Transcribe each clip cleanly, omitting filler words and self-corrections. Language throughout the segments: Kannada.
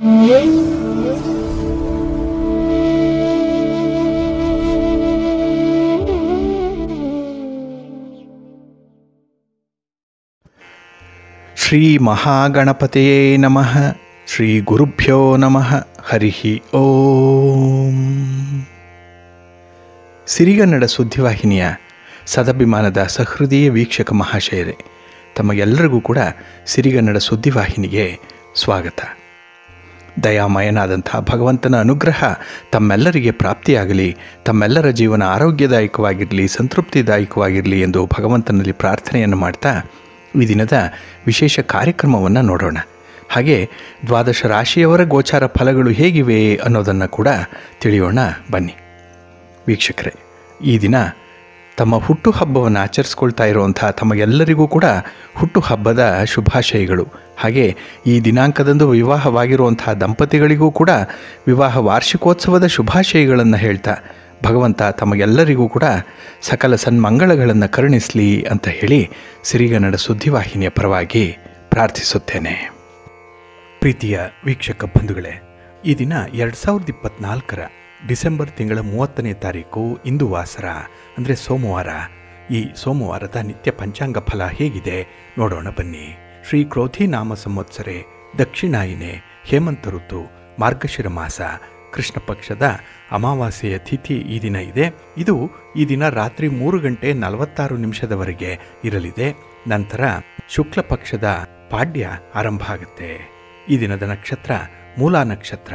ಶ್ರೀ ಮಹಾಗಣಪತಿಯೇ ನಮಃ. ಶ್ರೀ ಗುರುಭ್ಯೋ ನಮಃ. ಹರಿ ಓಂ. ಸಿರಿಗನ್ನಡ ಸುದ್ದಿವಾಹಿನಿಯ ಸದಭಿಮಾನದ ಸಹೃದಯ ವೀಕ್ಷಕ ಮಹಾಶಯರೇ, ತಮಗೆಲ್ಲರಿಗೂ ಕೂಡ ಸಿರಿಗನ್ನಡ ಸುದ್ದಿವಾಹಿನಿಗೆ ಸ್ವಾಗತ. ದಯಾಮಯನಾದಂಥ ಭಗವಂತನ ಅನುಗ್ರಹ ತಮ್ಮೆಲ್ಲರಿಗೆ ಪ್ರಾಪ್ತಿಯಾಗಲಿ, ತಮ್ಮೆಲ್ಲರ ಜೀವನ ಆರೋಗ್ಯದಾಯಕವಾಗಿರಲಿ, ಸಂತೃಪ್ತಿದಾಯಕವಾಗಿರಲಿ ಎಂದು ಭಗವಂತನಲ್ಲಿ ಪ್ರಾರ್ಥನೆಯನ್ನು ಮಾಡ್ತಾ ಈ ದಿನದ ವಿಶೇಷ ಕಾರ್ಯಕ್ರಮವನ್ನು ನೋಡೋಣ. ಹಾಗೆ ದ್ವಾದಶ ರಾಶಿಯವರ ಗೋಚಾರ ಫಲಗಳು ಹೇಗಿವೆ ಅನ್ನೋದನ್ನು ಕೂಡ ತಿಳಿಯೋಣ ಬನ್ನಿ. ವೀಕ್ಷಕರೇ, ಈ ದಿನ ತಮ್ಮ ಹುಟ್ಟುಹಬ್ಬವನ್ನು ಆಚರಿಸ್ಕೊಳ್ತಾ ಇರುವಂಥ ತಮಗೆಲ್ಲರಿಗೂ ಕೂಡ ಹುಟ್ಟುಹಬ್ಬದ ಶುಭಾಶಯಗಳು. ಹಾಗೆ ಈ ದಿನಾಂಕದಂದು ವಿವಾಹವಾಗಿರುವಂಥ ದಂಪತಿಗಳಿಗೂ ಕೂಡ ವಿವಾಹ ವಾರ್ಷಿಕೋತ್ಸವದ ಶುಭಾಶಯಗಳನ್ನು ಹೇಳ್ತಾ ಭಗವಂತ ತಮಗೆಲ್ಲರಿಗೂ ಕೂಡ ಸಕಲ ಸನ್ಮಂಗಳಗಳನ್ನು ಕರುಣಿಸಲಿ ಅಂತ ಹೇಳಿ ಸಿರಿಗನ್ನಡ ಸುದ್ದಿವಾಹಿನಿಯ ಪರವಾಗಿ ಪ್ರಾರ್ಥಿಸುತ್ತೇನೆ. ಪ್ರೀತಿಯ ವೀಕ್ಷಕ ಬಂಧುಗಳೇ, ಈ ದಿನ 2024 ಡಿಸೆಂಬರ್ ತಿಂಗಳ 30ನೇ ತಾರೀಕು ಇಂದು ವಾಸರ ಅಂದರೆ ಸೋಮವಾರ. ಈ ಸೋಮವಾರದ ನಿತ್ಯ ಪಂಚಾಂಗ ಫಲ ಹೇಗಿದೆ ನೋಡೋಣ ಬನ್ನಿ. ಶ್ರೀ ಕ್ರೋಧಿ ನಾಮ ಸಂವತ್ಸರೆ, ದಕ್ಷಿಣಾಯಿನೆ, ಹೇಮಂತ ಋತು, ಮಾರ್ಗಶಿರ ಮಾಸ, ಕೃಷ್ಣ ಪಕ್ಷದ ಅಮಾವಾಸ್ಯೆಯ ತಿಥಿ ಈ ದಿನ ಇದೆ. ಇದು ಈ ದಿನ ರಾತ್ರಿ 3:46 ಇರಲಿದೆ. ನಂತರ ಶುಕ್ಲ ಪಕ್ಷದ ಪಾಡ್ಯ ಆರಂಭ ಆಗುತ್ತೆ. ಈ ದಿನದ ನಕ್ಷತ್ರ ಮೂಲಾ ನಕ್ಷತ್ರ.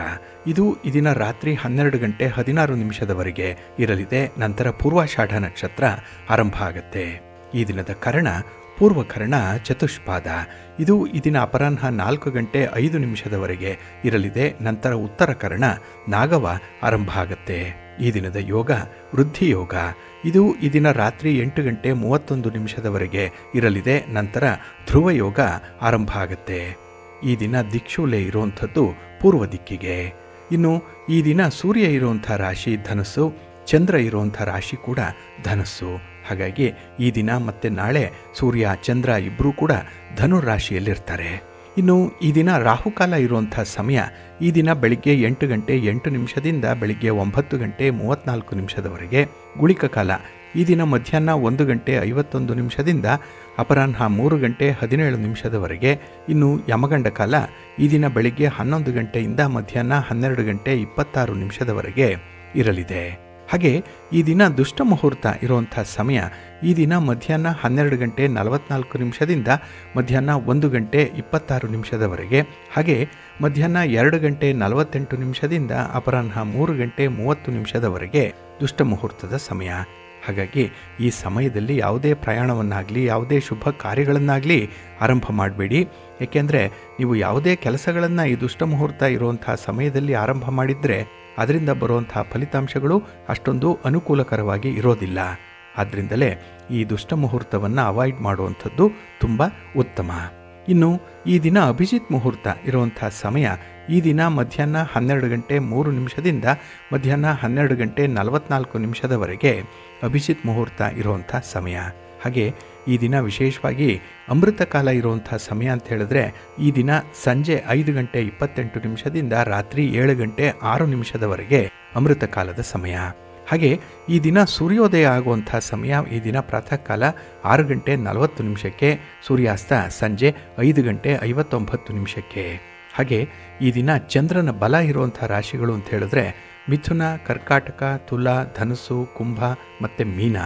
ಇದು ಈ ದಿನ ರಾತ್ರಿ 12:16 ಇರಲಿದೆ. ನಂತರ ಪೂರ್ವಾಷಾಢ ನಕ್ಷತ್ರ ಆರಂಭ ಆಗುತ್ತೆ. ಈ ದಿನದ ಕರ್ಣ ಪೂರ್ವಕರ್ಣ ಚತುಷ್ಪಾದ. ಇದು ಈ ದಿನ ಅಪರಾಹ್ನ 4:05 ಇರಲಿದೆ. ನಂತರ ಉತ್ತರ ಕರ್ಣ ನಾಗವ ಆರಂಭ ಆಗುತ್ತೆ. ಈ ದಿನದ ಯೋಗ ವೃದ್ಧಿ ಯೋಗ. ಇದು ಈ ದಿನ ರಾತ್ರಿ 8:31 ಇರಲಿದೆ. ನಂತರ ಧ್ರುವ ಯೋಗ ಆರಂಭ ಆಗುತ್ತೆ. ಈ ದಿನ ದಿಕ್ಷೂಲೆ ಇರುವಂಥದ್ದು ಪೂರ್ವ ದಿಕ್ಕಿಗೆ. ಇನ್ನು ಈ ದಿನ ಸೂರ್ಯ ಇರುವಂಥ ರಾಶಿ ಧನಸ್ಸು, ಚಂದ್ರ ಇರುವಂಥ ರಾಶಿ ಕೂಡ ಧನಸ್ಸು. ಹಾಗಾಗಿ ಈ ದಿನ ಮತ್ತು ನಾಳೆ ಸೂರ್ಯ ಚಂದ್ರ ಇಬ್ಬರೂ ಕೂಡ ಧನುರಾಶಿಯಲ್ಲಿರ್ತಾರೆ. ಇನ್ನು ಈ ದಿನ ರಾಹುಕಾಲ ಇರುವಂಥ ಸಮಯ ಈ ದಿನ ಬೆಳಿಗ್ಗೆ 8:08 ಬೆಳಿಗ್ಗೆ 9:34 ಗುಳಿಕ ಕಾಲ ಈ ದಿನ ಮಧ್ಯಾಹ್ನ 1:51 ಅಪರಾಹ್ನ 3:17 ಇನ್ನು ಯಮಗಂಡ ಕಾಲ ಈ ದಿನ ಬೆಳಿಗ್ಗೆ 11 ಮಧ್ಯಾಹ್ನ 12:26 ಇರಲಿದೆ. ಹಾಗೆ ಈ ದಿನ ದುಷ್ಟ ಮುಹೂರ್ತ ಇರುವಂಥ ಸಮಯ ಈ ದಿನ ಮಧ್ಯಾಹ್ನ 12:44 ಮಧ್ಯಾಹ್ನ 1:26 ಹಾಗೆ ಮಧ್ಯಾಹ್ನ 2:48 ಅಪರಾಹ್ನ 3:30 ದುಷ್ಟ ಮುಹೂರ್ತದ ಸಮಯ. ಹಾಗಾಗಿ ಈ ಸಮಯದಲ್ಲಿ ಯಾವುದೇ ಪ್ರಯಾಣವನ್ನಾಗಲಿ ಯಾವುದೇ ಶುಭ ಕಾರ್ಯಗಳನ್ನಾಗಲಿ ಆರಂಭ ಮಾಡಬೇಡಿ. ಏಕೆಂದರೆ ನೀವು ಯಾವುದೇ ಕೆಲಸಗಳನ್ನು ಈ ದುಷ್ಟ ಮುಹೂರ್ತ ಇರುವಂಥ ಸಮಯದಲ್ಲಿ ಆರಂಭ ಮಾಡಿದರೆ ಅದರಿಂದ ಬರುವಂಥ ಫಲಿತಾಂಶಗಳು ಅಷ್ಟೊಂದು ಅನುಕೂಲಕರವಾಗಿ ಇರೋದಿಲ್ಲ. ಆದ್ದರಿಂದಲೇ ಈ ದುಷ್ಟ ಮುಹೂರ್ತವನ್ನು ಅವಾಯ್ಡ್ ಮಾಡುವಂಥದ್ದು ತುಂಬ ಉತ್ತಮ. ಇನ್ನು ಈ ದಿನ ಅಭಿಜಿತ್ ಮುಹೂರ್ತ ಇರುವಂಥ ಸಮಯ ಈ ದಿನ ಮಧ್ಯಾಹ್ನ 12:03 ಮಧ್ಯಾಹ್ನ 12:44 ಅಭಿಜಿತ್ ಮುಹೂರ್ತ ಇರುವಂಥ ಸಮಯ. ಹಾಗೆ ಈ ದಿನ ವಿಶೇಷವಾಗಿ ಅಮೃತ ಕಾಲ ಇರುವಂಥ ಸಮಯ ಅಂತ ಹೇಳಿದ್ರೆ ಈ ದಿನ ಸಂಜೆ 5:28 ರಾತ್ರಿ 7:06 ಅಮೃತ ಕಾಲದ ಸಮಯ. ಹಾಗೆ ಈ ದಿನ ಸೂರ್ಯೋದಯ ಆಗುವಂಥ ಸಮಯ ಈ ದಿನ ಪ್ರಾತಃ ಕಾಲ 6:40 ಸೂರ್ಯಾಸ್ತ ಸಂಜೆ 5:59. ಹಾಗೆ ಈ ದಿನ ಚಂದ್ರನ ಬಲ ಇರುವಂಥ ರಾಶಿಗಳು ಅಂತ ಹೇಳಿದ್ರೆ ಮಿಥುನ, ಕರ್ಕಾಟಕ, ತುಲಾ, ಧನಸ್ಸು, ಕುಂಭ ಮತ್ತು ಮೀನ.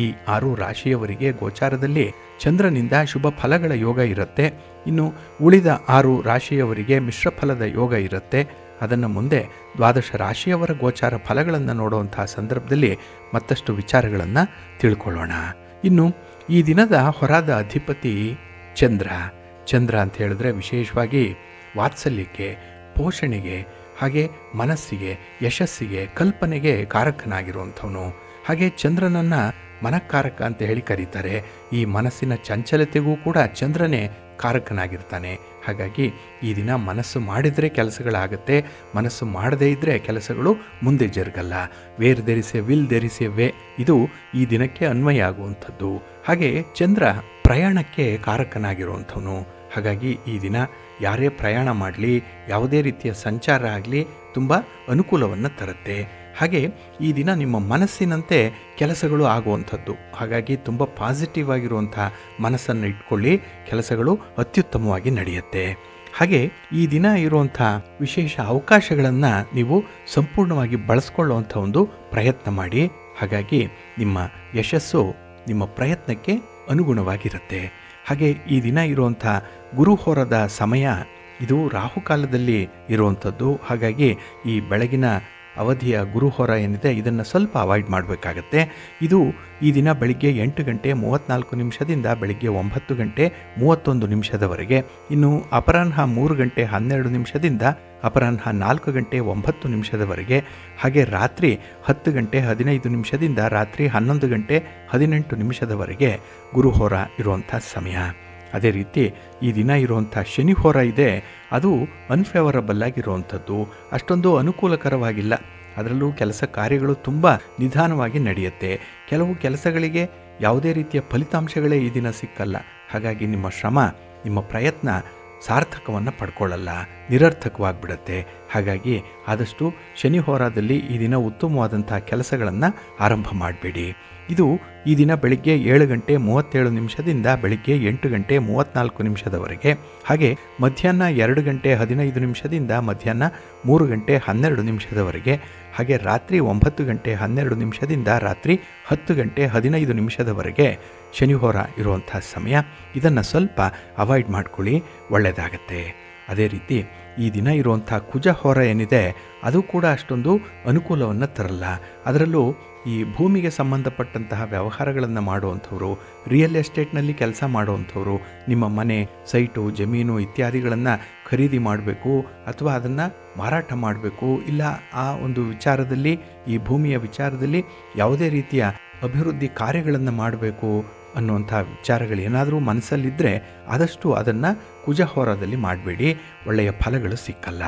ಈ 6 ರಾಶಿಯವರಿಗೆ ಗೋಚಾರದಲ್ಲಿ ಚಂದ್ರನಿಂದ ಶುಭ ಫಲಗಳ ಯೋಗ ಇರುತ್ತೆ. ಇನ್ನು ಉಳಿದ 6 ರಾಶಿಯವರಿಗೆ ಮಿಶ್ರ ಫಲದ ಯೋಗ ಇರುತ್ತೆ. ಅದನ್ನು ಮುಂದೆ ದ್ವಾದಶ ರಾಶಿಯವರ ಗೋಚಾರ ಫಲಗಳನ್ನು ನೋಡುವಂಥ ಸಂದರ್ಭದಲ್ಲಿ ಮತ್ತಷ್ಟು ವಿಚಾರಗಳನ್ನು ತಿಳ್ಕೊಳ್ಳೋಣ. ಇನ್ನು ಈ ದಿನದ ಹೊರಾದ ಅಧಿಪತಿ ಚಂದ್ರ. ಚಂದ್ರ ಅಂತ ಹೇಳಿದ್ರೆ ವಿಶೇಷವಾಗಿ ವಾತ್ಸಲ್ಯಕ್ಕೆ, ಪೋಷಣೆಗೆ, ಹಾಗೆ ಮನಸ್ಸಿಗೆ, ಯಶಸ್ಸಿಗೆ, ಕಲ್ಪನೆಗೆ ಕಾರಕನಾಗಿರುವಂಥವನು. ಹಾಗೆ ಚಂದ್ರನನ್ನು ಮನಃಕಾರಕ ಅಂತ ಹೇಳಿ ಕರೀತಾರೆ. ಈ ಮನಸ್ಸಿನ ಚಂಚಲತೆಗೂ ಕೂಡ ಚಂದ್ರನೇ ಕಾರಕನಾಗಿರ್ತಾನೆ. ಹಾಗಾಗಿ ಈ ದಿನ ಮನಸ್ಸು ಮಾಡಿದರೆ ಕೆಲಸಗಳಾಗುತ್ತೆ, ಮನಸ್ಸು ಮಾಡದೇ ಇದ್ದರೆ ಕೆಲಸಗಳು ಮುಂದೆ ಜರುಗಲ್ಲ. Where there is a will there is a way, ಇದು ಈ ದಿನಕ್ಕೆ ಅನ್ವಯ ಆಗುವಂಥದ್ದು. ಹಾಗೆ ಚಂದ್ರ ಪ್ರಯಾಣಕ್ಕೆ ಕಾರಕನಾಗಿರುವಂಥವನು. ಹಾಗಾಗಿ ಈ ದಿನ ಯಾರೇ ಪ್ರಯಾಣ ಮಾಡಲಿ, ಯಾವುದೇ ರೀತಿಯ ಸಂಚಾರ ಆಗಲಿ ತುಂಬ ಅನುಕೂಲವನ್ನು ತರುತ್ತೆ. ಹಾಗೆ ಈ ದಿನ ನಿಮ್ಮ ಮನಸ್ಸಿನಂತೆ ಕೆಲಸಗಳು ಆಗುವಂಥದ್ದು. ಹಾಗಾಗಿ ತುಂಬ ಪಾಸಿಟಿವ್ ಆಗಿರುವಂಥ ಮನಸ್ಸನ್ನು ಇಟ್ಕೊಳ್ಳಿ, ಕೆಲಸಗಳು ಅತ್ಯುತ್ತಮವಾಗಿ ನಡೆಯುತ್ತೆ. ಹಾಗೆ ಈ ದಿನ ಇರುವಂಥ ವಿಶೇಷ ಅವಕಾಶಗಳನ್ನು ನೀವು ಸಂಪೂರ್ಣವಾಗಿ ಬಳಸ್ಕೊಳ್ಳುವಂಥ ಒಂದು ಪ್ರಯತ್ನ ಮಾಡಿ. ಹಾಗಾಗಿ ನಿಮ್ಮ ಯಶಸ್ಸು ನಿಮ್ಮ ಪ್ರಯತ್ನಕ್ಕೆ ಅನುಗುಣವಾಗಿರುತ್ತೆ. ಹಾಗೆ ಈ ದಿನ ಇರುವಂಥ ಗುರುಹೋರದ ಸಮಯ ಇದು ರಾಹುಕಾಲದಲ್ಲಿ ಇರುವಂಥದ್ದು. ಹಾಗಾಗಿ ಈ ಬೆಳಗಿನ ಅವಧಿಯ ಗುರುಹೋರ ಏನಿದೆ ಇದನ್ನು ಸ್ವಲ್ಪ ಅವಾಯ್ಡ್ ಮಾಡಬೇಕಾಗತ್ತೆ. ಇದು ಈ ದಿನ ಬೆಳಿಗ್ಗೆ 8 ಗಂಟೆ 34 ನಿಮಿಷದಿಂದ ಬೆಳಿಗ್ಗೆ 9 ಗಂಟೆ 31 ನಿಮಿಷದವರೆಗೆ. ಇನ್ನು ಅಪರಾಹ್ನ 3 ಗಂಟೆ 12 ನಿಮಿಷದಿಂದ ಅಪರಾಹ್ನ 4 ಗಂಟೆ 9 ನಿಮಿಷದವರೆಗೆ. ಹಾಗೆ ರಾತ್ರಿ 10 ಗಂಟೆ 15 ನಿಮಿಷದಿಂದ ರಾತ್ರಿ 11 ಗಂಟೆ 18 ನಿಮಿಷದವರೆಗೆ ಗುರುಹೋರ ಇರುವಂಥ ಸಮಯ. ಅದೇ ರೀತಿ ಈ ದಿನ ಇರುವಂಥ ಶನಿಹೋರ ಇದೆ, ಅದು ಅನ್ಫೇವರಬಲ್ ಆಗಿರುವಂಥದ್ದು, ಅಷ್ಟೊಂದು ಅನುಕೂಲಕರವಾಗಿಲ್ಲ. ಅದರಲ್ಲೂ ಕೆಲಸ ಕಾರ್ಯಗಳು ತುಂಬ ನಿಧಾನವಾಗಿ ನಡೆಯುತ್ತೆ. ಕೆಲವು ಕೆಲಸಗಳಿಗೆ ಯಾವುದೇ ರೀತಿಯ ಫಲಿತಾಂಶಗಳೇ ಈ ದಿನ ಸಿಕ್ಕಲ್ಲ. ಹಾಗಾಗಿ ನಿಮ್ಮ ಶ್ರಮ, ನಿಮ್ಮ ಪ್ರಯತ್ನ ಸಾರ್ಥಕವನ್ನು ಪಡ್ಕೊಳ್ಳಲ್ಲ, ನಿರರ್ಥಕವಾಗಿಬಿಡುತ್ತೆ. ಹಾಗಾಗಿ ಆದಷ್ಟು ಶನಿ ಹೋರಾದಲ್ಲಿ ಈ ದಿನ ಉತ್ತಮವಾದಂಥ ಕೆಲಸಗಳನ್ನು ಆರಂಭ ಮಾಡಬೇಡಿ. ಇದು ಈ ದಿನ ಬೆಳಿಗ್ಗೆ 7 ಗಂಟೆ 37 ನಿಮಿಷದಿಂದ ಬೆಳಿಗ್ಗೆ 8 ಗಂಟೆ 34 ನಿಮಿಷದವರೆಗೆ. ಹಾಗೆ ಮಧ್ಯಾಹ್ನ 2 ಗಂಟೆ 15 ನಿಮಿಷದಿಂದ ಮಧ್ಯಾಹ್ನ 3 ಗಂಟೆ 12 ನಿಮಿಷದವರೆಗೆ. ಹಾಗೆ ರಾತ್ರಿ 9 ಗಂಟೆ 12 ನಿಮಿಷದಿಂದ ರಾತ್ರಿ 10 ಗಂಟೆ 15 ನಿಮಿಷದವರೆಗೆ ಶನಿಹೋರ ಇರುವಂಥ ಸಮಯ. ಇದನ್ನು ಸ್ವಲ್ಪ ಅವಾಯ್ಡ್ ಮಾಡ್ಕೊಳ್ಳಿ, ಒಳ್ಳೆಯದಾಗತ್ತೆ. ಅದೇ ರೀತಿ ಈ ದಿನ ಇರುವಂಥ ಕುಜಹೋರ ಏನಿದೆ ಅದು ಕೂಡ ಅಷ್ಟೊಂದು ಅನುಕೂಲವನ್ನು ತರಲ್ಲ. ಅದರಲ್ಲೂ ಈ ಭೂಮಿಗೆ ಸಂಬಂಧಪಟ್ಟಂತಹ ವ್ಯವಹಾರಗಳನ್ನು ಮಾಡುವಂಥವ್ರು, ರಿಯಲ್ ಎಸ್ಟೇಟ್ನಲ್ಲಿ ಕೆಲಸ ಮಾಡುವಂಥವ್ರು, ನಿಮ್ಮ ಮನೆ, ಸೈಟು, ಜಮೀನು ಇತ್ಯಾದಿಗಳನ್ನು ಖರೀದಿ ಮಾಡಬೇಕು ಅಥವಾ ಅದನ್ನು ಮಾರಾಟ ಮಾಡಬೇಕು, ಇಲ್ಲ ಆ ಒಂದು ವಿಚಾರದಲ್ಲಿ, ಈ ಭೂಮಿಯ ವಿಚಾರದಲ್ಲಿ ಯಾವುದೇ ರೀತಿಯ ಅಭಿವೃದ್ಧಿ ಕಾರ್ಯಗಳನ್ನು ಮಾಡಬೇಕು ಅನ್ನುವಂಥ ವಿಚಾರಗಳು ಏನಾದರೂ ಮನಸ್ಸಲ್ಲಿದ್ದರೆ ಆದಷ್ಟು ಅದನ್ನು ಕುಜಹೋರದಲ್ಲಿ ಮಾಡಬೇಡಿ, ಒಳ್ಳೆಯ ಫಲಗಳು ಸಿಕ್ಕಲ್ಲ.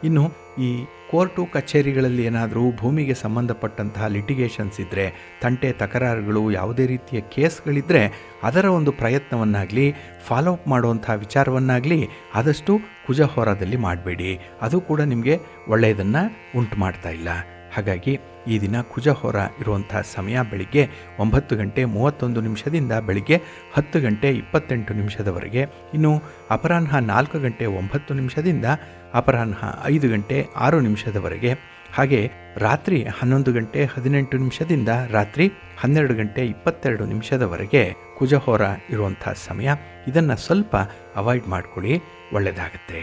ಇನ್ನು ಈ ಕೋರ್ಟು ಕಚೇರಿಗಳಲ್ಲಿ ಏನಾದರೂ ಭೂಮಿಗೆ ಸಂಬಂಧಪಟ್ಟಂತಹ ಲಿಟಿಗೇಷನ್ಸ್ ಇದ್ದರೆ, ತಂಟೆ ತಕರಾರುಗಳು, ಯಾವುದೇ ರೀತಿಯ ಕೇಸ್ಗಳಿದ್ದರೆ ಅದರ ಒಂದು ಪ್ರಯತ್ನವನ್ನಾಗಲಿ ಫಾಲೋಅಪ್ ಮಾಡುವಂಥ ವಿಚಾರವನ್ನಾಗಲಿ ಆದಷ್ಟು ಕುಜಹೋರದಲ್ಲಿ ಮಾಡಬೇಡಿ. ಅದು ಕೂಡ ನಿಮಗೆ ಒಳ್ಳೆಯದನ್ನು ಉಂಟು ಮಾಡ್ತಾ ಇಲ್ಲ. ಹಾಗಾಗಿ ಈ ದಿನ ಕುಜಹೋರ ಇರುವಂಥ ಸಮಯ ಬೆಳಿಗ್ಗೆ 9 ಗಂಟೆ 31 ನಿಮಿಷದಿಂದ ಬೆಳಿಗ್ಗೆ 10 ಗಂಟೆ 28 ನಿಮಿಷದವರೆಗೆ. ಇನ್ನು ಅಪರಾಹ್ನ 4 ಗಂಟೆ 9 ನಿಮಿಷದಿಂದ ಅಪರಾಹ್ನ 5 ಗಂಟೆ 6 ನಿಮಿಷದವರೆಗೆ. ಹಾಗೆ ರಾತ್ರಿ 11 ಗಂಟೆ 18 ನಿಮಿಷದಿಂದ ರಾತ್ರಿ 12 ಗಂಟೆ 22 ನಿಮಿಷದವರೆಗೆ ಕುಜಹೋರ ಇರುವಂಥ ಸಮಯ. ಇದನ್ನು ಸ್ವಲ್ಪ ಅವಾಯ್ಡ್ ಮಾಡ್ಕೊಳ್ಳಿ, ಒಳ್ಳೆಯದಾಗತ್ತೆ.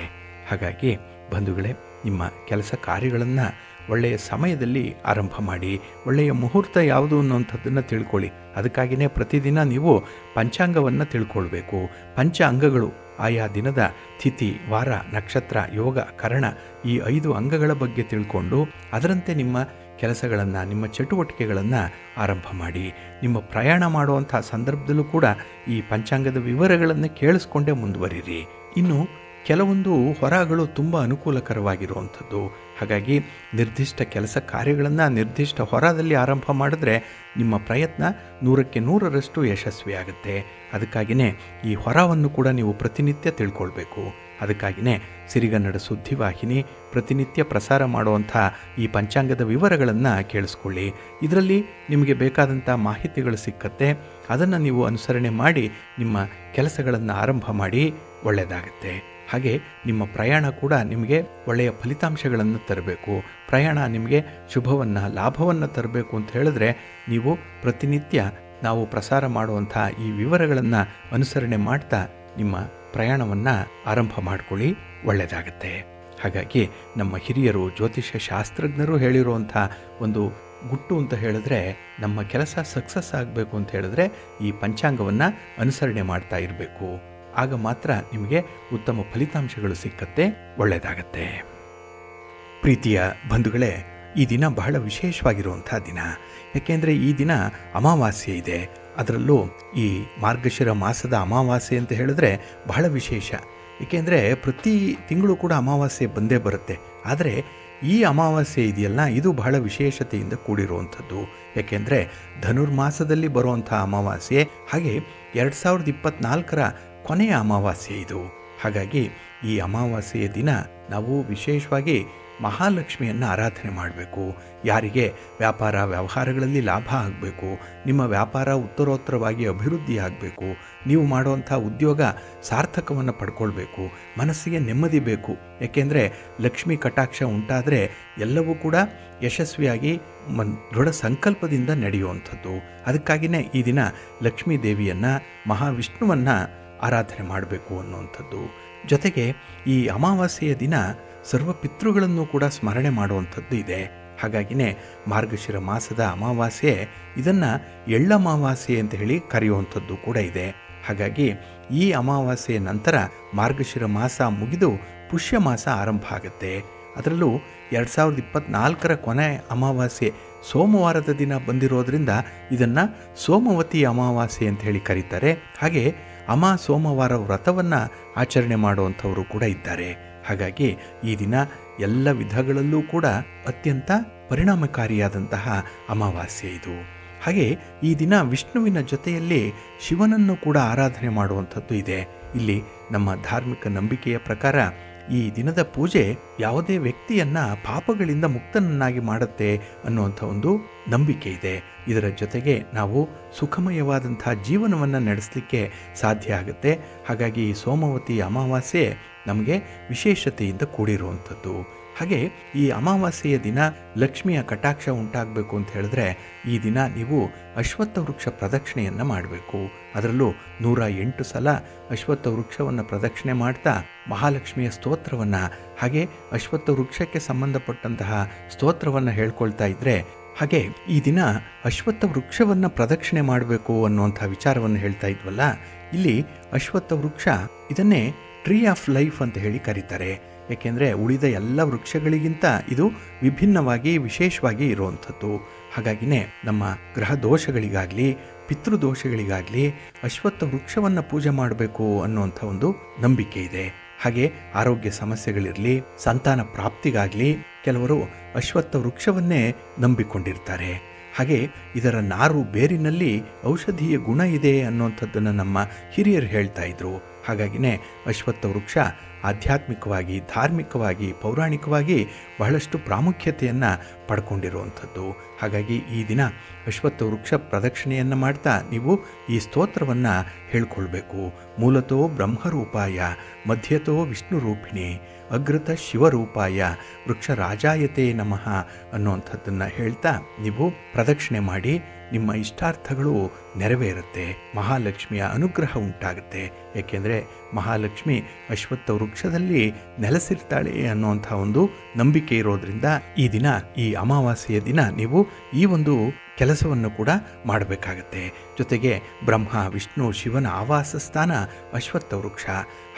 ಹಾಗಾಗಿ ಬಂಧುಗಳೇ, ನಿಮ್ಮ ಕೆಲಸ ಕಾರ್ಯಗಳನ್ನು ಒಳ್ಳೆಯ ಸಮಯದಲ್ಲಿ ಆರಂಭ ಮಾಡಿ. ಒಳ್ಳೆಯ ಮುಹೂರ್ತ ಯಾವುದು ಅನ್ನುವಂಥದ್ದನ್ನು ತಿಳ್ಕೊಳ್ಳಿ. ಅದಕ್ಕಾಗಿಯೇ ಪ್ರತಿದಿನ ನೀವು ಪಂಚಾಂಗವನ್ನು ತಿಳ್ಕೊಳ್ಬೇಕು. ಪಂಚ ಅಂಗಗಳು, ಆಯಾ ದಿನದ ತಿಥಿ, ವಾರ, ನಕ್ಷತ್ರ, ಯೋಗ, ಕರಣ, ಈ 5 ಅಂಗಗಳ ಬಗ್ಗೆ ತಿಳ್ಕೊಂಡು ಅದರಂತೆ ನಿಮ್ಮ ಕೆಲಸಗಳನ್ನು, ನಿಮ್ಮ ಚಟುವಟಿಕೆಗಳನ್ನು ಆರಂಭ ಮಾಡಿ. ನಿಮ್ಮ ಪ್ರಯಾಣ ಮಾಡುವಂಥ ಸಂದರ್ಭದಲ್ಲೂ ಕೂಡ ಈ ಪಂಚಾಂಗದ ವಿವರಗಳನ್ನು ಕೇಳಿಸ್ಕೊಂಡೇ ಮುಂದುವರಿರಿ. ಇನ್ನು ಕೆಲವೊಂದು ಹೊರಗಳು ತುಂಬ ಅನುಕೂಲಕರವಾಗಿರುವಂಥದ್ದು. ಹಾಗಾಗಿ ನಿರ್ದಿಷ್ಟ ಕೆಲಸ ಕಾರ್ಯಗಳನ್ನು ನಿರ್ದಿಷ್ಟ ಹೊರದಲ್ಲಿ ಆರಂಭ ಮಾಡಿದ್ರೆ ನಿಮ್ಮ ಪ್ರಯತ್ನ 100ಕ್ಕೆ 100ರಷ್ಟು ಯಶಸ್ವಿಯಾಗುತ್ತೆ. ಅದಕ್ಕಾಗಿಯೇ ಈ ಹೊರವನ್ನು ಕೂಡ ನೀವು ಪ್ರತಿನಿತ್ಯ ತಿಳ್ಕೊಳ್ಬೇಕು. ಅದಕ್ಕಾಗಿಯೇ ಸಿರಿಗನ್ನಡ ಸುದ್ದಿವಾಹಿನಿ ಪ್ರತಿನಿತ್ಯ ಪ್ರಸಾರ ಮಾಡುವಂಥ ಈ ಪಂಚಾಂಗದ ವಿವರಗಳನ್ನು ಕೇಳಿಸ್ಕೊಳ್ಳಿ. ಇದರಲ್ಲಿ ನಿಮಗೆ ಬೇಕಾದಂಥ ಮಾಹಿತಿಗಳು ಸಿಕ್ಕತ್ತೆ. ಅದನ್ನು ನೀವು ಅನುಸರಣೆ ಮಾಡಿ ನಿಮ್ಮ ಕೆಲಸಗಳನ್ನು ಆರಂಭ ಮಾಡಿ, ಒಳ್ಳೆಯದಾಗತ್ತೆ. ಹಾಗೆ ನಿಮ್ಮ ಪ್ರಯಾಣ ಕೂಡ ನಿಮಗೆ ಒಳ್ಳೆಯ ಫಲಿತಾಂಶಗಳನ್ನು ತರಬೇಕು. ಪ್ರಯಾಣ ನಿಮಗೆ ಶುಭವನ್ನು, ಲಾಭವನ್ನು ತರಬೇಕು ಅಂತ ಹೇಳಿದ್ರೆ ನೀವು ಪ್ರತಿನಿತ್ಯ ನಾವು ಪ್ರಸಾರ ಮಾಡುವಂಥ ಈ ವಿವರಗಳನ್ನು ಅನುಸರಣೆ ಮಾಡ್ತಾ ನಿಮ್ಮ ಪ್ರಯಾಣವನ್ನು ಆರಂಭ ಮಾಡಿಕೊಳ್ಳಿ, ಒಳ್ಳೆಯದಾಗತ್ತೆ. ಹಾಗಾಗಿ ನಮ್ಮ ಹಿರಿಯರು, ಜ್ಯೋತಿಷ್ಯ ಶಾಸ್ತ್ರಜ್ಞರು ಹೇಳಿರುವಂಥ ಒಂದು ಗುಟ್ಟು ಅಂತ ಹೇಳಿದ್ರೆ, ನಮ್ಮ ಕೆಲಸ ಸಕ್ಸಸ್ ಆಗಬೇಕು ಅಂತ ಹೇಳಿದ್ರೆ ಈ ಪಂಚಾಂಗವನ್ನು ಅನುಸರಣೆ ಮಾಡ್ತಾ ಇರಬೇಕು. ಆಗ ಮಾತ್ರ ನಿಮಗೆ ಉತ್ತಮ ಫಲಿತಾಂಶಗಳು ಸಿಕ್ಕತ್ತೆ, ಒಳ್ಳೆಯದಾಗತ್ತೆ. ಪ್ರೀತಿಯ ಬಂಧುಗಳೇ, ಈ ದಿನ ಬಹಳ ವಿಶೇಷವಾಗಿರುವಂಥ ದಿನ. ಯಾಕೆಂದರೆ ಈ ದಿನ ಅಮಾವಾಸ್ಯೆ ಇದೆ. ಅದರಲ್ಲೂ ಈ ಮಾರ್ಗಶಿರ ಮಾಸದ ಅಮಾವಾಸ್ಯೆ ಅಂತ ಹೇಳಿದ್ರೆ ಬಹಳ ವಿಶೇಷ. ಏಕೆಂದರೆ ಪ್ರತಿ ತಿಂಗಳು ಕೂಡ ಅಮಾವಾಸ್ಯೆ ಬಂದೇ ಬರುತ್ತೆ. ಆದರೆ ಈ ಅಮಾವಾಸ್ಯೆ ಇದೆಯಲ್ಲ, ಇದು ಬಹಳ ವಿಶೇಷತೆಯಿಂದ ಕೂಡಿರುವಂಥದ್ದು. ಯಾಕೆಂದರೆ ಧನುರ್ಮಾಸದಲ್ಲಿ ಬರುವಂಥ ಅಮಾವಾಸ್ಯೆ, ಹಾಗೆ 2024ರ ಕೊನೆಯ ಅಮಾವಾಸ್ಯೆ ಇದು. ಹಾಗಾಗಿ ಈ ಅಮಾವಾಸ್ಯೆಯ ದಿನ ನಾವು ವಿಶೇಷವಾಗಿ ಮಹಾಲಕ್ಷ್ಮಿಯನ್ನು ಆರಾಧನೆ ಮಾಡಬೇಕು. ಯಾರಿಗೆ ವ್ಯಾಪಾರ ವ್ಯವಹಾರಗಳಲ್ಲಿ ಲಾಭ ಆಗಬೇಕು, ನಿಮ್ಮ ವ್ಯಾಪಾರ ಉತ್ತರೋತ್ತರವಾಗಿ ಅಭಿವೃದ್ಧಿ ಆಗಬೇಕು, ನೀವು ಮಾಡುವಂಥ ಉದ್ಯೋಗ ಸಾರ್ಥಕವನ್ನು ಪಡ್ಕೊಳ್ಬೇಕು, ಮನಸ್ಸಿಗೆ ನೆಮ್ಮದಿ ಬೇಕು. ಏಕೆಂದರೆ ಲಕ್ಷ್ಮಿ ಕಟಾಕ್ಷ ಉಂಟಾದರೆ ಎಲ್ಲವೂ ಕೂಡ ಯಶಸ್ವಿಯಾಗಿ ದೃಢ ಸಂಕಲ್ಪದಿಂದ ನಡೆಯುವಂಥದ್ದು. ಅದಕ್ಕಾಗಿಯೇ ಈ ದಿನ ಲಕ್ಷ್ಮೀ ದೇವಿಯನ್ನು, ಮಹಾವಿಷ್ಣುವನ್ನು ಆರಾಧನೆ ಮಾಡಬೇಕು ಅನ್ನುವಂಥದ್ದು. ಜೊತೆಗೆ ಈ ಅಮಾವಾಸ್ಯೆಯ ದಿನ ಸರ್ವ ಪಿತೃಗಳನ್ನು ಕೂಡ ಸ್ಮರಣೆ ಮಾಡುವಂಥದ್ದು ಇದೆ. ಹಾಗಾಗಿನೇ ಮಾರ್ಗಶಿರ ಮಾಸದ ಅಮಾವಾಸ್ಯೆ ಇದನ್ನು ಎಳ್ಳಮಾವಾಸ್ಯೆ ಅಂತ ಹೇಳಿ ಕರೆಯುವಂಥದ್ದು ಕೂಡ ಇದೆ. ಹಾಗಾಗಿ ಈ ಅಮಾವಾಸ್ಯೆಯ ನಂತರ ಮಾರ್ಗಶಿರ ಮಾಸ ಮುಗಿದು ಪುಷ್ಯ ಮಾಸ ಆರಂಭ ಆಗುತ್ತೆ. ಅದರಲ್ಲೂ 2024 ಕೊನೆ ಅಮಾವಾಸ್ಯೆ ಸೋಮವಾರದ ದಿನ ಬಂದಿರೋದ್ರಿಂದ ಇದನ್ನು ಸೋಮವತಿ ಅಮಾವಾಸ್ಯೆ ಅಂತ ಹೇಳಿ ಕರೀತಾರೆ. ಹಾಗೆ ಸೋಮವಾರ ವ್ರತವನ್ನು ಆಚರಣೆ ಮಾಡುವಂಥವರು ಕೂಡ ಇದ್ದಾರೆ. ಹಾಗಾಗಿ ಈ ದಿನ ಎಲ್ಲ ವಿಧಗಳಲ್ಲೂ ಕೂಡ ಅತ್ಯಂತ ಪರಿಣಾಮಕಾರಿಯಾದಂತಹ ಅಮಾವಾಸ್ಯೆ ಇದು. ಹಾಗೆ ಈ ದಿನ ವಿಷ್ಣುವಿನ ಜೊತೆಯಲ್ಲಿ ಶಿವನನ್ನು ಕೂಡ ಆರಾಧನೆ ಮಾಡುವಂಥದ್ದು ಇದೆ. ಇಲ್ಲಿ ನಮ್ಮ ಧಾರ್ಮಿಕ ನಂಬಿಕೆಯ ಪ್ರಕಾರ ಈ ದಿನದ ಪೂಜೆ ಯಾವುದೇ ವ್ಯಕ್ತಿಯನ್ನು ಪಾಪಗಳಿಂದ ಮುಕ್ತನನ್ನಾಗಿ ಮಾಡುತ್ತೆ ಅನ್ನುವಂಥ ಒಂದು ನಂಬಿಕೆ ಇದೆ. ಇದರ ಜೊತೆಗೆ ನಾವು ಸುಖಮಯವಾದಂಥ ಜೀವನವನ್ನು ನಡೆಸಲಿಕ್ಕೆ ಸಾಧ್ಯ ಆಗುತ್ತೆ. ಹಾಗಾಗಿ ಈ ಸೋಮವತಿ ಅಮಾವಾಸ್ಯೆ ನಮಗೆ ವಿಶೇಷತೆಯಿಂದ ಕೂಡಿರುವಂಥದ್ದು. ಹಾಗೆ ಈ ಅಮಾವಾಸ್ಯೆಯ ದಿನ ಲಕ್ಷ್ಮಿಯ ಕಟಾಕ್ಷ ಉಂಟಾಗಬೇಕು ಅಂತ ಹೇಳಿದ್ರೆ ಈ ದಿನ ನೀವು ಅಶ್ವತ್ಥ ವೃಕ್ಷ ಪ್ರದಕ್ಷಿಣೆಯನ್ನು ಮಾಡಬೇಕು. ಅದರಲ್ಲೂ 108 ಸಲ ಅಶ್ವತ್ಥ ವೃಕ್ಷವನ್ನು ಪ್ರದಕ್ಷಿಣೆ ಮಾಡ್ತಾ ಮಹಾಲಕ್ಷ್ಮಿಯ ಸ್ತೋತ್ರವನ್ನು, ಹಾಗೆ ಅಶ್ವತ್ಥ ವೃಕ್ಷಕ್ಕೆ ಸಂಬಂಧಪಟ್ಟಂತಹ ಸ್ತೋತ್ರವನ್ನು ಹೇಳ್ಕೊಳ್ತಾ ಇದ್ದರೆ, ಹಾಗೆ ಈ ದಿನ ಅಶ್ವತ್ಥ ವೃಕ್ಷವನ್ನು ಪ್ರದಕ್ಷಿಣೆ ಮಾಡಬೇಕು ಅನ್ನುವಂಥ ವಿಚಾರವನ್ನು ಹೇಳ್ತಾ ಇದ್ವಲ್ಲ, ಇಲ್ಲಿ ಅಶ್ವತ್ಥ ವೃಕ್ಷ ಇದನ್ನೇ ಟ್ರೀ ಆಫ್ ಲೈಫ್ ಅಂತ ಹೇಳಿ ಕರೀತಾರೆ. ಏಕೆಂದರೆ ಉಳಿದ ಎಲ್ಲ ವೃಕ್ಷಗಳಿಗಿಂತ ಇದು ವಿಭಿನ್ನವಾಗಿ ವಿಶೇಷವಾಗಿ ಇರುವಂಥದ್ದು. ಹಾಗಾಗಿನೇ ನಮ್ಮ ಗ್ರಹ ದೋಷಗಳಿಗಾಗಲಿ ಪಿತೃದೋಷಗಳಿಗಾಗಲಿ ಅಶ್ವತ್ಥ ವೃಕ್ಷವನ್ನು ಪೂಜೆ ಮಾಡಬೇಕು ಅನ್ನುವಂಥ ಒಂದು ನಂಬಿಕೆ ಇದೆ. ಹಾಗೆ ಆರೋಗ್ಯ ಸಮಸ್ಯೆಗಳಿರಲಿ, ಸಂತಾನ ಪ್ರಾಪ್ತಿಗಾಗಲಿ ಕೆಲವರು ಅಶ್ವತ್ಥ ವೃಕ್ಷವನ್ನೇ ನಂಬಿಕೊಂಡಿರ್ತಾರೆ. ಹಾಗೆ ಇದರ ನಾರು ಬೇರಿನಲ್ಲಿ ಔಷಧೀಯ ಗುಣ ಇದೆ ಅನ್ನುವಂಥದ್ದನ್ನು ನಮ್ಮ ಹಿರಿಯರು ಹೇಳ್ತಾ ಇದ್ರು. ಹಾಗಾಗಿನೇ ಅಶ್ವತ್ಥ ವೃಕ್ಷ ಆಧ್ಯಾತ್ಮಿಕವಾಗಿ, ಧಾರ್ಮಿಕವಾಗಿ, ಪೌರಾಣಿಕವಾಗಿ ಬಹಳಷ್ಟು ಪ್ರಾಮುಖ್ಯತೆಯನ್ನು ಪಡ್ಕೊಂಡಿರುವಂಥದ್ದು. ಹಾಗಾಗಿ ಈ ದಿನ ಅಶ್ವತ್ಥ ವೃಕ್ಷ ಪ್ರದಕ್ಷಿಣೆಯನ್ನು ಮಾಡ್ತಾ ನೀವು ಈ ಸ್ತೋತ್ರವನ್ನು ಹೇಳ್ಕೊಳ್ಬೇಕು. ಮೂಲತೋ ಬ್ರಹ್ಮರೂಪಾಯ, ಮಧ್ಯತೋ ವಿಷ್ಣುರೂಪಿಣಿ, ಅಗ್ರತ ಶಿವರೂಪಾಯ, ವೃಕ್ಷ ರಾಜಾಯತೆ ನಮಃ ಅನ್ನುವಂಥದ್ದನ್ನು ಹೇಳ್ತಾ ನೀವು ಪ್ರದಕ್ಷಿಣೆ ಮಾಡಿ ನಿಮ್ಮ ಇಷ್ಟಾರ್ಥಗಳು ನೆರವೇರುತ್ತೆ. ಮಹಾಲಕ್ಷ್ಮಿಯ ಅನುಗ್ರಹ ಉಂಟಾಗುತ್ತೆ. ಏಕೆಂದರೆ ಮಹಾಲಕ್ಷ್ಮಿ ಅಶ್ವತ್ಥ ವೃಕ್ಷದಲ್ಲಿ ನೆಲೆಸಿರ್ತಾಳೆ ಅನ್ನುವಂಥ ಒಂದು ನಂಬಿಕೆ ಇರೋದ್ರಿಂದ ಈ ದಿನ, ಈ ಅಮಾವಾಸ್ಯೆಯ ದಿನ ನೀವು ಈ ಒಂದು ಕೆಲಸವನ್ನು ಕೂಡ ಮಾಡಬೇಕಾಗತ್ತೆ. ಜೊತೆಗೆ ಬ್ರಹ್ಮ, ವಿಷ್ಣು, ಶಿವನ ಆವಾಸ ಸ್ಥಾನ ಅಶ್ವತ್ಥ ವೃಕ್ಷ.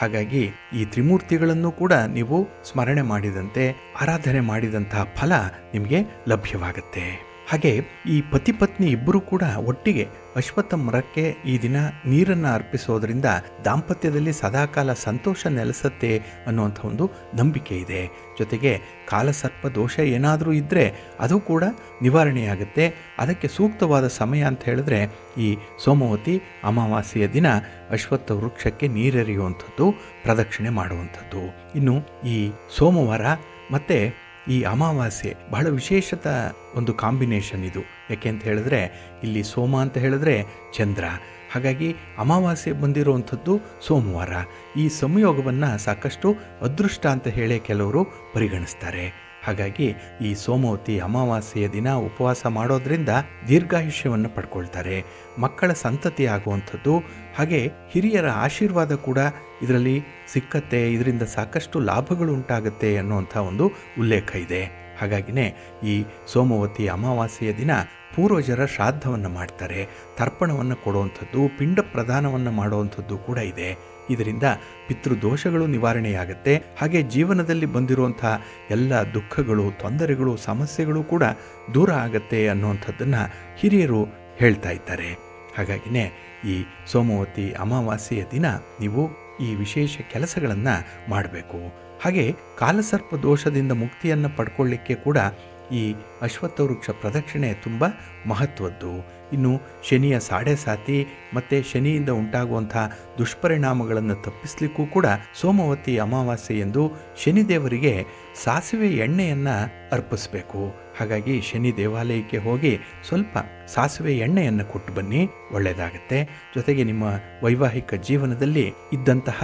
ಹಾಗಾಗಿ ಈ ತ್ರಿಮೂರ್ತಿಗಳನ್ನು ಕೂಡ ನೀವು ಸ್ಮರಣೆ ಮಾಡಿದಂತೆ, ಆರಾಧನೆ ಮಾಡಿದಂತಹ ಫಲ ನಿಮಗೆ ಲಭ್ಯವಾಗುತ್ತೆ. ಹಾಗೆ ಈ ಪತಿ ಪತ್ನಿ ಇಬ್ಬರೂ ಕೂಡ ಒಟ್ಟಿಗೆ ಅಶ್ವತ್ಥ ಮರಕ್ಕೆ ಈ ದಿನ ನೀರನ್ನು ಅರ್ಪಿಸೋದ್ರಿಂದ ದಾಂಪತ್ಯದಲ್ಲಿ ಸದಾಕಾಲ ಸಂತೋಷ ನೆಲೆಸುತ್ತೆ ಅನ್ನುವಂಥ ಒಂದು ನಂಬಿಕೆ ಇದೆ. ಜೊತೆಗೆ ಕಾಲಸರ್ಪ ದೋಷ ಏನಾದರೂ ಇದ್ದರೆ ಅದು ಕೂಡ ನಿವಾರಣೆಯಾಗುತ್ತೆ. ಅದಕ್ಕೆ ಸೂಕ್ತವಾದ ಸಮಯ ಅಂತ ಹೇಳಿದ್ರೆ ಈ ಸೋಮವತಿ ಅಮಾವಾಸ್ಯೆಯ ದಿನ ಅಶ್ವತ್ಥ ವೃಕ್ಷಕ್ಕೆ ನೀರೆರೆಯುವಂಥದ್ದು, ಪ್ರದಕ್ಷಿಣೆ ಮಾಡುವಂಥದ್ದು. ಇನ್ನು ಈ ಸೋಮವಾರ ಮತ್ತು ಈ ಅಮಾವಾಸ್ಯೆ ಬಹಳ ವಿಶೇಷತ ಒಂದು ಕಾಂಬಿನೇಷನ್ ಇದು. ಯಾಕೆ ಅಂತ ಹೇಳಿದ್ರೆ ಇಲ್ಲಿ ಸೋಮ ಅಂತ ಹೇಳಿದ್ರೆ ಚಂದ್ರ. ಹಾಗಾಗಿ ಅಮಾವಾಸ್ಯೆ ಬಂದಿರುವಂಥದ್ದು ಸೋಮವಾರ. ಈ ಸಂಯೋಗವನ್ನು ಸಾಕಷ್ಟು ಅದೃಷ್ಟ ಅಂತ ಹೇಳಿ ಕೆಲವರು ಪರಿಗಣಿಸ್ತಾರೆ. ಹಾಗಾಗಿ ಈ ಸೋಮವತಿ ಅಮಾವಾಸ್ಯೆಯ ದಿನ ಉಪವಾಸ ಮಾಡೋದ್ರಿಂದ ದೀರ್ಘಾಯುಷ್ಯವನ್ನು ಪಡ್ಕೊಳ್ತಾರೆ, ಮಕ್ಕಳ ಸಂತತಿ ಆಗುವಂಥದ್ದು, ಹಾಗೆ ಹಿರಿಯರ ಆಶೀರ್ವಾದ ಕೂಡ ಇದರಲ್ಲಿ ಸಿಕ್ಕತ್ತೆ, ಇದರಿಂದ ಸಾಕಷ್ಟು ಲಾಭಗಳು ಉಂಟಾಗುತ್ತೆ ಅನ್ನುವಂಥ ಒಂದು ಉಲ್ಲೇಖ ಇದೆ. ಹಾಗಾಗಿನೇ ಈ ಸೋಮವತಿ ಅಮಾವಾಸ್ಯೆಯ ದಿನ ಪೂರ್ವಜರ ಶ್ರಾದ್ದವನ್ನು ಮಾಡ್ತಾರೆ, ತರ್ಪಣವನ್ನು ಕೊಡುವಂಥದ್ದು, ಪಿಂಡ ಪ್ರದಾನವನ್ನು ಮಾಡುವಂಥದ್ದು ಕೂಡ ಇದೆ. ಇದರಿಂದ ಪಿತೃದೋಷಗಳು ನಿವಾರಣೆಯಾಗುತ್ತೆ. ಹಾಗೆ ಜೀವನದಲ್ಲಿ ಬಂದಿರುವಂಥ ಎಲ್ಲ ದುಃಖಗಳು, ತೊಂದರೆಗಳು, ಸಮಸ್ಯೆಗಳು ಕೂಡ ದೂರ ಆಗುತ್ತೆ ಅನ್ನುವಂಥದ್ದನ್ನು ಹಿರಿಯರು ಹೇಳ್ತಾ ಇದ್ದಾರೆ. ಹಾಗಾಗಿನೇ ಈ ಸೋಮವತಿ ಅಮಾವಾಸ್ಯೆಯ ದಿನ ನೀವು ಈ ವಿಶೇಷ ಕೆಲಸಗಳನ್ನು ಮಾಡಬೇಕು. ಹಾಗೆ ಕಾಲಸರ್ಪ ದೋಷದಿಂದ ಮುಕ್ತಿಯನ್ನು ಪಡ್ಕೊಳ್ಳಿಕ್ಕೆ ಕೂಡ ಈ ಅಶ್ವತ್ಥ ವೃಕ್ಷ ಪ್ರದಕ್ಷಿಣೆ ತುಂಬ ಮಹತ್ವದ್ದು. ಇನ್ನು ಶನಿಯ ಸಾಡೆ ಮತ್ತು ಶನಿಯಿಂದ ಉಂಟಾಗುವಂಥ ದುಷ್ಪರಿಣಾಮಗಳನ್ನು ತಪ್ಪಿಸಲಿಕ್ಕೂ ಕೂಡ ಸೋಮವತಿ ಅಮಾವಾಸ್ಯೆ ಎಂದು ಶನಿದೇವರಿಗೆ ಸಾಸಿವೆ ಎಣ್ಣೆಯನ್ನು ಅರ್ಪಿಸಬೇಕು. ಹಾಗಾಗಿ ಶನಿ ದೇವಾಲಯಕ್ಕೆ ಹೋಗಿ ಸ್ವಲ್ಪ ಸಾಸಿವೆ ಎಣ್ಣೆಯನ್ನು ಕೊಟ್ಟು ಬನ್ನಿ, ಒಳ್ಳೆಯದಾಗುತ್ತೆ. ಜೊತೆಗೆ ನಿಮ್ಮ ವೈವಾಹಿಕ ಜೀವನದಲ್ಲಿ ಇದ್ದಂತಹ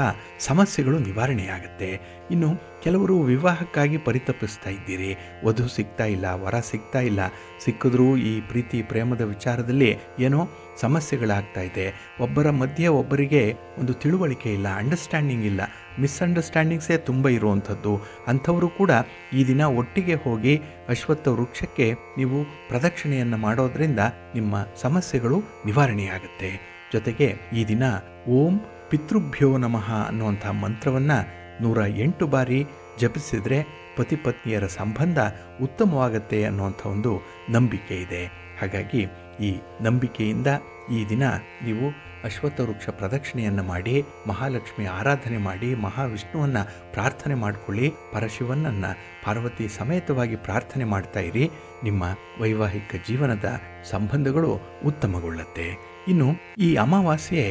ಸಮಸ್ಯೆಗಳು ನಿವಾರಣೆಯಾಗುತ್ತೆ. ಇನ್ನು ಕೆಲವರು ವಿವಾಹಕ್ಕಾಗಿ ಪರಿತಪಿಸ್ತಾ ಇದ್ದೀರಿ, ವಧು ಸಿಗ್ತಾ ಇಲ್ಲ, ವರ ಸಿಗ್ತಾ ಇಲ್ಲ, ಸಿಕ್ಕಿದ್ರೂ ಈ ಪ್ರೀತಿ ಪ್ರೇಮದ ವಿಚಾರದಲ್ಲಿ ಏನೋ ಸಮಸ್ಯೆಗಳಾಗ್ತಾ ಇದೆ, ಒಬ್ಬರ ಮಧ್ಯೆ ಒಬ್ಬರಿಗೆ ಒಂದು ತಿಳುವಳಿಕೆ ಇಲ್ಲ, ಅಂಡರ್ಸ್ಟ್ಯಾಂಡಿಂಗ್ ಇಲ್ಲ, ಮಿಸ್ಅಂಡರ್ಸ್ಟ್ಯಾಂಡಿಂಗ್ಸೇ ತುಂಬ ಇರುವಂಥದ್ದು. ಅಂಥವರು ಕೂಡ ಈ ದಿನ ಒಟ್ಟಿಗೆ ಹೋಗಿ ಅಶ್ವತ್ಥ ವೃಕ್ಷಕ್ಕೆ ನೀವು ಪ್ರದಕ್ಷಿಣೆಯನ್ನು ಮಾಡೋದ್ರಿಂದ ನಿಮ್ಮ ಸಮಸ್ಯೆಗಳು ನಿವಾರಣೆಯಾಗುತ್ತೆ. ಜೊತೆಗೆ ಈ ದಿನ ಓಂ ಪಿತೃಭ್ಯೋ ನಮಃ ಅನ್ನುವಂಥ ಮಂತ್ರವನ್ನು 108 ಬಾರಿ ಜಪಿಸಿದರೆ ಪತಿ ಪತ್ನಿಯರ ಸಂಬಂಧ ಉತ್ತಮವಾಗತ್ತೆ ಅನ್ನುವಂಥ ಒಂದು ನಂಬಿಕೆ ಇದೆ. ಹಾಗಾಗಿ ಈ ನಂಬಿಕೆಯಿಂದ ಈ ದಿನ ನೀವು ಅಶ್ವತ್ಥ ವೃಕ್ಷ ಪ್ರದಕ್ಷಿಣೆಯನ್ನು ಮಾಡಿ, ಮಹಾಲಕ್ಷ್ಮಿ ಆರಾಧನೆ ಮಾಡಿ, ಮಹಾವಿಷ್ಣುವನ್ನು ಪ್ರಾರ್ಥನೆ ಮಾಡಿಕೊಳ್ಳಿ, ಪರಶಿವನನ್ನು ಪಾರ್ವತಿ ಸಮೇತವಾಗಿ ಪ್ರಾರ್ಥನೆ ಮಾಡ್ತಾ ಇರಿ. ನಿಮ್ಮ ವೈವಾಹಿಕ ಜೀವನದ ಸಂಬಂಧಗಳು ಉತ್ತಮಗೊಳ್ಳುತ್ತೆ. ಇನ್ನು ಈ ಅಮಾವಾಸ್ಯೆ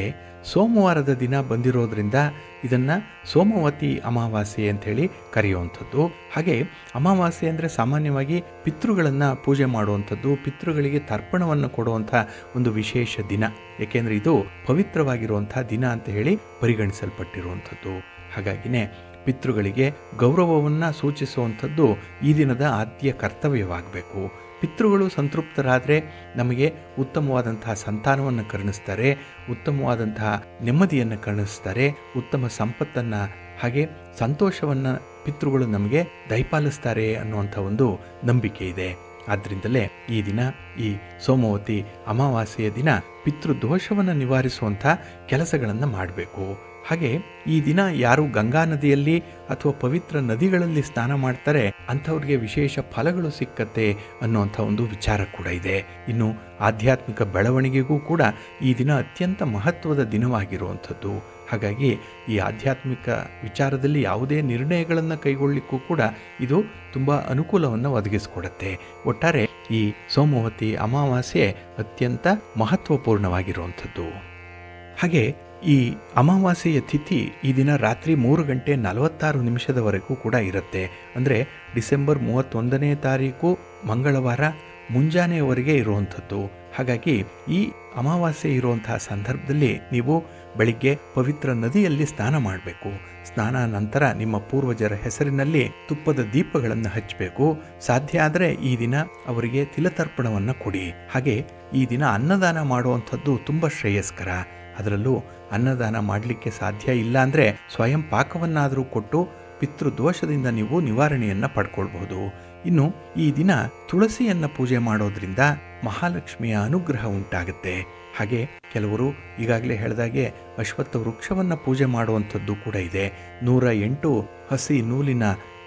ಸೋಮವಾರದ ದಿನ ಬಂದಿರೋದ್ರಿಂದ ಇದನ್ನು ಸೋಮವತಿ ಅಮಾವಾಸ್ಯೆ ಅಂಥೇಳಿ ಕರೆಯುವಂಥದ್ದು. ಹಾಗೆ ಅಮಾವಾಸ್ಯೆ ಅಂದರೆ ಸಾಮಾನ್ಯವಾಗಿ ಪಿತೃಗಳನ್ನು ಪೂಜೆ ಮಾಡುವಂಥದ್ದು, ಪಿತೃಗಳಿಗೆ ತರ್ಪಣವನ್ನು ಕೊಡುವಂಥ ಒಂದು ವಿಶೇಷ ದಿನ. ಏಕೆಂದರೆ ಇದು ಪವಿತ್ರವಾಗಿರುವಂಥ ದಿನ ಅಂತ ಹೇಳಿ ಪರಿಗಣಿಸಲ್ಪಟ್ಟಿರುವಂಥದ್ದು. ಹಾಗಾಗಿನೇ ಪಿತೃಗಳಿಗೆ ಗೌರವವನ್ನು ಸೂಚಿಸುವಂಥದ್ದು ಈ ದಿನದ ಆದ್ಯ ಕರ್ತವ್ಯವಾಗಬೇಕು. ಪಿತೃಗಳು ಸಂತೃಪ್ತರಾದರೆ ನಮಗೆ ಉತ್ತಮವಾದಂತಹ ಸಂತಾನವನ್ನು ಕರುಣಿಸ್ತಾರೆ, ಉತ್ತಮವಾದಂತಹ ನೆಮ್ಮದಿಯನ್ನು ಕರುಣಿಸ್ತಾರೆ, ಉತ್ತಮ ಸಂಪತ್ತನ್ನು ಹಾಗೆ ಸಂತೋಷವನ್ನು ಪಿತೃಗಳು ನಮಗೆ ದಯಪಾಲಿಸ್ತಾರೆ ಅನ್ನುವಂಥ ಒಂದು ನಂಬಿಕೆ ಇದೆ. ಆದ್ದರಿಂದಲೇ ಈ ದಿನ, ಈ ಸೋಮವತಿ ಅಮಾವಾಸ್ಯೆಯ ದಿನ ಪಿತೃದೋಷವನ್ನು ನಿವಾರಿಸುವಂಥ ಕೆಲಸಗಳನ್ನು ಮಾಡಬೇಕು. ಹಾಗೆ ಈ ದಿನ ಯಾರು ಗಂಗಾ ನದಿಯಲ್ಲಿ ಅಥವಾ ಪವಿತ್ರ ನದಿಗಳಲ್ಲಿ ಸ್ನಾನ ಮಾಡ್ತಾರೆ ಅಂಥವ್ರಿಗೆ ವಿಶೇಷ ಫಲಗಳು ಸಿಕ್ಕತ್ತೆ ಅನ್ನುವಂಥ ಒಂದು ವಿಚಾರ ಕೂಡ ಇದೆ. ಇನ್ನು ಆಧ್ಯಾತ್ಮಿಕ ಬೆಳವಣಿಗೆಗೂ ಕೂಡ ಈ ದಿನ ಅತ್ಯಂತ ಮಹತ್ವದ ದಿನವಾಗಿರುವಂಥದ್ದು. ಹಾಗಾಗಿ ಈ ಆಧ್ಯಾತ್ಮಿಕ ವಿಚಾರದಲ್ಲಿ ಯಾವುದೇ ನಿರ್ಣಯಗಳನ್ನು ಕೈಗೊಳ್ಳಲಿಕ್ಕೂ ಕೂಡ ಇದು ತುಂಬ ಅನುಕೂಲವನ್ನು ಒದಗಿಸಿಕೊಡುತ್ತೆ. ಒಟ್ಟಾರೆ ಈ ಸೋಮವತಿ ಅಮಾವಾಸ್ಯೆ ಅತ್ಯಂತ ಮಹತ್ವಪೂರ್ಣವಾಗಿರುವಂಥದ್ದು. ಹಾಗೆ ಈ ಅಮಾವಾಸ್ಯೆಯ ತಿಥಿ ಈ ದಿನ ರಾತ್ರಿ 3:46 ಕೂಡ ಇರುತ್ತೆ. ಅಂದರೆ ಡಿಸೆಂಬರ್ 31ನೇ ತಾರೀಕು ಮಂಗಳವಾರ ಮುಂಜಾನೆಯವರೆಗೆ ಇರುವಂಥದ್ದು. ಹಾಗಾಗಿ ಈ ಅಮಾವಾಸ್ಯೆ ಇರುವಂತಹ ಸಂದರ್ಭದಲ್ಲಿ ನೀವು ಬೆಳಿಗ್ಗೆ ಪವಿತ್ರ ನದಿಯಲ್ಲಿ ಸ್ನಾನ ಮಾಡಬೇಕು. ಸ್ನಾನ ನಂತರ ನಿಮ್ಮ ಪೂರ್ವಜರ ಹೆಸರಿನಲ್ಲಿ ತುಪ್ಪದ ದೀಪಗಳನ್ನು ಹಚ್ಚಬೇಕು. ಸಾಧ್ಯ ಆದರೆ ಈ ದಿನ ಅವರಿಗೆ ತಿಲತರ್ಪಣವನ್ನು ಕೊಡಿ. ಹಾಗೆ ಈ ದಿನ ಅನ್ನದಾನ ಮಾಡುವಂಥದ್ದು ತುಂಬ ಶ್ರೇಯಸ್ಕರ. ಅದರಲ್ಲೂ ಅನ್ನದಾನ ಮಾಡಲಿಕ್ಕೆ ಸಾಧ್ಯ ಇಲ್ಲ ಅಂದರೆ ಸ್ವಯಂ ಪಾಕವನ್ನಾದರೂ ಕೊಟ್ಟು ಪಿತೃದೋಷದಿಂದ ನೀವು ನಿವಾರಣೆಯನ್ನು ಪಡ್ಕೊಳ್ಬಹುದು. ಇನ್ನು ಈ ದಿನ ತುಳಸಿಯನ್ನು ಪೂಜೆ ಮಾಡೋದ್ರಿಂದ ಮಹಾಲಕ್ಷ್ಮಿಯ ಅನುಗ್ರಹ ಉಂಟಾಗುತ್ತೆ. ಹಾಗೆ ಕೆಲವರು ಈಗಾಗಲೇ ಹೇಳಿದಾಗೆ ಅಶ್ವತ್ಥ ವೃಕ್ಷವನ್ನು ಪೂಜೆ ಮಾಡುವಂಥದ್ದು ಕೂಡ ಇದೆ. 108 ಹಸಿ ನೂಲಿನ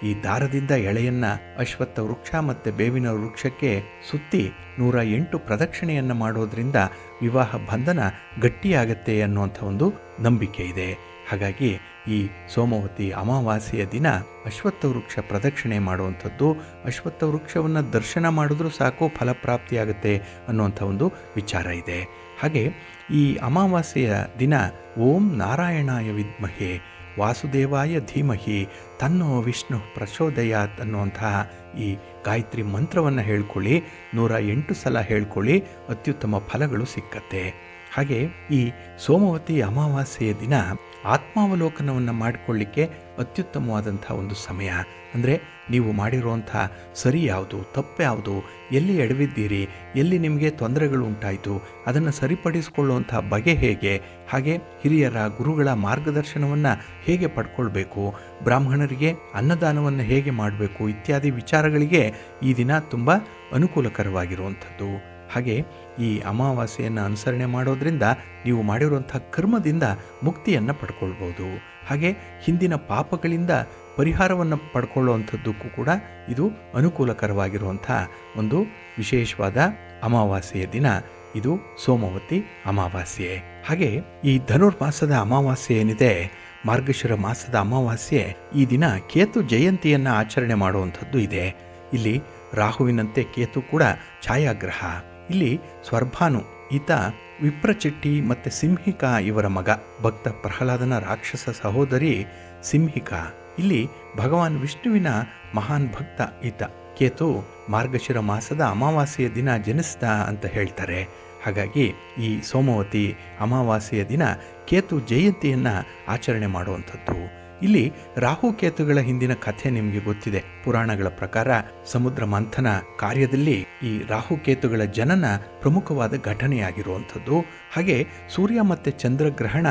ಈ ದಾರದಿಂದ ಎಳೆಯನ್ನು ಅಶ್ವತ್ಥ ವೃಕ್ಷ ಮತ್ತು ಬೇವಿನ ವೃಕ್ಷಕ್ಕೆ ಸುತ್ತಿ 108 ಪ್ರದಕ್ಷಿಣೆಯನ್ನು ಮಾಡೋದ್ರಿಂದ ವಿವಾಹ ಬಂಧನ ಗಟ್ಟಿಯಾಗತ್ತೆ ಅನ್ನುವಂಥ ಒಂದು ನಂಬಿಕೆ ಇದೆ. ಹಾಗಾಗಿ ಈ ಸೋಮವತಿ ಅಮಾವಾಸ್ಯೆಯ ದಿನ ಅಶ್ವತ್ಥ ವೃಕ್ಷ ಪ್ರದಕ್ಷಿಣೆ ಮಾಡುವಂಥದ್ದು, ಅಶ್ವತ್ಥ ವೃಕ್ಷವನ್ನು ದರ್ಶನ ಮಾಡಿದ್ರೂ ಸಾಕು ಫಲಪ್ರಾಪ್ತಿಯಾಗುತ್ತೆ ಅನ್ನುವಂಥ ಒಂದು ವಿಚಾರ ಇದೆ. ಹಾಗೆ ಈ ಅಮಾವಾಸ್ಯೆಯ ದಿನ ಓಂ ನಾರಾಯಣಾಯ ವಿದ್ಮಹೆ ವಾಸುದೇವಾಯ ಧೀಮಹಿ ತನ್ನೋ ವಿಷ್ಣು ಪ್ರಚೋದಯಾತ್ ಅನ್ನುವಂತಹ ಈ ಗಾಯತ್ರಿ ಮಂತ್ರವನ್ನು ಹೇಳ್ಕೊಳ್ಳಿ. 108 ಸಲ ಹೇಳ್ಕೊಳ್ಳಿ, ಅತ್ಯುತ್ತಮ ಫಲಗಳು ಸಿಕ್ಕತ್ತೆ. ಹಾಗೆ ಈ ಸೋಮವತಿ ಅಮಾವಾಸ್ಯೆಯ ದಿನ ಆತ್ಮಾವಲೋಕನವನ್ನು ಮಾಡಿಕೊಳ್ಳಿಕ್ಕೆ ಅತ್ಯುತ್ತಮವಾದಂಥ ಒಂದು ಸಮಯ. ಅಂದರೆ ನೀವು ಮಾಡಿರುವಂಥ ಸರಿ ಯಾವುದು, ತಪ್ಪು ಯಾವುದು, ಎಲ್ಲಿ ಎಡವಿದ್ದೀರಿ, ಎಲ್ಲಿ ನಿಮಗೆ ತೊಂದರೆಗಳು ಉಂಟಾಯಿತು, ಅದನ್ನು ಸರಿಪಡಿಸಿಕೊಳ್ಳುವಂಥ ಬಗೆ ಹೇಗೆ, ಹಾಗೆ ಹಿರಿಯರ ಗುರುಗಳ ಮಾರ್ಗದರ್ಶನವನ್ನು ಹೇಗೆ ಪಡ್ಕೊಳ್ಬೇಕು, ಬ್ರಾಹ್ಮಣರಿಗೆ ಅನ್ನದಾನವನ್ನು ಹೇಗೆ ಮಾಡಬೇಕು ಇತ್ಯಾದಿ ವಿಚಾರಗಳಿಗೆ ಈ ದಿನ ತುಂಬ ಅನುಕೂಲಕರವಾಗಿರುವಂಥದ್ದು. ಹಾಗೆ ಈ ಅಮಾವಾಸ್ಯೆಯನ್ನು ಅನುಸರಣೆ ಮಾಡೋದ್ರಿಂದ ನೀವು ಮಾಡಿರುವಂಥ ಕರ್ಮದಿಂದ ಮುಕ್ತಿಯನ್ನು ಪಡ್ಕೊಳ್ಬೋದು. ಹಾಗೆ ಹಿಂದಿನ ಪಾಪಗಳಿಂದ ಪರಿಹಾರವನ್ನು ಪಡ್ಕೊಳ್ಳುವಂಥದ್ದಕ್ಕೂ ಕೂಡ ಇದು ಅನುಕೂಲಕರವಾಗಿರುವಂಥ ಒಂದು ವಿಶೇಷವಾದ ಅಮಾವಾಸ್ಯೆಯ ದಿನ ಇದು ಸೋಮವತಿ ಅಮಾವಾಸ್ಯೆ. ಹಾಗೆ ಈ ಧನುರ್ಮಾಸದ ಅಮಾವಾಸ್ಯೆ ಏನಿದೆ, ಮಾರ್ಗಶಿರ ಮಾಸದ ಅಮಾವಾಸ್ಯೆ, ಈ ದಿನ ಕೇತು ಜಯಂತಿಯನ್ನು ಆಚರಣೆ ಮಾಡುವಂಥದ್ದು ಇದೆ. ಇಲ್ಲಿ ರಾಹುವಿನಂತೆ ಕೇತು ಕೂಡ ಛಾಯಾಗ್ರಹ. ಇಲ್ಲಿ ಸ್ವರ್ಭಾನು ಈತ ವಿಪ್ರಚಿಟ್ಟಿ ಮತ್ತು ಸಿಂಹಿಕಾ ಇವರ ಮಗ. ಭಕ್ತ ಪ್ರಹ್ಲಾದನ ರಾಕ್ಷಸ ಸಹೋದರಿ ಸಿಂಹಿಕಾ. ಇಲ್ಲಿ ಭಗವಾನ್ ವಿಷ್ಣುವಿನ ಮಹಾನ್ ಭಕ್ತ ಈತ. ಕೇತು ಮಾರ್ಗಶಿರ ಮಾಸದ ಅಮಾವಾಸ್ಯೆಯ ದಿನ ಜನಿಸಿದ ಅಂತ ಹೇಳ್ತಾರೆ. ಹಾಗಾಗಿ ಈ ಸೋಮವತಿ ಅಮಾವಾಸ್ಯೆಯ ದಿನ ಕೇತು ಜಯಂತಿಯನ್ನು ಆಚರಣೆ ಮಾಡುವಂಥದ್ದು. ಇಲ್ಲಿ ರಾಹುಕೇತುಗಳ ಹಿಂದಿನ ಕಥೆ ನಿಮಗೆ ಗೊತ್ತಿದೆ. ಪುರಾಣಗಳ ಪ್ರಕಾರ ಸಮುದ್ರ ಮಂಥನ ಕಾರ್ಯದಲ್ಲಿ ಈ ರಾಹುಕೇತುಗಳ ಜನನ ಪ್ರಮುಖವಾದ ಘಟನೆಯಾಗಿರುವಂಥದ್ದು. ಹಾಗೆ ಸೂರ್ಯ ಮತ್ತು ಚಂದ್ರಗ್ರಹಣ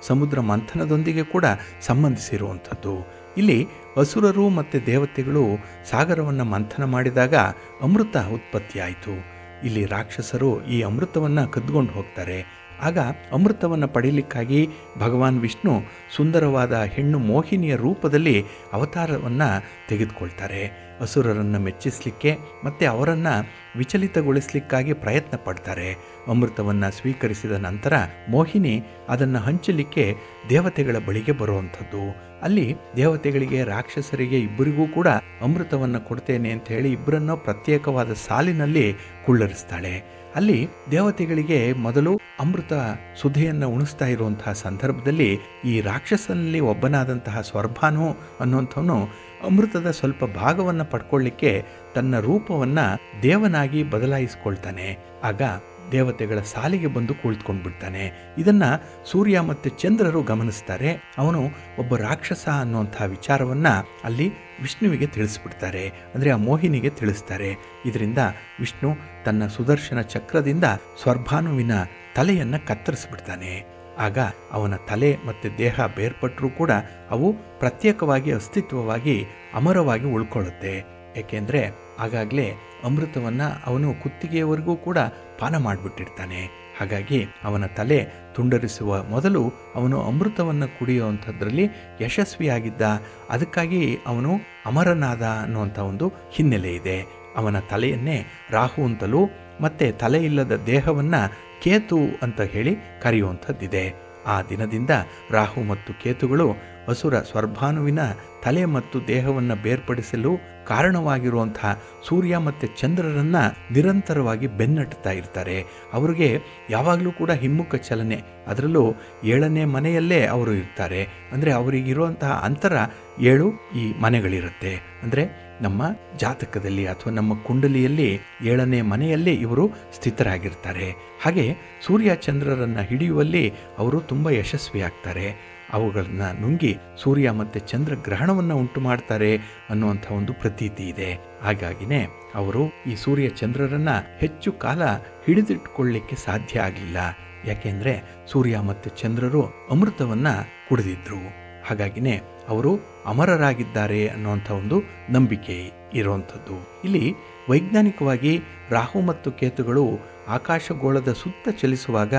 ಸಮುದ್ರ ಮಂಥನದೊಂದಿಗೆ ಕೂಡ ಸಂಬಂಧಿಸಿರುವಂಥದ್ದು. ಇಲ್ಲಿ ಅಸುರರು ಮತ್ತು ದೇವತೆಗಳು ಸಾಗರವನ್ನು ಮಂಥನ ಮಾಡಿದಾಗ ಅಮೃತ ಉತ್ಪತ್ತಿಯಾಯಿತು. ಇಲ್ಲಿ ರಾಕ್ಷಸರು ಈ ಅಮೃತವನ್ನು ಕದ್ಕೊಂಡು ಹೋಗ್ತಾರೆ. ಆಗ ಅಮೃತವನ್ನು ಪಡೀಲಿಕ್ಕಾಗಿ ಭಗವಾನ್ ವಿಷ್ಣು ಸುಂದರವಾದ ಹೆಣ್ಣು ಮೋಹಿನಿಯ ರೂಪದಲ್ಲಿ ಅವತಾರವನ್ನು ತೆಗೆದುಕೊಳ್ತಾರೆ. ಅಸುರರನ್ನು ಮೆಚ್ಚಿಸಲಿಕ್ಕೆ ಮತ್ತು ಅವರನ್ನು ವಿಚಲಿತಗೊಳಿಸಲಿಕ್ಕಾಗಿ ಪ್ರಯತ್ನ ಪಡ್ತಾರೆ. ಅಮೃತವನ್ನು ಸ್ವೀಕರಿಸಿದ ನಂತರ ಮೋಹಿನಿ ಅದನ್ನು ಹಂಚಲಿಕ್ಕೆ ದೇವತೆಗಳ ಬಳಿಗೆ ಬರುವಂಥದ್ದು. ಅಲ್ಲಿ ದೇವತೆಗಳಿಗೆ ರಾಕ್ಷಸರಿಗೆ ಇಬ್ಬರಿಗೂ ಕೂಡ ಅಮೃತವನ್ನು ಕೊಡ್ತೇನೆ ಅಂತ ಹೇಳಿ ಇಬ್ಬರನ್ನು ಪ್ರತ್ಯೇಕವಾದ ಸಾಲಿನಲ್ಲಿ ಕುಳ್ಳರಿಸ್ತಾಳೆ. ಅಲ್ಲಿ ದೇವತೆಗಳಿಗೆ ಮೊದಲು ಅಮೃತ ಸುಧೆಯನ್ನು ಉಣಿಸ್ತಾ ಇರುವಂತಹ ಸಂದರ್ಭದಲ್ಲಿ ಈ ರಾಕ್ಷಸನಲ್ಲಿ ಒಬ್ಬನಾದಂತಹ ಸ್ವರ್ಭಾನು ಅನ್ನುವಂಥವನು ಅಮೃತದ ಸ್ವಲ್ಪ ಭಾಗವನ್ನು ಪಡ್ಕೊಳ್ಳಿಕ್ಕೆ ತನ್ನ ರೂಪವನ್ನು ದೇವನಾಗಿ ಬದಲಾಯಿಸ್ಕೊಳ್ತಾನೆ. ಆಗ ದೇವತೆಗಳ ಸಾಲಿಗೆ ಬಂದು ಕುಳಿತುಕೊಂಡ್ಬಿಡ್ತಾನೆ. ಇದನ್ನು ಸೂರ್ಯ ಮತ್ತು ಚಂದ್ರರು ಗಮನಿಸ್ತಾರೆ. ಅವನು ಒಬ್ಬ ರಾಕ್ಷಸ ಅನ್ನುವಂಥ ವಿಚಾರವನ್ನು ಅಲ್ಲಿ ವಿಷ್ಣುವಿಗೆ ತಿಳಿಸ್ಬಿಡ್ತಾರೆ, ಅಂದರೆ ಆ ಮೋಹಿನಿಗೆ ತಿಳಿಸ್ತಾರೆ. ಇದರಿಂದ ವಿಷ್ಣು ತನ್ನ ಸುದರ್ಶನ ಚಕ್ರದಿಂದ ಸ್ವರ್ಭಾನುವಿನ ತಲೆಯನ್ನು ಕತ್ತರಿಸ್ಬಿಡ್ತಾನೆ. ಆಗ ಅವನ ತಲೆ ಮತ್ತು ದೇಹ ಬೇರ್ಪಟ್ಟರೂ ಕೂಡ ಅವು ಪ್ರತ್ಯೇಕವಾಗಿ ಅಸ್ತಿತ್ವವಾಗಿ ಅಮರವಾಗಿ ಉಳ್ಕೊಳ್ಳುತ್ತೆ. ಏಕೆಂದರೆ ಆಗಾಗಲೇ ಅಮೃತವನ್ನು ಅವನು ಕುತ್ತಿಗೆಯವರೆಗೂ ಕೂಡ ಪಾನ ಮಾಡಿಬಿಟ್ಟಿರ್ತಾನೆ. ಹಾಗಾಗಿ ಅವನ ತಲೆ ತುಂಡರಿಸುವ ಮೊದಲು ಅವನು ಅಮೃತವನ್ನು ಕುಡಿಯುವಂಥದ್ರಲ್ಲಿ ಯಶಸ್ವಿಯಾಗಿದ್ದ. ಅದಕ್ಕಾಗಿ ಅವನು ಅಮರನಾದ ಅನ್ನುವಂಥ ಒಂದು ಹಿನ್ನೆಲೆ ಇದೆ. ಅವನ ತಲೆಯನ್ನೇ ರಾಹು ಅಂತಲೂ ಮತ್ತು ತಲೆ ಇಲ್ಲದ ದೇಹವನ್ನು ಕೇತು ಅಂತ ಹೇಳಿ ಕರೆಯುವಂಥದ್ದಿದೆ. ಆ ದಿನದಿಂದ ರಾಹು ಮತ್ತು ಕೇತುಗಳು ಅಸುರ ಸ್ವರ್ಭಾನುವಿನ ತಲೆ ಮತ್ತು ದೇಹವನ್ನು ಬೇರ್ಪಡಿಸಲು ಕಾರಣವಾಗಿರುವಂತಹ ಸೂರ್ಯ ಮತ್ತು ಚಂದ್ರರನ್ನು ನಿರಂತರವಾಗಿ ಬೆನ್ನಟ್ಟುತ್ತಾ ಇರ್ತಾರೆ. ಅವರಿಗೆ ಯಾವಾಗಲೂ ಕೂಡ ಹಿಮ್ಮುಖ ಚಲನೆ, ಅದರಲ್ಲೂ 7ನೇ ಮನೆಯಲ್ಲೇ ಅವರು ಇರ್ತಾರೆ. ಅಂದರೆ ಅವರಿಗಿರುವಂತಹ ಅಂತರ 7 ಈ ಮನೆಗಳಿರುತ್ತೆ. ಅಂದರೆ ನಮ್ಮ ಜಾತಕದಲ್ಲಿ ಅಥವಾ ನಮ್ಮ ಕುಂಡಲಿಯಲ್ಲಿ 7ನೇ ಮನೆಯಲ್ಲಿ ಇವರು ಸ್ಥಿತರಾಗಿರ್ತಾರೆ. ಹಾಗೆ ಸೂರ್ಯ ಚಂದ್ರರನ್ನು ಹಿಡಿಯುವಲ್ಲಿ ಅವರು ತುಂಬ ಯಶಸ್ವಿಯಾಗ್ತಾರೆ. ಅವುಗಳನ್ನು ನುಂಗಿ ಸೂರ್ಯ ಮತ್ತು ಚಂದ್ರ ಗ್ರಹಣವನ್ನು ಉಂಟು ಮಾಡ್ತಾರೆ ಅನ್ನುವಂಥ ಒಂದು ಪ್ರತೀತಿ ಇದೆ. ಹಾಗಾಗಿನೇ ಅವರು ಈ ಸೂರ್ಯ ಚಂದ್ರರನ್ನು ಹೆಚ್ಚು ಕಾಲ ಹಿಡಿದಿಟ್ಟುಕೊಳ್ಳಲಿಕ್ಕೆ ಸಾಧ್ಯ ಆಗಲಿಲ್ಲ. ಯಾಕೆಂದರೆ ಸೂರ್ಯ ಮತ್ತು ಚಂದ್ರರು ಅಮೃತವನ್ನು ಕುಡಿದಿದ್ರು. ಹಾಗಾಗಿನೇ ಅವರು ಅಮರರಾಗಿದ್ದಾರೆ ಅನ್ನುವಂಥ ಒಂದು ನಂಬಿಕೆ ಇರುವಂಥದ್ದು. ಇಲ್ಲಿ ವೈಜ್ಞಾನಿಕವಾಗಿ ರಾಹು ಮತ್ತು ಕೇತುಗಳು ಆಕಾಶಗೋಳದ ಸುತ್ತ ಚಲಿಸುವಾಗ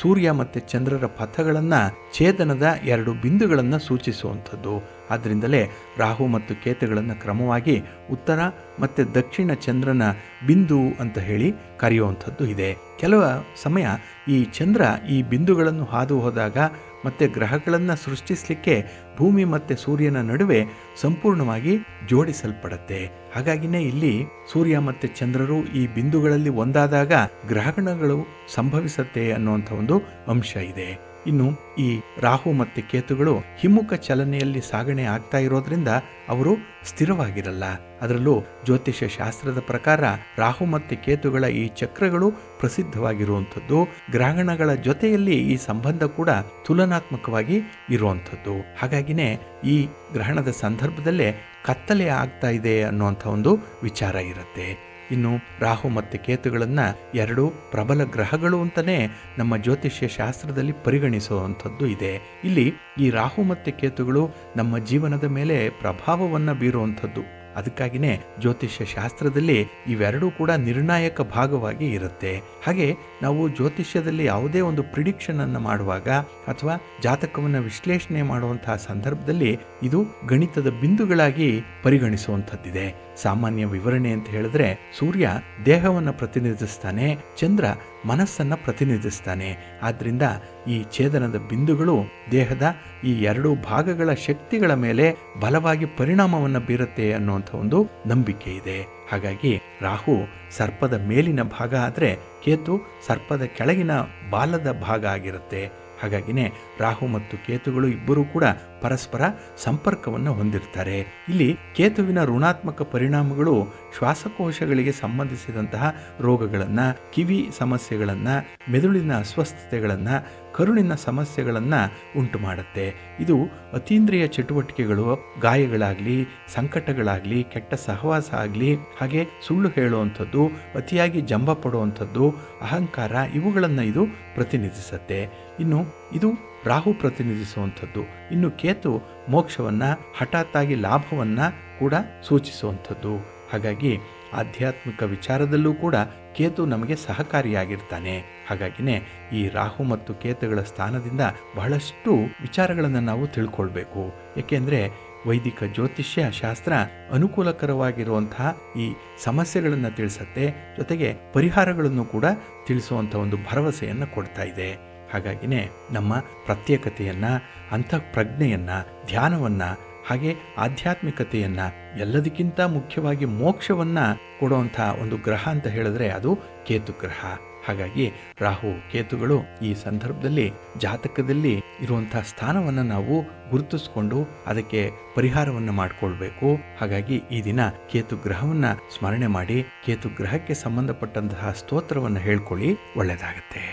ಸೂರ್ಯ ಮತ್ತು ಚಂದ್ರರ ಪಥಗಳನ್ನು ಛೇದನದ 2 ಬಿಂದುಗಳನ್ನು ಸೂಚಿಸುವಂಥದ್ದು. ಆದ್ದರಿಂದಲೇ ರಾಹು ಮತ್ತು ಕೇತುಗಳನ್ನು ಕ್ರಮವಾಗಿ ಉತ್ತರ ಮತ್ತು ದಕ್ಷಿಣ ಚಂದ್ರನ ಬಿಂದು ಅಂತ ಹೇಳಿ ಕರೆಯುವಂಥದ್ದು ಇದೆ. ಕೆಲವು ಸಮಯ ಈ ಚಂದ್ರ ಈ ಬಿಂದುಗಳನ್ನು ಹಾದು ಹೋದಾಗ ಮತ್ತು ಗ್ರಹಗಳನ್ನು ಸೃಷ್ಟಿಸಲಿಕ್ಕೆ ಭೂಮಿ ಮತ್ತು ಸೂರ್ಯನ ನಡುವೆ ಸಂಪೂರ್ಣವಾಗಿ ಜೋಡಿಸಲ್ಪಡುತ್ತೆ. ಹಾಗಾಗಿನೇ ಇಲ್ಲಿ ಸೂರ್ಯ ಮತ್ತು ಚಂದ್ರರು ಈ ಬಿಂದುಗಳಲ್ಲಿ ಒಂದಾದಾಗ ಗ್ರಹಣಗಳು ಸಂಭವಿಸುತ್ತೆ ಅನ್ನುವಂಥ ಒಂದು ಅಂಶ ಇದೆ. ಇನ್ನು ಈ ರಾಹು ಮತ್ತು ಕೇತುಗಳು ಹಿಮ್ಮುಖ ಚಲನೆಯಲ್ಲಿ ಸಾಗಣೆ ಆಗ್ತಾ ಇರೋದ್ರಿಂದ ಅವರು ಸ್ಥಿರವಾಗಿರಲ್ಲ. ಅದರಲ್ಲೂ ಜ್ಯೋತಿಷ್ಯ ಶಾಸ್ತ್ರದ ಪ್ರಕಾರ ರಾಹು ಮತ್ತು ಕೇತುಗಳ ಈ ಚಕ್ರಗಳು ಪ್ರಸಿದ್ಧವಾಗಿರುವಂಥದ್ದು. ಗ್ರಹಣಗಳ ಜೊತೆಯಲ್ಲಿ ಈ ಸಂಬಂಧ ಕೂಡ ತುಲನಾತ್ಮಕವಾಗಿ ಇರುವಂಥದ್ದು. ಹಾಗಾಗಿನೇ ಈ ಗ್ರಹಣದ ಸಂದರ್ಭದಲ್ಲೇ ಕತ್ತಲೆ ಆಗ್ತಾ ಇದೆ ಅನ್ನುವಂಥ ಒಂದು ವಿಚಾರ ಇರುತ್ತೆ. ಇನ್ನು ರಾಹು ಮತ್ತು ಕೇತುಗಳನ್ನು 2 ಪ್ರಬಲ ಗ್ರಹಗಳು ಅಂತಲೇ ನಮ್ಮ ಜ್ಯೋತಿಷ್ಯ ಶಾಸ್ತ್ರದಲ್ಲಿ ಪರಿಗಣಿಸುವಂಥದ್ದು ಇದೆ. ಇಲ್ಲಿ ಈ ರಾಹು ಮತ್ತು ಕೇತುಗಳು ನಮ್ಮ ಜೀವನದ ಮೇಲೆ ಪ್ರಭಾವವನ್ನು ಬೀರುವಂಥದ್ದು. ಅದಕ್ಕಾಗಿಯೇ ಜ್ಯೋತಿಷ್ಯ ಶಾಸ್ತ್ರದಲ್ಲಿ ಇವೆರಡೂ ಕೂಡ ನಿರ್ಣಾಯಕ ಭಾಗವಾಗಿ ಇರುತ್ತೆ. ಹಾಗೆ ನಾವು ಜ್ಯೋತಿಷ್ಯದಲ್ಲಿ ಯಾವುದೇ ಒಂದು ಪ್ರಿಡಿಕ್ಷನ್ ಅನ್ನು ಮಾಡುವಾಗ ಅಥವಾ ಜಾತಕವನ್ನು ವಿಶ್ಲೇಷಣೆ ಮಾಡುವಂತಹ ಸಂದರ್ಭದಲ್ಲಿ ಇದು ಗಣಿತದ ಬಿಂದುಗಳಾಗಿ ಪರಿಗಣಿಸುವಂಥದ್ದಿದೆ. ಸಾಮಾನ್ಯ ವಿವರಣೆ ಅಂತ ಹೇಳಿದ್ರೆ ಸೂರ್ಯ ದೇಹವನ್ನು ಪ್ರತಿನಿಧಿಸ್ತಾನೆ, ಚಂದ್ರ ಮನಸ್ಸನ್ನು ಪ್ರತಿನಿಧಿಸ್ತಾನೆ. ಆದ್ದರಿಂದ ಈ ಛೇದನದ ಬಿಂದುಗಳು ದೇಹದ ಈ ಎರಡೂ ಭಾಗಗಳ ಶಕ್ತಿಗಳ ಮೇಲೆ ಬಲವಾಗಿ ಪರಿಣಾಮವನ್ನು ಬೀರುತ್ತೆ ಅನ್ನುವಂಥ ಒಂದು ನಂಬಿಕೆ ಇದೆ. ಹಾಗಾಗಿ ರಾಹು ಸರ್ಪದ ಮೇಲಿನ ಭಾಗ ಆದರೆ ಕೇತು ಸರ್ಪದ ಕೆಳಗಿನ ಬಾಲದ ಭಾಗ ಆಗಿರುತ್ತೆ. ಹಾಗಾಗಿನೇ ರಾಹು ಮತ್ತು ಕೇತುಗಳು ಇಬ್ಬರೂ ಕೂಡ ಪರಸ್ಪರ ಸಂಪರ್ಕವನ್ನು ಹೊಂದಿರ್ತಾರೆ. ಇಲ್ಲಿ ಕೇತುವಿನ ಋಣಾತ್ಮಕ ಪರಿಣಾಮಗಳು ಶ್ವಾಸಕೋಶಗಳಿಗೆ ಸಂಬಂಧಿಸಿದಂತಹ ರೋಗಗಳನ್ನು, ಕಿವಿ ಸಮಸ್ಯೆಗಳನ್ನು, ಮೆದುಳಿನ ಅಸ್ವಸ್ಥತೆಗಳನ್ನು, ಕರುಳಿನ ಸಮಸ್ಯೆಗಳನ್ನು ಉಂಟು ಮಾಡುತ್ತೆ. ಇದು ಅತೀಂದ್ರಿಯ ಚಟುವಟಿಕೆಗಳು, ಗಾಯಗಳಾಗಲಿ, ಸಂಕಟಗಳಾಗಲಿ, ಕೆಟ್ಟ ಸಹವಾಸ ಆಗಲಿ, ಹಾಗೆ ಸುಳ್ಳು ಹೇಳುವಂಥದ್ದು, ಅತಿಯಾಗಿ ಜಂಬ ಪಡುವಂಥದ್ದು, ಅಹಂಕಾರ, ಇವುಗಳನ್ನು ಇದು ಪ್ರತಿನಿಧಿಸುತ್ತೆ. ಇನ್ನು ಇದು ರಾಹು ಪ್ರತಿನಿಧಿಸುವಂಥದ್ದು. ಇನ್ನು ಕೇತು ಮೋಕ್ಷವನ್ನು, ಹಠಾತ್ತಾಗಿ ಲಾಭವನ್ನು ಕೂಡ ಸೂಚಿಸುವಂಥದ್ದು. ಹಾಗಾಗಿ ಆಧ್ಯಾತ್ಮಿಕ ವಿಚಾರದಲ್ಲೂ ಕೂಡ ಕೇತು ನಮಗೆ ಸಹಕಾರಿಯಾಗಿರ್ತಾನೆ. ಹಾಗಾಗಿನೇ ಈ ರಾಹು ಮತ್ತು ಕೇತುಗಳ ಸ್ಥಾನದಿಂದ ಬಹಳಷ್ಟು ವಿಚಾರಗಳನ್ನು ನಾವು ತಿಳ್ಕೊಳ್ಬೇಕು. ಏಕೆಂದರೆ ವೈದಿಕ ಜ್ಯೋತಿಷ್ಯ ಶಾಸ್ತ್ರ ಅನುಕೂಲಕರವಾಗಿರುವಂತಹ ಈ ಸಮಸ್ಯೆಗಳನ್ನು ತಿಳಿಸುತ್ತೆ, ಜೊತೆಗೆ ಪರಿಹಾರಗಳನ್ನು ಕೂಡ ತಿಳಿಸುವಂಥ ಒಂದು ಭರವಸೆಯನ್ನು ಕೊಡ್ತಾ ಇದೆ. ಹಾಗಾಗಿನೇ ನಮ್ಮ ಪ್ರತ್ಯೇಕತೆಯನ್ನು, ಅಂತಃಪ್ರಜ್ಞೆಯನ್ನು, ಧ್ಯಾನವನ್ನು, ಹಾಗೆ ಆಧ್ಯಾತ್ಮಿಕತೆಯನ್ನು, ಎಲ್ಲದಕ್ಕಿಂತ ಮುಖ್ಯವಾಗಿ ಮೋಕ್ಷವನ್ನು ಕೊಡುವಂಥ ಒಂದು ಗ್ರಹ ಅಂತ ಹೇಳಿದ್ರೆ ಅದು ಕೇತು ಗ್ರಹ. ಹಾಗಾಗಿ ರಾಹು ಕೇತುಗಳು ಈ ಸಂದರ್ಭದಲ್ಲಿ ಜಾತಕದಲ್ಲಿ ಇರುವಂಥ ಸ್ಥಾನವನ್ನು ನಾವು ಗುರುತಿಸ್ಕೊಂಡು ಅದಕ್ಕೆ ಪರಿಹಾರವನ್ನು ಮಾಡಿಕೊಳ್ಬೇಕು. ಹಾಗಾಗಿ ಈ ದಿನ ಕೇತು ಗ್ರಹವನ್ನು ಸ್ಮರಣೆ ಮಾಡಿ ಕೇತು ಗ್ರಹಕ್ಕೆ ಸಂಬಂಧಪಟ್ಟಂತಹ ಸ್ತೋತ್ರವನ್ನು ಹೇಳ್ಕೊಳ್ಳಿ, ಒಳ್ಳೆಯದಾಗತ್ತೆ.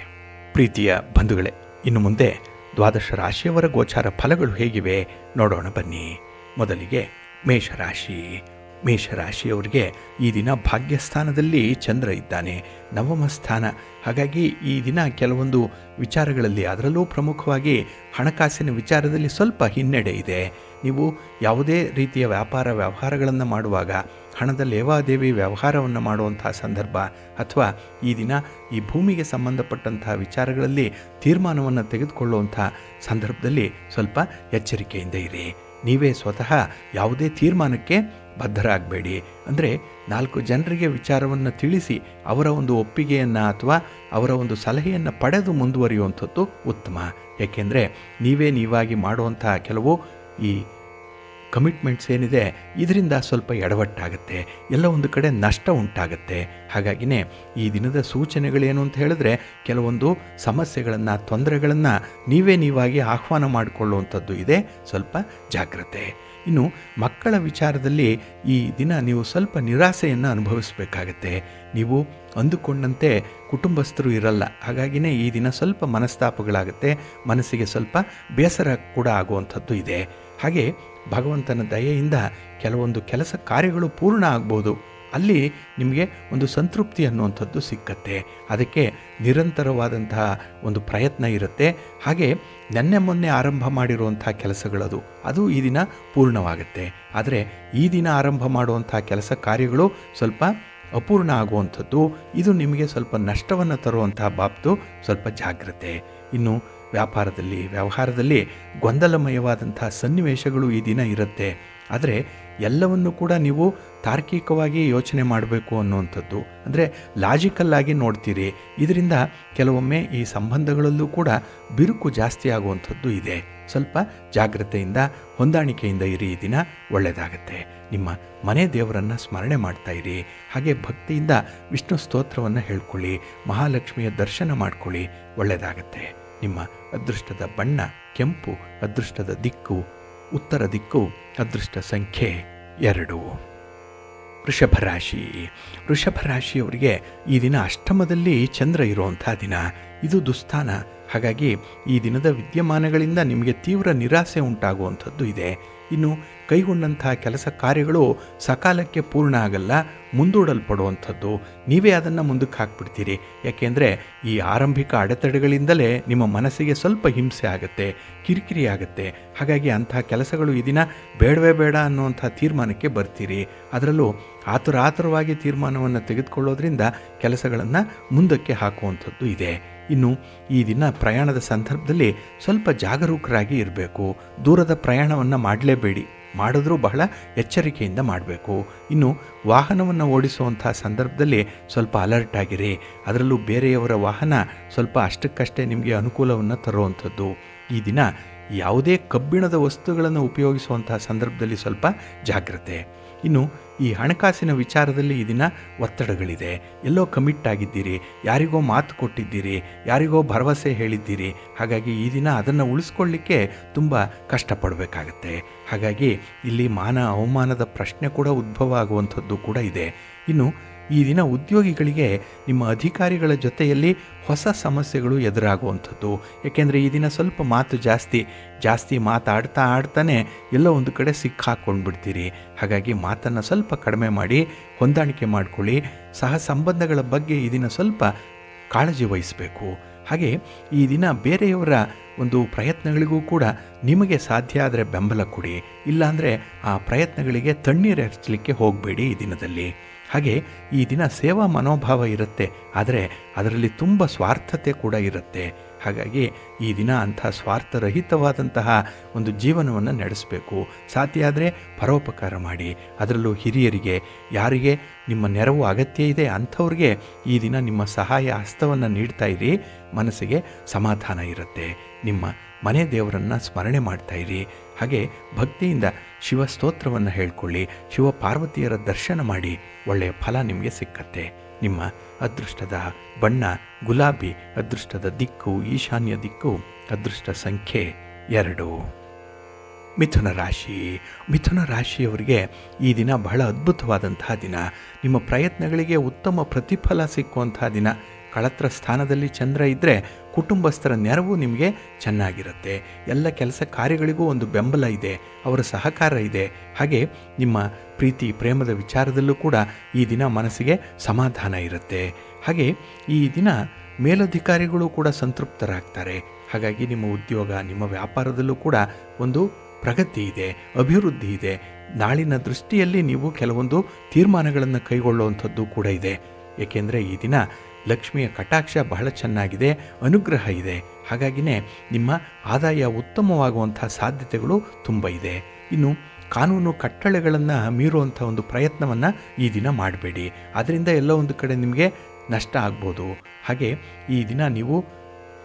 ಪ್ರೀತಿಯ ಬಂಧುಗಳೇ, ಇನ್ನು ಮುಂದೆ ದ್ವಾದಶ ರಾಶಿಯವರ ಗೋಚಾರ ಫಲಗಳು ಹೇಗಿವೆ ನೋಡೋಣ ಬನ್ನಿ. ಮೊದಲಿಗೆ ಮೇಷರಾಶಿ. ಮೇಷರಾಶಿಯವರಿಗೆ ಈ ದಿನ ಭಾಗ್ಯಸ್ಥಾನದಲ್ಲಿ ಚಂದ್ರ ಇದ್ದಾನೆ, ನವಮ ಸ್ಥಾನ. ಹಾಗಾಗಿ ಈ ದಿನ ಕೆಲವೊಂದು ವಿಚಾರಗಳಲ್ಲಿ, ಅದರಲ್ಲೂ ಪ್ರಮುಖವಾಗಿ ಹಣಕಾಸಿನ ವಿಚಾರದಲ್ಲಿ ಸ್ವಲ್ಪ ಹಿನ್ನಡೆ ಇದೆ. ನೀವು ಯಾವುದೇ ರೀತಿಯ ವ್ಯಾಪಾರ ವ್ಯವಹಾರಗಳನ್ನು ಮಾಡುವಾಗ, ಹಣದ ಲೇವಾದೇವಿ ವ್ಯವಹಾರವನ್ನು ಮಾಡುವಂತಹ ಸಂದರ್ಭ, ಅಥವಾ ಈ ದಿನ ಈ ಭೂಮಿಗೆ ಸಂಬಂಧಪಟ್ಟಂತಹ ವಿಚಾರಗಳಲ್ಲಿ ತೀರ್ಮಾನವನ್ನು ತೆಗೆದುಕೊಳ್ಳುವಂಥ ಸಂದರ್ಭದಲ್ಲಿ ಸ್ವಲ್ಪ ಎಚ್ಚರಿಕೆಯಿಂದ ಇರಿ. ನೀವೇ ಸ್ವತಃ ಯಾವುದೇ ತೀರ್ಮಾನಕ್ಕೆ ಬದ್ಧರಾಗಬೇಡಿ. ಅಂದರೆ 4 ಜನರಿಗೆ ವಿಚಾರವನ್ನು ತಿಳಿಸಿ ಅವರ ಒಂದು ಒಪ್ಪಿಗೆಯನ್ನು ಅಥವಾ ಅವರ ಒಂದು ಸಲಹೆಯನ್ನು ಪಡೆದು ಮುಂದುವರಿಯುವಂಥದ್ದು ಉತ್ತಮ. ಏಕೆಂದರೆ ನೀವಾಗಿ ಮಾಡುವಂಥ ಕೆಲವು ಈ ಕಮಿಟ್ಮೆಂಟ್ಸ್ ಏನಿದೆ ಇದರಿಂದ ಸ್ವಲ್ಪ ಎಡವಟ್ಟಾಗುತ್ತೆ, ಎಲ್ಲ ಒಂದು ಕಡೆ ನಷ್ಟ ಉಂಟಾಗುತ್ತೆ. ಹಾಗಾಗಿನೇ ಈ ದಿನದ ಸೂಚನೆಗಳೇನು ಅಂತ ಹೇಳಿದ್ರೆ, ಕೆಲವೊಂದು ಸಮಸ್ಯೆಗಳನ್ನು, ತೊಂದರೆಗಳನ್ನು ನೀವಾಗಿ ಆಹ್ವಾನ ಮಾಡಿಕೊಳ್ಳುವಂಥದ್ದು ಇದೆ, ಸ್ವಲ್ಪ ಜಾಗ್ರತೆ. ಇನ್ನು ಮಕ್ಕಳ ವಿಚಾರದಲ್ಲಿ ಈ ದಿನ ನೀವು ಸ್ವಲ್ಪ ನಿರಾಸೆಯನ್ನು ಅನುಭವಿಸಬೇಕಾಗತ್ತೆ. ನೀವು ಅಂದುಕೊಂಡಂತೆ ಕುಟುಂಬಸ್ಥರು ಇರಲ್ಲ. ಹಾಗಾಗಿನೇ ಈ ದಿನ ಸ್ವಲ್ಪ ಮನಸ್ತಾಪಗಳಾಗುತ್ತೆ, ಮನಸ್ಸಿಗೆ ಸ್ವಲ್ಪ ಬೇಸರ ಕೂಡ ಆಗುವಂಥದ್ದು ಇದೆ. ಹಾಗೆ ಭಗವಂತನ ದಯೆಯಿಂದ ಕೆಲವೊಂದು ಕೆಲಸ ಕಾರ್ಯಗಳು ಪೂರ್ಣ ಆಗ್ಬೋದು, ಅಲ್ಲಿ ನಿಮಗೆ ಒಂದು ಸಂತೃಪ್ತಿ ಅನ್ನುವಂಥದ್ದು ಸಿಕ್ಕತ್ತೆ. ಅದಕ್ಕೆ ನಿರಂತರವಾದಂತಹ ಒಂದು ಪ್ರಯತ್ನ ಇರುತ್ತೆ. ಹಾಗೆ ಮೊನ್ನೆ ಆರಂಭ ಮಾಡಿರುವಂಥ ಕೆಲಸಗಳದು ಅದು ಈ ದಿನ ಪೂರ್ಣವಾಗುತ್ತೆ. ಆದರೆ ಈ ದಿನ ಆರಂಭ ಮಾಡುವಂಥ ಕೆಲಸ ಕಾರ್ಯಗಳು ಸ್ವಲ್ಪ ಅಪೂರ್ಣ ಆಗುವಂಥದ್ದು, ಇದು ನಿಮಗೆ ಸ್ವಲ್ಪ ನಷ್ಟವನ್ನು ತರುವಂತಹ ಬಾಬ್ತು, ಸ್ವಲ್ಪ ಜಾಗ್ರತೆ. ಇನ್ನು ವ್ಯವಹಾರದಲ್ಲಿ ಗೊಂದಲಮಯವಾದಂಥ ಸನ್ನಿವೇಶಗಳು ಈ ದಿನ ಇರುತ್ತೆ. ಆದರೆ ಎಲ್ಲವನ್ನು ಕೂಡ ನೀವು ತಾರ್ಕಿಕವಾಗಿ ಯೋಚನೆ ಮಾಡಬೇಕು ಅನ್ನುವಂಥದ್ದು, ಅಂದರೆ ಲಾಜಿಕಲ್ಲಾಗಿ ನೋಡ್ತೀರಿ. ಇದರಿಂದ ಕೆಲವೊಮ್ಮೆ ಈ ಸಂಬಂಧಗಳಲ್ಲೂ ಕೂಡ ಬಿರುಕು ಜಾಸ್ತಿ ಆಗುವಂಥದ್ದು ಇದೆ. ಸ್ವಲ್ಪ ಜಾಗ್ರತೆಯಿಂದ, ಹೊಂದಾಣಿಕೆಯಿಂದ ಇರಿ, ಈ ದಿನ ಒಳ್ಳೆಯದಾಗತ್ತೆ. ನಿಮ್ಮ ಮನೆ ದೇವರನ್ನು ಸ್ಮರಣೆ ಮಾಡ್ತಾ ಇರಿ. ಹಾಗೆ ಭಕ್ತಿಯಿಂದ ವಿಷ್ಣು ಸ್ತೋತ್ರವನ್ನು ಹೇಳ್ಕೊಳ್ಳಿ, ಮಹಾಲಕ್ಷ್ಮಿಯ ದರ್ಶನ ಮಾಡ್ಕೊಳ್ಳಿ, ಒಳ್ಳೆಯದಾಗತ್ತೆ. ನಿಮ್ಮ ಅದೃಷ್ಟದ ಬಣ್ಣ ಕೆಂಪು, ಅದೃಷ್ಟದ ದಿಕ್ಕು ಉತ್ತರ ದಿಕ್ಕು, ಅದೃಷ್ಟ ಸಂಖ್ಯೆ 2. ವೃಷಭ ರಾಶಿಯವರಿಗೆ ಈ ದಿನ ಅಷ್ಟಮದಲ್ಲಿ ಚಂದ್ರ ಇರುವಂಥ ದಿನ, ಇದು ದುಸ್ಥಾನ. ಹಾಗಾಗಿ ಈ ದಿನದ ವಿದ್ಯಮಾನಗಳಿಂದ ನಿಮಗೆ ತೀವ್ರ ನಿರಾಸೆ ಉಂಟಾಗುವಂಥದ್ದು ಇದೆ. ಇನ್ನು ಕೈಗೊಂಡಂಥ ಕೆಲಸ ಕಾರ್ಯಗಳು ಸಕಾಲಕ್ಕೆ ಪೂರ್ಣ ಆಗಲ್ಲ, ಮುಂದೂಡಲ್ಪಡುವಂಥದ್ದು. ನೀವೇ ಅದನ್ನು ಮುಂದಕ್ಕೆ ಹಾಕ್ಬಿಡ್ತೀರಿ. ಯಾಕೆಂದರೆ ಈ ಆರಂಭಿಕ ಅಡೆತಡೆಗಳಿಂದಲೇ ನಿಮ್ಮ ಮನಸ್ಸಿಗೆ ಸ್ವಲ್ಪ ಹಿಂಸೆ ಆಗುತ್ತೆ, ಕಿರಿಕಿರಿ ಆಗುತ್ತೆ. ಹಾಗಾಗಿ ಅಂಥ ಕೆಲಸಗಳು ಈ ದಿನ ಬೇಡವೇ ಬೇಡ ಅನ್ನುವಂಥ ತೀರ್ಮಾನಕ್ಕೆ ಬರ್ತೀರಿ. ಅದರಲ್ಲೂ ಆತುರವಾಗಿ ತೀರ್ಮಾನವನ್ನು ತೆಗೆದುಕೊಳ್ಳೋದ್ರಿಂದ ಕೆಲಸಗಳನ್ನು ಮುಂದಕ್ಕೆ ಹಾಕುವಂಥದ್ದು ಇದೆ. ಇನ್ನು ಈ ದಿನ ಪ್ರಯಾಣದ ಸಂದರ್ಭದಲ್ಲಿ ಸ್ವಲ್ಪ ಜಾಗರೂಕರಾಗಿ ಇರಬೇಕು. ದೂರದ ಪ್ರಯಾಣವನ್ನು ಮಾಡಲೇಬೇಡಿ. ಮಾಡಿದ್ರೂ ಬಹಳ ಎಚ್ಚರಿಕೆಯಿಂದ ಮಾಡಬೇಕು. ಇನ್ನು ವಾಹನವನ್ನು ಓಡಿಸುವಂಥ ಸಂದರ್ಭದಲ್ಲಿ ಸ್ವಲ್ಪ ಅಲರ್ಟ್ ಆಗಿರಿ. ಅದರಲ್ಲೂ ಬೇರೆಯವರ ವಾಹನ ಸ್ವಲ್ಪ ಅಷ್ಟಕ್ಕಷ್ಟೇ ನಿಮಗೆ ಅನುಕೂಲವನ್ನು ತರುವಂಥದ್ದು. ಈ ದಿನ ಯಾವುದೇ ಕಬ್ಬಿಣದ ವಸ್ತುಗಳನ್ನು ಉಪಯೋಗಿಸುವಂತಹ ಸಂದರ್ಭದಲ್ಲಿ ಸ್ವಲ್ಪ ಜಾಗ್ರತೆ. ಇನ್ನು ಈ ಹಣಕಾಸಿನ ವಿಚಾರದಲ್ಲಿ ಈ ದಿನ ಒತ್ತಡಗಳಿದೆ. ಎಲ್ಲೋ ಕಮಿಟ್ ಆಗಿದ್ದೀರಿ, ಯಾರಿಗೋ ಮಾತು ಕೊಟ್ಟಿದ್ದೀರಿ, ಯಾರಿಗೋ ಭರವಸೆ ಹೇಳಿದ್ದೀರಿ. ಹಾಗಾಗಿ ಈ ದಿನ ಅದನ್ನು ಉಳಿಸ್ಕೊಳ್ಳಿಕ್ಕೆ ತುಂಬ ಕಷ್ಟಪಡಬೇಕಾಗತ್ತೆ. ಹಾಗಾಗಿ ಇಲ್ಲಿ ಮಾನ ಅವಮಾನದ ಪ್ರಶ್ನೆ ಕೂಡ ಉದ್ಭವ ಆಗುವಂಥದ್ದು ಕೂಡ ಇದೆ. ಇನ್ನು ಈ ದಿನ ಉದ್ಯೋಗಿಗಳಿಗೆ ನಿಮ್ಮ ಅಧಿಕಾರಿಗಳ ಜೊತೆಯಲ್ಲಿ ಹೊಸ ಸಮಸ್ಯೆಗಳು ಎದುರಾಗುವಂಥದ್ದು. ಏಕೆಂದರೆ ಈ ದಿನ ಸ್ವಲ್ಪ ಮಾತು ಜಾಸ್ತಿ ಮಾತಾಡ್ತಾನೆ ಎಲ್ಲೋ ಒಂದು ಕಡೆ ಸಿಕ್ಕಾಕೊಂಡ್ಬಿಡ್ತೀರಿ. ಹಾಗಾಗಿ ಮಾತನ್ನು ಸ್ವಲ್ಪ ಕಡಿಮೆ ಮಾಡಿ ಹೊಂದಾಣಿಕೆ ಮಾಡಿಕೊಳ್ಳಿ. ಸಹ ಸಂಬಂಧಗಳ ಬಗ್ಗೆ ಈ ದಿನ ಸ್ವಲ್ಪ ಕಾಳಜಿ ವಹಿಸಬೇಕು. ಹಾಗೆ ಈ ದಿನ ಬೇರೆಯವರ ಒಂದು ಪ್ರಯತ್ನಗಳಿಗೂ ಕೂಡ ನಿಮಗೆ ಸಾಧ್ಯ ಆದರೆ ಬೆಂಬಲ ಕೊಡಿ. ಇಲ್ಲಾಂದರೆ ಆ ಪ್ರಯತ್ನಗಳಿಗೆ ತಣ್ಣೀರು ಎರಚಲಿಕ್ಕೆ ಹೋಗಬೇಡಿ ಈ ದಿನದಲ್ಲಿ. ಹಾಗೆ ಈ ದಿನ ಸೇವಾ ಮನೋಭಾವ ಇರುತ್ತೆ, ಆದರೆ ಅದರಲ್ಲಿ ತುಂಬ ಸ್ವಾರ್ಥತೆ ಕೂಡ ಇರುತ್ತೆ. ಹಾಗಾಗಿ ಈ ದಿನ ಅಂಥ ಸ್ವಾರ್ಥರಹಿತವಾದಂತಹ ಒಂದು ಜೀವನವನ್ನು ನಡೆಸಬೇಕು. ಸಾಧ್ಯ ಆದರೆ ಪರೋಪಕಾರ ಮಾಡಿ. ಅದರಲ್ಲೂ ಹಿರಿಯರಿಗೆ, ಯಾರಿಗೆ ನಿಮ್ಮ ನೆರವು ಅಗತ್ಯ ಇದೆ ಅಂಥವ್ರಿಗೆ ಈ ದಿನ ನಿಮ್ಮ ಸಹಾಯ ಹಸ್ತವನ್ನು ನೀಡ್ತಾ ಇರಿ. ಮನಸ್ಸಿಗೆ ಸಮಾಧಾನ ಇರುತ್ತೆ. ನಿಮ್ಮ ಮನೆ ದೇವರನ್ನು ಸ್ಮರಣೆ ಮಾಡ್ತಾಯಿರಿ. ಹಾಗೆ ಭಕ್ತಿಯಿಂದ ಶಿವಸ್ತೋತ್ರವನ್ನು ಹೇಳ್ಕೊಳ್ಳಿ. ಶಿವ ಪಾರ್ವತಿಯರ ದರ್ಶನ ಮಾಡಿ. ಒಳ್ಳೆಯ ಫಲ ನಿಮಗೆ ಸಿಕ್ಕತ್ತೆ. ನಿಮ್ಮ ಅದೃಷ್ಟದ ಬಣ್ಣ ಗುಲಾಬಿ, ಅದೃಷ್ಟದ ದಿಕ್ಕು ಈಶಾನ್ಯ ದಿಕ್ಕು, ಅದೃಷ್ಟ ಸಂಖ್ಯೆ 2. ಮಿಥುನ ರಾಶಿಯವರಿಗೆ ಈ ದಿನ ಬಹಳ ಅದ್ಭುತವಾದಂತಹ ದಿನ. ನಿಮ್ಮ ಪ್ರಯತ್ನಗಳಿಗೆ ಉತ್ತಮ ಪ್ರತಿಫಲ ಸಿಕ್ಕುವಂತಹ ದಿನ. ಕಳತ್ರ ಸ್ಥಾನದಲ್ಲಿ ಚಂದ್ರ ಇದ್ದರೆ ಕುಟುಂಬಸ್ಥರ ನೆರವು ನಿಮಗೆ ಚೆನ್ನಾಗಿರುತ್ತೆ. ಎಲ್ಲ ಕೆಲಸ ಕಾರ್ಯಗಳಿಗೂ ಒಂದು ಬೆಂಬಲ ಇದೆ, ಅವರ ಸಹಕಾರ ಇದೆ. ಹಾಗೆ ನಿಮ್ಮ ಪ್ರೀತಿ ಪ್ರೇಮದ ವಿಚಾರದಲ್ಲೂ ಕೂಡ ಈ ದಿನ ಮನಸ್ಸಿಗೆ ಸಮಾಧಾನ ಇರುತ್ತೆ. ಹಾಗೆ ಈ ದಿನ ಮೇಲಧಿಕಾರಿಗಳು ಕೂಡ ಸಂತೃಪ್ತರಾಗ್ತಾರೆ. ಹಾಗಾಗಿ ನಿಮ್ಮ ಉದ್ಯೋಗ, ನಿಮ್ಮ ವ್ಯಾಪಾರದಲ್ಲೂ ಕೂಡ ಒಂದು ಪ್ರಗತಿ ಇದೆ, ಅಭಿವೃದ್ಧಿ ಇದೆ. ನಾಳಿನ ದೃಷ್ಟಿಯಲ್ಲಿ ನೀವು ಕೆಲವೊಂದು ತೀರ್ಮಾನಗಳನ್ನು ಕೈಗೊಳ್ಳುವಂಥದ್ದು ಕೂಡ ಇದೆ. ಏಕೆಂದರೆ ಈ ದಿನ ಲಕ್ಷ್ಮಿಯ ಕಟಾಕ್ಷ ಬಹಳ ಚೆನ್ನಾಗಿದೆ, ಅನುಗ್ರಹ ಇದೆ. ಹಾಗಾಗಿನೇ ನಿಮ್ಮ ಆದಾಯ ಉತ್ತಮವಾಗುವಂಥ ಸಾಧ್ಯತೆಗಳು ತುಂಬ ಇದೆ. ಇನ್ನು ಕಾನೂನು ಕಟ್ಟಳೆಗಳನ್ನು ಮೀರುವಂಥ ಒಂದು ಪ್ರಯತ್ನವನ್ನು ಈ ದಿನ ಮಾಡಬೇಡಿ. ಅದರಿಂದ ಎಲ್ಲೋ ಒಂದು ಕಡೆ ನಿಮಗೆ ನಷ್ಟ ಆಗ್ಬೋದು. ಹಾಗೆ ಈ ದಿನ ನೀವು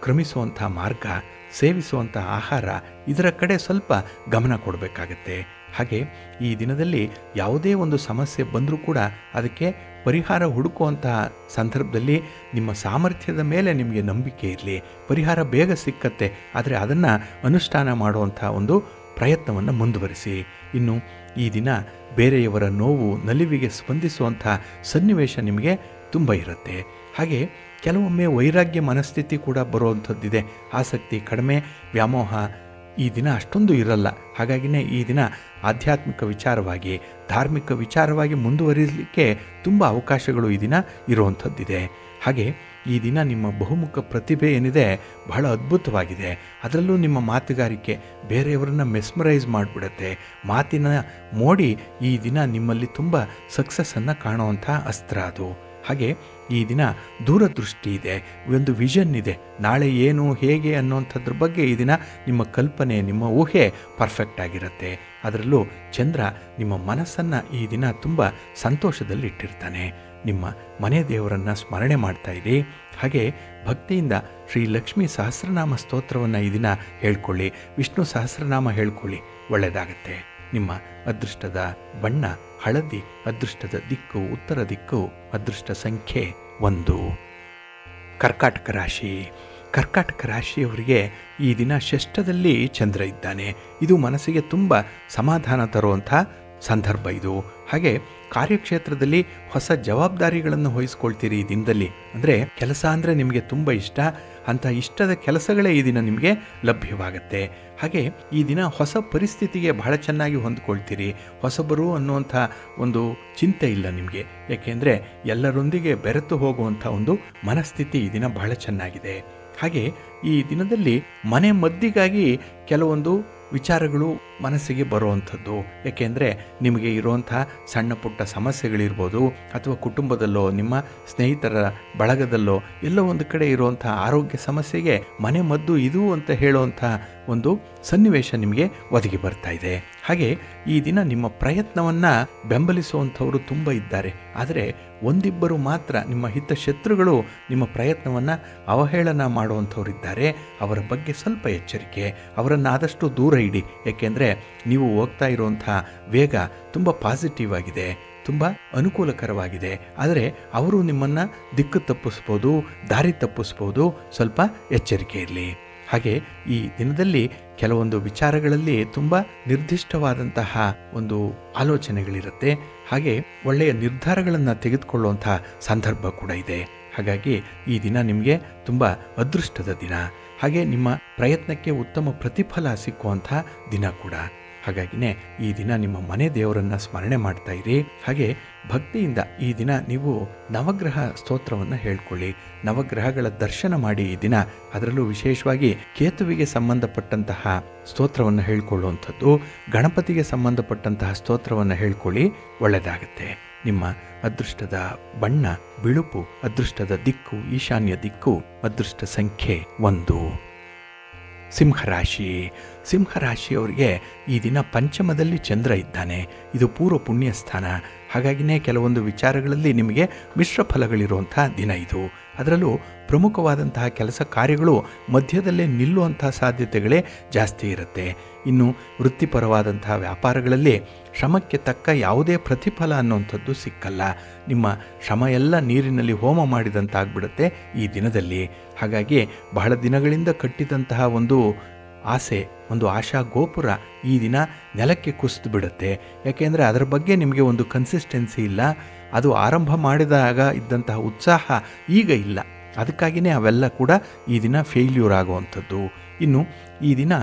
ಕ್ರಮಿಸುವಂಥ ಮಾರ್ಗ, ಸೇವಿಸುವಂಥ ಆಹಾರ, ಇದರ ಕಡೆ ಸ್ವಲ್ಪ ಗಮನ ಕೊಡಬೇಕಾಗತ್ತೆ. ಹಾಗೆ ಈ ದಿನದಲ್ಲಿ ಯಾವುದೇ ಒಂದು ಸಮಸ್ಯೆ ಬಂದರೂ ಕೂಡ ಅದಕ್ಕೆ ಪರಿಹಾರ ಹುಡುಕುವಂತಹ ಸಂದರ್ಭದಲ್ಲಿ ನಿಮ್ಮ ಸಾಮರ್ಥ್ಯದ ಮೇಲೆ ನಿಮಗೆ ನಂಬಿಕೆ ಇರಲಿ. ಪರಿಹಾರ ಬೇಗ ಸಿಕ್ಕತ್ತೆ, ಆದರೆ ಅದನ್ನು ಅನುಷ್ಠಾನ ಮಾಡುವಂಥ ಒಂದು ಪ್ರಯತ್ನವನ್ನು ಮುಂದುವರಿಸಿ. ಇನ್ನು ಈ ದಿನ ಬೇರೆಯವರ ನೋವು ನಲಿವಿಗೆ ಸ್ಪಂದಿಸುವಂಥ ಸನ್ನಿವೇಶ ನಿಮಗೆ ತುಂಬ ಇರುತ್ತೆ. ಹಾಗೆ ಕೆಲವೊಮ್ಮೆ ವೈರಾಗ್ಯ ಮನಸ್ಥಿತಿ ಕೂಡ ಬರುವಂಥದ್ದಿದೆ. ಆಸಕ್ತಿ ಕಡಿಮೆ, ವ್ಯಾಮೋಹ ಈ ದಿನ ಅಷ್ಟೊಂದು ಇರಲ್ಲ. ಹಾಗಾಗಿನೇ ಈ ದಿನ ಆಧ್ಯಾತ್ಮಿಕ ವಿಚಾರವಾಗಿ, ಧಾರ್ಮಿಕ ವಿಚಾರವಾಗಿ ಮುಂದುವರಿಸಲಿಕ್ಕೆ ತುಂಬ ಅವಕಾಶಗಳು ಈ ದಿನ ಇರುವಂಥದ್ದಿದೆ. ಹಾಗೆ ಈ ದಿನ ನಿಮ್ಮ ಬಹುಮುಖ ಪ್ರತಿಭೆ ಏನಿದೆ ಬಹಳ ಅದ್ಭುತವಾಗಿದೆ. ಅದರಲ್ಲೂ ನಿಮ್ಮ ಮಾತುಗಾರಿಕೆ ಬೇರೆಯವರನ್ನು ಮೆಸ್ಮರೈಸ್ ಮಾಡಿಬಿಡುತ್ತೆ. ಮಾತಿನ ಮೋಡಿ ಈ ದಿನ ನಿಮ್ಮಲ್ಲಿ ತುಂಬ ಸಕ್ಸಸ್ಸನ್ನು ಕಾಣುವಂಥ ಅಸ್ತ್ರ ಅದು. ಹಾಗೆ ಈ ದಿನ ದೂರದೃಷ್ಟಿ ಇದೆ, ಒಂದು ವಿಷನ್ ಇದೆ. ನಾಳೆ ಏನು ಹೇಗೆ ಅನ್ನೋಂಥದ್ರ ಬಗ್ಗೆ ಈ ದಿನ ನಿಮ್ಮ ಕಲ್ಪನೆ, ನಿಮ್ಮ ಊಹೆ ಪರ್ಫೆಕ್ಟ್ ಆಗಿರುತ್ತೆ. ಅದರಲ್ಲೂ ಚಂದ್ರ ನಿಮ್ಮ ಮನಸ್ಸನ್ನು ಈ ದಿನ ತುಂಬ ಸಂತೋಷದಲ್ಲಿಟ್ಟಿರ್ತಾನೆ. ನಿಮ್ಮ ಮನೆ ದೇವರನ್ನು ಸ್ಮರಣೆ ಮಾಡ್ತಾ ಇರಿ. ಹಾಗೆ ಭಕ್ತಿಯಿಂದ ಶ್ರೀ ಲಕ್ಷ್ಮೀ ಸಹಸ್ರನಾಮ ಸ್ತೋತ್ರವನ್ನು ಈ ದಿನ ಹೇಳ್ಕೊಳ್ಳಿ. ವಿಷ್ಣು ಸಹಸ್ರನಾಮ ಹೇಳ್ಕೊಳ್ಳಿ, ಒಳ್ಳೆಯದಾಗತ್ತೆ. ನಿಮ್ಮ ಅದೃಷ್ಟದ ಬಣ್ಣ ಹಳದಿ, ಅದೃಷ್ಟದ ದಿಕ್ಕು ಉತ್ತರ ದಿಕ್ಕು, ಅದೃಷ್ಟ ಸಂಖ್ಯೆ 1. ಕರ್ಕಾಟಕ ರಾಶಿಯವರಿಗೆ ಈ ದಿನ ಷಷ್ಠದಲ್ಲಿ ಚಂದ್ರ ಇದ್ದಾನೆ. ಇದು ಮನಸ್ಸಿಗೆ ತುಂಬ ಸಮಾಧಾನ ತರುವಂಥ ಸಂದರ್ಭ ಇದು. ಹಾಗೆ ಕಾರ್ಯಕ್ಷೇತ್ರದಲ್ಲಿ ಹೊಸ ಜವಾಬ್ದಾರಿಗಳನ್ನು ವಹಿಸ್ಕೊಳ್ತೀರಿ ಈ ದಿನದಲ್ಲಿ. ಅಂದರೆ ಕೆಲಸ ಅಂದರೆ ನಿಮಗೆ ತುಂಬ ಇಷ್ಟ, ಅಂಥ ಇಷ್ಟದ ಕೆಲಸಗಳೇ ಈ ದಿನ ನಿಮಗೆ ಲಭ್ಯವಾಗುತ್ತೆ. ಹಾಗೆ ಈ ದಿನ ಹೊಸ ಪರಿಸ್ಥಿತಿಗೆ ಬಹಳ ಚೆನ್ನಾಗಿ ಹೊಂದ್ಕೊಳ್ತೀರಿ. ಹೊಸಬರು ಅನ್ನುವಂಥ ಒಂದು ಚಿಂತೆ ಇಲ್ಲ ನಿಮಗೆ. ಏಕೆಂದರೆ ಎಲ್ಲರೊಂದಿಗೆ ಬೆರೆತು ಹೋಗುವಂಥ ಒಂದು ಮನಸ್ಥಿತಿ ಈ ದಿನ ಬಹಳ ಚೆನ್ನಾಗಿದೆ. ಹಾಗೆ ಈ ದಿನದಲ್ಲಿ ಮನೆ ಮದ್ದಿಗಾಗಿ ಕೆಲವೊಂದು ವಿಚಾರಗಳು ಮನಸ್ಸಿಗೆ ಬರುವಂಥದ್ದು. ಏಕೆಂದರೆ ನಿಮಗೆ ಇರುವಂಥ ಸಣ್ಣ ಪುಟ್ಟ ಸಮಸ್ಯೆಗಳಿರ್ಬೋದು, ಅಥವಾ ಕುಟುಂಬದಲ್ಲೋ ನಿಮ್ಮ ಸ್ನೇಹಿತರ ಬಳಗದಲ್ಲೋ ಎಲ್ಲೋ ಒಂದು ಕಡೆ ಇರುವಂಥ ಆರೋಗ್ಯ ಸಮಸ್ಯೆಗೆ ಮನೆ ಮದ್ದು ಇದು ಅಂತ ಹೇಳುವಂಥ ಒಂದು ಸನ್ನಿವೇಶ ನಿಮಗೆ ಒದಗಿ ಬರ್ತಾ ಇದೆ. ಹಾಗೆ ಈ ದಿನ ನಿಮ್ಮ ಪ್ರಯತ್ನವನ್ನು ಬೆಂಬಲಿಸುವಂಥವರು ತುಂಬ ಇದ್ದಾರೆ. ಆದರೆ ಒಂದಿಬ್ಬರು ಮಾತ್ರ ನಿಮ್ಮ ಹಿತಶತ್ರುಗಳು ನಿಮ್ಮ ಪ್ರಯತ್ನವನ್ನು ಅವಹೇಳನ ಮಾಡುವಂಥವರಿದ್ದಾರೆ. ಅವರ ಬಗ್ಗೆ ಸ್ವಲ್ಪ ಎಚ್ಚರಿಕೆ, ಅವರನ್ನು ಆದಷ್ಟು ದೂರ ಇಡಿ. ಏಕೆಂದರೆ ನೀವು ಹೋಗ್ತಾ ಇರುವಂಥ ವೇಗ ತುಂಬ ಪಾಸಿಟಿವ್ ಆಗಿದೆ, ತುಂಬ ಅನುಕೂಲಕರವಾಗಿದೆ. ಆದರೆ ಅವರು ನಿಮ್ಮನ್ನು ದಿಕ್ಕು ತಪ್ಪಿಸ್ಬೋದು, ದಾರಿ ತಪ್ಪಿಸ್ಬೋದು. ಸ್ವಲ್ಪ ಎಚ್ಚರಿಕೆ ಇರಲಿ. ಹಾಗೆ ಈ ದಿನದಲ್ಲಿ ಕೆಲವೊಂದು ವಿಚಾರಗಳಲ್ಲಿ ತುಂಬ ನಿರ್ದಿಷ್ಟವಾದಂತಹ ಒಂದು ಆಲೋಚನೆಗಳಿರುತ್ತೆ. ಹಾಗೆ ಒಳ್ಳೆಯ ನಿರ್ಧಾರಗಳನ್ನು ತೆಗೆದುಕೊಳ್ಳುವಂಥ ಸಂದರ್ಭ ಕೂಡ ಇದೆ. ಹಾಗಾಗಿ ಈ ದಿನ ನಿಮಗೆ ತುಂಬ ಅದೃಷ್ಟದ ದಿನ. ಹಾಗೆ ನಿಮ್ಮ ಪ್ರಯತ್ನಕ್ಕೆ ಉತ್ತಮ ಪ್ರತಿಫಲ ಸಿಕ್ಕುವಂಥ ದಿನ ಕೂಡ. ಹಾಗಾಗಿನೇ ಈ ದಿನ ನಿಮ್ಮ ಮನೆ ದೇವರನ್ನು ಸ್ಮರಣೆ ಮಾಡ್ತಾ ಇರಿ. ಹಾಗೆ ಭಕ್ತಿಯಿಂದ ಈ ದಿನ ನೀವು ನವಗ್ರಹ ಸ್ತೋತ್ರವನ್ನು ಹೇಳ್ಕೊಳ್ಳಿ. ನವಗ್ರಹಗಳ ದರ್ಶನ ಮಾಡಿ ಈ ದಿನ. ಅದರಲ್ಲೂ ವಿಶೇಷವಾಗಿ ಕೇತುವಿಗೆ ಸಂಬಂಧಪಟ್ಟಂತಹ ಸ್ತೋತ್ರವನ್ನು ಹೇಳ್ಕೊಳ್ಳುವಂಥದ್ದು, ಗಣಪತಿಗೆ ಸಂಬಂಧಪಟ್ಟಂತಹ ಸ್ತೋತ್ರವನ್ನು ಹೇಳ್ಕೊಳ್ಳಿ, ಒಳ್ಳೆಯದಾಗುತ್ತೆ. ನಿಮ್ಮ ಅದೃಷ್ಟದ ಬಣ್ಣ ಬಿಳುಪು, ಅದೃಷ್ಟದ ದಿಕ್ಕು ಈಶಾನ್ಯ ದಿಕ್ಕು, ಅದೃಷ್ಟ ಸಂಖ್ಯೆ 1. ಸಿಂಹರಾಶಿ. ಸಿಂಹರಾಶಿಯವರಿಗೆ ಈ ದಿನ ಪಂಚಮದಲ್ಲಿ ಚಂದ್ರ ಇದ್ದಾನೆ. ಇದು ಪೂರ್ವ ಪುಣ್ಯ ಸ್ಥಾನ. ಹಾಗಾಗಿನೇ ಕೆಲವೊಂದು ವಿಚಾರಗಳಲ್ಲಿ ನಿಮಗೆ ಮಿಶ್ರ ಫಲಗಳಿರುವಂಥ ದಿನ ಇದು. ಅದರಲ್ಲೂ ಪ್ರಮುಖವಾದಂತಹ ಕೆಲಸ ಕಾರ್ಯಗಳು ಮಧ್ಯದಲ್ಲೇ ನಿಲ್ಲುವಂಥ ಸಾಧ್ಯತೆಗಳೇ ಜಾಸ್ತಿ ಇರುತ್ತೆ. ಇನ್ನು ವೃತ್ತಿಪರವಾದಂತಹ ವ್ಯಾಪಾರಗಳಲ್ಲಿ ಶ್ರಮಕ್ಕೆ ತಕ್ಕ ಯಾವುದೇ ಪ್ರತಿಫಲ ಅನ್ನುವಂಥದ್ದು ಸಿಕ್ಕಲ್ಲ. ನಿಮ್ಮ ಶ್ರಮ ಎಲ್ಲ ನೀರಿನಲ್ಲಿ ಹೋಮ ಮಾಡಿದಂತಾಗ್ಬಿಡುತ್ತೆ ಈ ದಿನದಲ್ಲಿ. ಹಾಗಾಗಿ ಬಹಳ ದಿನಗಳಿಂದ ಕಟ್ಟಿದಂತಹ ಒಂದು ಆಸೆ, ಒಂದು ಆಶಾ ಗೋಪುರ ಈ ದಿನ ನೆಲಕ್ಕೆ ಕುಸಿದು ಬಿಡುತ್ತೆ. ಯಾಕೆಂದರೆ ಅದರ ಬಗ್ಗೆ ನಿಮಗೆ ಒಂದು ಕನ್ಸಿಸ್ಟೆನ್ಸಿ ಇಲ್ಲ. ಅದು ಆರಂಭ ಮಾಡಿದಾಗ ಇದ್ದಂತಹ ಉತ್ಸಾಹ ಈಗ ಇಲ್ಲ. ಅದಕ್ಕಾಗಿಯೇ ಅವೆಲ್ಲ ಕೂಡ ಈ ದಿನ ಫೇಲ್ಯೂರ್ ಆಗುವಂಥದ್ದು. ಇನ್ನು ಈ ದಿನ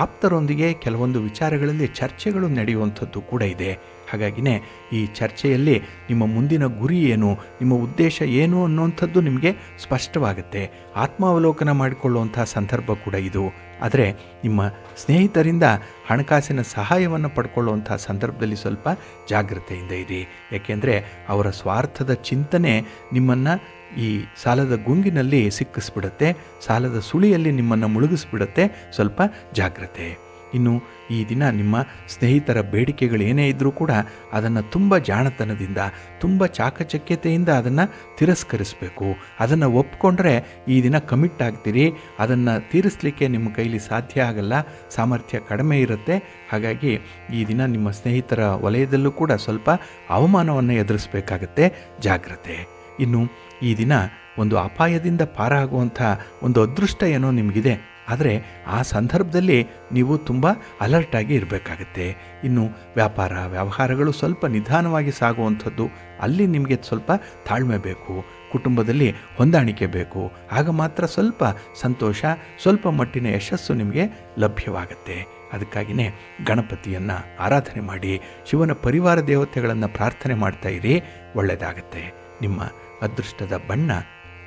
ಆಪ್ತರೊಂದಿಗೆ ಕೆಲವೊಂದು ವಿಚಾರಗಳಲ್ಲಿ ಚರ್ಚೆಗಳು ನಡೆಯುವಂಥದ್ದು ಕೂಡ ಇದೆ. ಹಾಗಾಗಿನೇ ಈ ಚರ್ಚೆಯಲ್ಲಿ ನಿಮ್ಮ ಮುಂದಿನ ಗುರಿ ಏನು, ನಿಮ್ಮ ಉದ್ದೇಶ ಏನು ಅನ್ನುವಂಥದ್ದು ನಿಮಗೆ ಸ್ಪಷ್ಟವಾಗುತ್ತೆ. ಆತ್ಮಾವಲೋಕನ ಮಾಡಿಕೊಳ್ಳುವಂಥ ಸಂದರ್ಭ ಕೂಡ ಇದು. ಆದರೆ ನಿಮ್ಮ ಸ್ನೇಹಿತರಿಂದ ಹಣಕಾಸಿನ ಸಹಾಯವನ್ನು ಪಡ್ಕೊಳ್ಳುವಂಥ ಸಂದರ್ಭದಲ್ಲಿ ಸ್ವಲ್ಪ ಜಾಗ್ರತೆಯಿಂದ ಇರಿ. ಏಕೆಂದರೆ ಅವರ ಸ್ವಾರ್ಥದ ಚಿಂತನೆ ನಿಮ್ಮನ್ನು ಈ ಸಾಲದ ಗುಂಗಿನಲ್ಲಿ ಸಿಕ್ಕಿಸ್ಬಿಡುತ್ತೆ, ಸಾಲದ ಸುಳಿಯಲ್ಲಿ ನಿಮ್ಮನ್ನು ಮುಳುಗಿಸ್ಬಿಡುತ್ತೆ. ಸ್ವಲ್ಪ ಜಾಗ್ರತೆ. ಇನ್ನು ಈ ದಿನ ನಿಮ್ಮ ಸ್ನೇಹಿತರ ಬೇಡಿಕೆಗಳು ಏನೇ ಇದ್ದರೂ ಕೂಡ ಅದನ್ನು ತುಂಬ ಜಾಣತನದಿಂದ, ತುಂಬ ಚಾಕಚಕ್ಯತೆಯಿಂದ ಅದನ್ನು ತಿರಸ್ಕರಿಸಬೇಕು. ಅದನ್ನು ಒಪ್ಕೊಂಡ್ರೆ ಈ ದಿನ ಕಮಿಟ್ ಆಗ್ತೀರಿ. ಅದನ್ನು ತೀರಿಸಲಿಕ್ಕೆ ನಿಮ್ಮ ಕೈಲಿ ಸಾಧ್ಯ ಆಗಲ್ಲ, ಸಾಮರ್ಥ್ಯ ಕಡಿಮೆ ಇರುತ್ತೆ. ಹಾಗಾಗಿ ಈ ದಿನ ನಿಮ್ಮ ಸ್ನೇಹಿತರ ವಲಯದಲ್ಲೂ ಕೂಡ ಸ್ವಲ್ಪ ಅವಮಾನವನ್ನು ಎದುರಿಸಬೇಕಾಗತ್ತೆ. ಜಾಗ್ರತೆ. ಇನ್ನು ಈ ದಿನ ಒಂದು ಅಪಾಯದಿಂದ ಪಾರಾಗುವಂಥ ಒಂದು ಅದೃಷ್ಟ ಏನೋ ನಿಮಗಿದೆ. ಆದರೆ ಆ ಸಂದರ್ಭದಲ್ಲಿ ನೀವು ತುಂಬ ಅಲರ್ಟಾಗಿ ಇರಬೇಕಾಗತ್ತೆ. ಇನ್ನು ವ್ಯಾಪಾರ ವ್ಯವಹಾರಗಳು ಸ್ವಲ್ಪ ನಿಧಾನವಾಗಿ ಸಾಗುವಂಥದ್ದು. ಅಲ್ಲಿ ನಿಮಗೆ ಸ್ವಲ್ಪ ತಾಳ್ಮೆ ಬೇಕು, ಕುಟುಂಬದಲ್ಲಿ ಹೊಂದಾಣಿಕೆ ಬೇಕು. ಆಗ ಮಾತ್ರ ಸ್ವಲ್ಪ ಸಂತೋಷ, ಸ್ವಲ್ಪ ಮಟ್ಟಿನ ಯಶಸ್ಸು ನಿಮಗೆ ಲಭ್ಯವಾಗುತ್ತೆ. ಅದಕ್ಕಾಗಿಯೇ ಗಣಪತಿಯನ್ನು ಆರಾಧನೆ ಮಾಡಿ, ಶಿವನ ಪರಿವಾರ ದೇವತೆಗಳನ್ನು ಪ್ರಾರ್ಥನೆ ಮಾಡ್ತಾ ಇರಿ, ಒಳ್ಳೆಯದಾಗತ್ತೆ. ನಿಮ್ಮ ಅದೃಷ್ಟದ ಬಣ್ಣ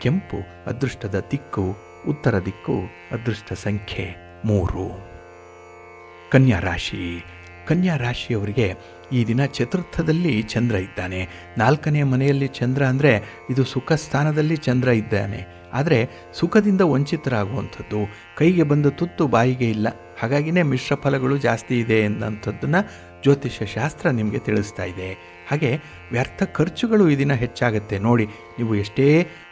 ಕೆಂಪು, ಅದೃಷ್ಟದ ದಿಕ್ಕು ಉತ್ತರ ದಿಕ್ಕು, ಅದೃಷ್ಟ ಸಂಖ್ಯೆ 3. ಕನ್ಯಾ ರಾಶಿ. ಕನ್ಯಾ ರಾಶಿಯವರಿಗೆ ಈ ದಿನ ಚತುರ್ಥದಲ್ಲಿ ಚಂದ್ರ ಇದ್ದಾನೆ. 4ನೇ ಮನೆಯಲ್ಲಿ ಚಂದ್ರ ಅಂದರೆ ಇದು ಸುಖ ಸ್ಥಾನದಲ್ಲಿ ಚಂದ್ರ ಇದ್ದಾನೆ. ಆದರೆ ಸುಖದಿಂದ ವಂಚಿತರಾಗುವಂಥದ್ದು, ಕೈಗೆ ಬಂದ ತುತ್ತು ಬಾಯಿಗೆ ಇಲ್ಲ. ಹಾಗಾಗಿನೇ ಮಿಶ್ರ ಫಲಗಳು ಜಾಸ್ತಿ ಇದೆ ಅನ್ನೋಂಥದ್ದನ್ನು ಜ್ಯೋತಿಷ್ಯ ಶಾಸ್ತ್ರ ನಿಮಗೆ ತಿಳಿಸ್ತಾ ಇದೆ. ಹಾಗೆ ವ್ಯರ್ಥ ಖರ್ಚುಗಳು ಈ ದಿನ ಹೆಚ್ಚಾಗುತ್ತೆ. ನೋಡಿ, ನೀವು ಎಷ್ಟೇ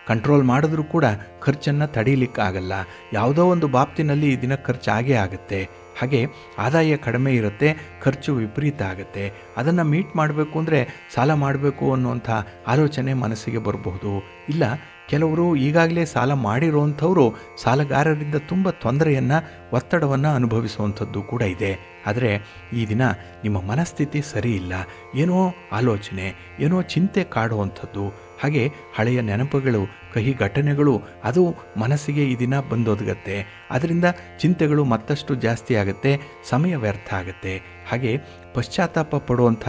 ಕಂಟ್ರೋಲ್ ಮಾಡಿದ್ರೂ ಕೂಡ ಖರ್ಚನ್ನು ತಡೀಲಿಕ್ಕಾಗಲ್ಲ. ಯಾವುದೋ ಒಂದು ಬಾಪ್ತಿನಲ್ಲಿ ಈ ದಿನ ಖರ್ಚಾಗೇ ಆಗುತ್ತೆ. ಹಾಗೆ ಆದಾಯ ಕಡಿಮೆ ಇರುತ್ತೆ, ಖರ್ಚು ವಿಪರೀತ ಆಗುತ್ತೆ. ಅದನ್ನು ಮೀಟ್ ಮಾಡಬೇಕು ಅಂದರೆ ಸಾಲ ಮಾಡಬೇಕು ಅನ್ನುವಂಥ ಆಲೋಚನೆ ಮನಸ್ಸಿಗೆ ಬರಬಹುದು. ಇಲ್ಲ, ಕೆಲವರು ಈಗಾಗಲೇ ಸಾಲ ಮಾಡಿರುವಂಥವರು ಸಾಲಗಾರರಿಂದ ತುಂಬ ತೊಂದರೆಯನ್ನು, ಒತ್ತಡವನ್ನು ಅನುಭವಿಸುವಂಥದ್ದು ಕೂಡ ಇದೆ. ಆದರೆ ಈ ದಿನ ನಿಮ್ಮ ಮನಸ್ಥಿತಿ ಸರಿ ಇಲ್ಲ. ಏನೋ ಆಲೋಚನೆ, ಏನೋ ಚಿಂತೆ ಕಾಡುವಂಥದ್ದು. ಹಾಗೆ ಹಳೆಯ ನೆನಪುಗಳು, ಕಹಿ ಘಟನೆಗಳು ಅದು ಮನಸ್ಸಿಗೆ ಈ ದಿನ ಬಂದೊದಗತ್ತೆ. ಅದರಿಂದ ಚಿಂತೆಗಳು ಮತ್ತಷ್ಟು ಜಾಸ್ತಿ ಆಗುತ್ತೆ, ಸಮಯ ವ್ಯರ್ಥ ಆಗುತ್ತೆ. ಹಾಗೆ ಪಶ್ಚಾತ್ತಾಪ ಪಡುವಂಥ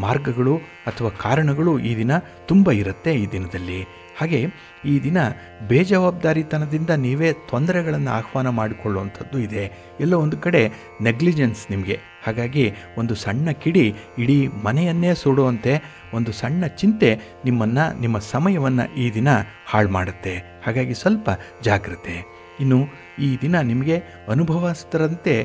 ಮಾರ್ಗಗಳು ಅಥವಾ ಕಾರಣಗಳು ಈ ದಿನ ತುಂಬ ಇರುತ್ತೆ ಈ ದಿನದಲ್ಲಿ. ಹಾಗೆ ಈ ದಿನ ಬೇಜವಾಬ್ದಾರಿತನದಿಂದ ನೀವೇ ತೊಂದರೆಗಳನ್ನು ಆಹ್ವಾನ ಮಾಡಿಕೊಳ್ಳುವಂಥದ್ದು ಇದೆ. ಎಲ್ಲೋ ಒಂದು ಕಡೆ ನೆಗ್ಲಿಜೆನ್ಸ್ ನಿಮಗೆ. ಹಾಗಾಗಿ ಒಂದು ಸಣ್ಣ ಕಿಡಿ ಇಡೀ ಮನೆಯನ್ನೇ ಸುಡುವಂತೆ, ಒಂದು ಸಣ್ಣ ಚಿಂತೆ ನಿಮ್ಮ ಸಮಯವನ್ನು ಈ ದಿನ ಹಾಳು ಮಾಡುತ್ತೆ. ಹಾಗಾಗಿ ಸ್ವಲ್ಪ ಜಾಗ್ರತೆ. ಇನ್ನು ಈ ದಿನ ನಿಮಗೆ ಅನುಭವಸ್ಥರಂತೆ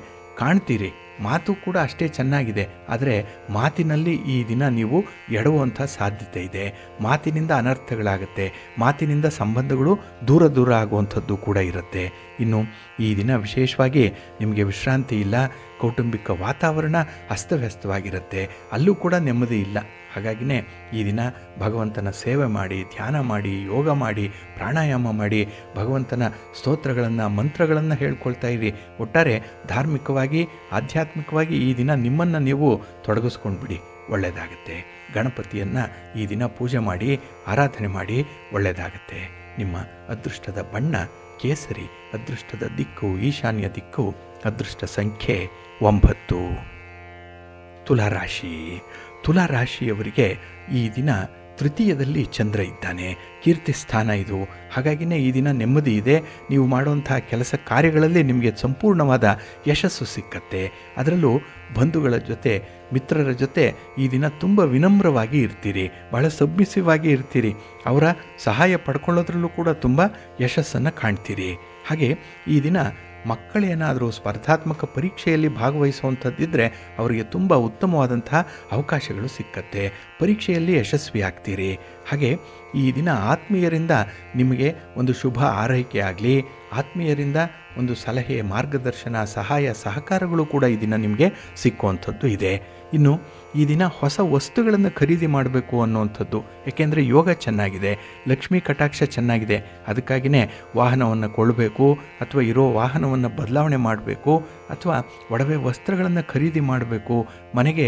ಕಾಣ್ತೀರಿ. ಮಾತು ಕೂಡ ಅಷ್ಟೇ ಚೆನ್ನಾಗಿದೆ, ಆದರೆ ಮಾತಿನಲ್ಲಿ ಈ ದಿನ ನೀವು ಎಡುವಂಥ ಸಾಧ್ಯತೆ ಇದೆ. ಮಾತಿನಿಂದ ಅನರ್ಥಗಳಾಗುತ್ತೆ, ಮಾತಿನಿಂದ ಸಂಬಂಧಗಳು ದೂರ ದೂರ ಆಗುವಂಥದ್ದು ಕೂಡ ಇರುತ್ತೆ. ಇನ್ನು ಈ ದಿನ ವಿಶೇಷವಾಗಿ ನಿಮಗೆ ವಿಶ್ರಾಂತಿ ಇಲ್ಲ, ಕೌಟುಂಬಿಕ ವಾತಾವರಣ ಅಸ್ತವ್ಯಸ್ತವಾಗಿರುತ್ತೆ, ಅಲ್ಲೂ ಕೂಡ ನೆಮ್ಮದಿ ಇಲ್ಲ. ಹಾಗಾಗಿನೇ ಈ ದಿನ ಭಗವಂತನ ಸೇವೆ ಮಾಡಿ, ಧ್ಯಾನ ಮಾಡಿ, ಯೋಗ ಮಾಡಿ, ಪ್ರಾಣಾಯಾಮ ಮಾಡಿ, ಭಗವಂತನ ಸ್ತೋತ್ರಗಳನ್ನು ಮಂತ್ರಗಳನ್ನು ಹೇಳ್ಕೊಳ್ತಾ ಇರಿ. ಒಟ್ಟಾರೆ ಧಾರ್ಮಿಕವಾಗಿ ಆಧ್ಯಾತ್ಮಿಕವಾಗಿ ಈ ದಿನ ನಿಮ್ಮನ್ನು ನೀವು ತೊಡಗಿಸ್ಕೊಂಡ್ಬಿಡಿ, ಒಳ್ಳೆಯದಾಗುತ್ತೆ. ಗಣಪತಿಯನ್ನು ಈ ದಿನ ಪೂಜೆ ಮಾಡಿ, ಆರಾಧನೆ ಮಾಡಿ, ಒಳ್ಳೆಯದಾಗುತ್ತೆ. ನಿಮ್ಮ ಅದೃಷ್ಟದ ಬಣ್ಣ ಕೇಸರಿ, ಅದೃಷ್ಟದ ದಿಕ್ಕು ಈಶಾನ್ಯ ದಿಕ್ಕು, ಅದೃಷ್ಟ ಸಂಖ್ಯೆ 9. ತುಲಾರಾಶಿ. ತುಲಾರಾಶಿಯವರಿಗೆ ಈ ದಿನ ತೃತೀಯದಲ್ಲಿ ಚಂದ್ರ ಇದ್ದಾನೆ, ಕೀರ್ತಿ ಸ್ಥಾನ ಇದು. ಹಾಗಾಗಿನೇ ಈ ದಿನ ನೆಮ್ಮದಿ ಇದೆ. ನೀವು ಮಾಡುವಂತಹ ಕೆಲಸ ಕಾರ್ಯಗಳಲ್ಲಿ ನಿಮಗೆ ಸಂಪೂರ್ಣವಾದ ಯಶಸ್ಸು ಸಿಕ್ಕತ್ತೆ. ಅದರಲ್ಲೂ ಬಂಧುಗಳ ಜೊತೆ, ಮಿತ್ರರ ಜೊತೆ ಈ ದಿನ ತುಂಬ ವಿನಮ್ರವಾಗಿ ಇರ್ತೀರಿ, ಬಹಳ ಸಬ್ಮಿಸಿವ್ ಆಗಿ ಇರ್ತೀರಿ. ಅವರ ಸಹಾಯ ಪಡ್ಕೊಳ್ಳೋದ್ರಲ್ಲೂ ಕೂಡ ತುಂಬ ಯಶಸ್ಸನ್ನು ಕಾಣ್ತೀರಿ. ಹಾಗೆ ಈ ದಿನ ಮಕ್ಕಳೇನಾದರೂ ಸ್ಪರ್ಧಾತ್ಮಕ ಪರೀಕ್ಷೆಯಲ್ಲಿ ಭಾಗವಹಿಸುವಂಥದ್ದಿದ್ದರೆ ಅವರಿಗೆ ತುಂಬ ಉತ್ತಮವಾದಂತಹ ಅವಕಾಶಗಳು ಸಿಕ್ಕತ್ತೆ, ಪರೀಕ್ಷೆಯಲ್ಲಿ ಯಶಸ್ವಿ ಆಗ್ತೀರಿ. ಹಾಗೆ ಈ ದಿನ ಆತ್ಮೀಯರಿಂದ ನಿಮಗೆ ಒಂದು ಶುಭ ಆರೈಕೆ ಆಗಲಿ, ಆತ್ಮೀಯರಿಂದ ಒಂದು ಸಲಹೆ, ಮಾರ್ಗದರ್ಶನ, ಸಹಾಯ, ಸಹಕಾರಗಳು ಕೂಡ ಈ ದಿನ ನಿಮಗೆ ಸಿಕ್ಕುವಂಥದ್ದು ಇದೆ. ಇನ್ನು ಈ ದಿನ ಹೊಸ ವಸ್ತುಗಳನ್ನು ಖರೀದಿ ಮಾಡಬೇಕು ಅನ್ನುವಂಥದ್ದು, ಏಕೆಂದರೆ ಯೋಗ ಚೆನ್ನಾಗಿದೆ, ಲಕ್ಷ್ಮೀ ಕಟಾಕ್ಷ ಚೆನ್ನಾಗಿದೆ. ಅದಕ್ಕಾಗಿಯೇ ವಾಹನವನ್ನು ಕೊಳ್ಳಬೇಕು, ಅಥವಾ ಇರೋ ವಾಹನವನ್ನು ಬದಲಾವಣೆ ಮಾಡಬೇಕು, ಅಥವಾ ಒಡವೆ ವಸ್ತ್ರಗಳನ್ನು ಖರೀದಿ ಮಾಡಬೇಕು, ಮನೆಗೆ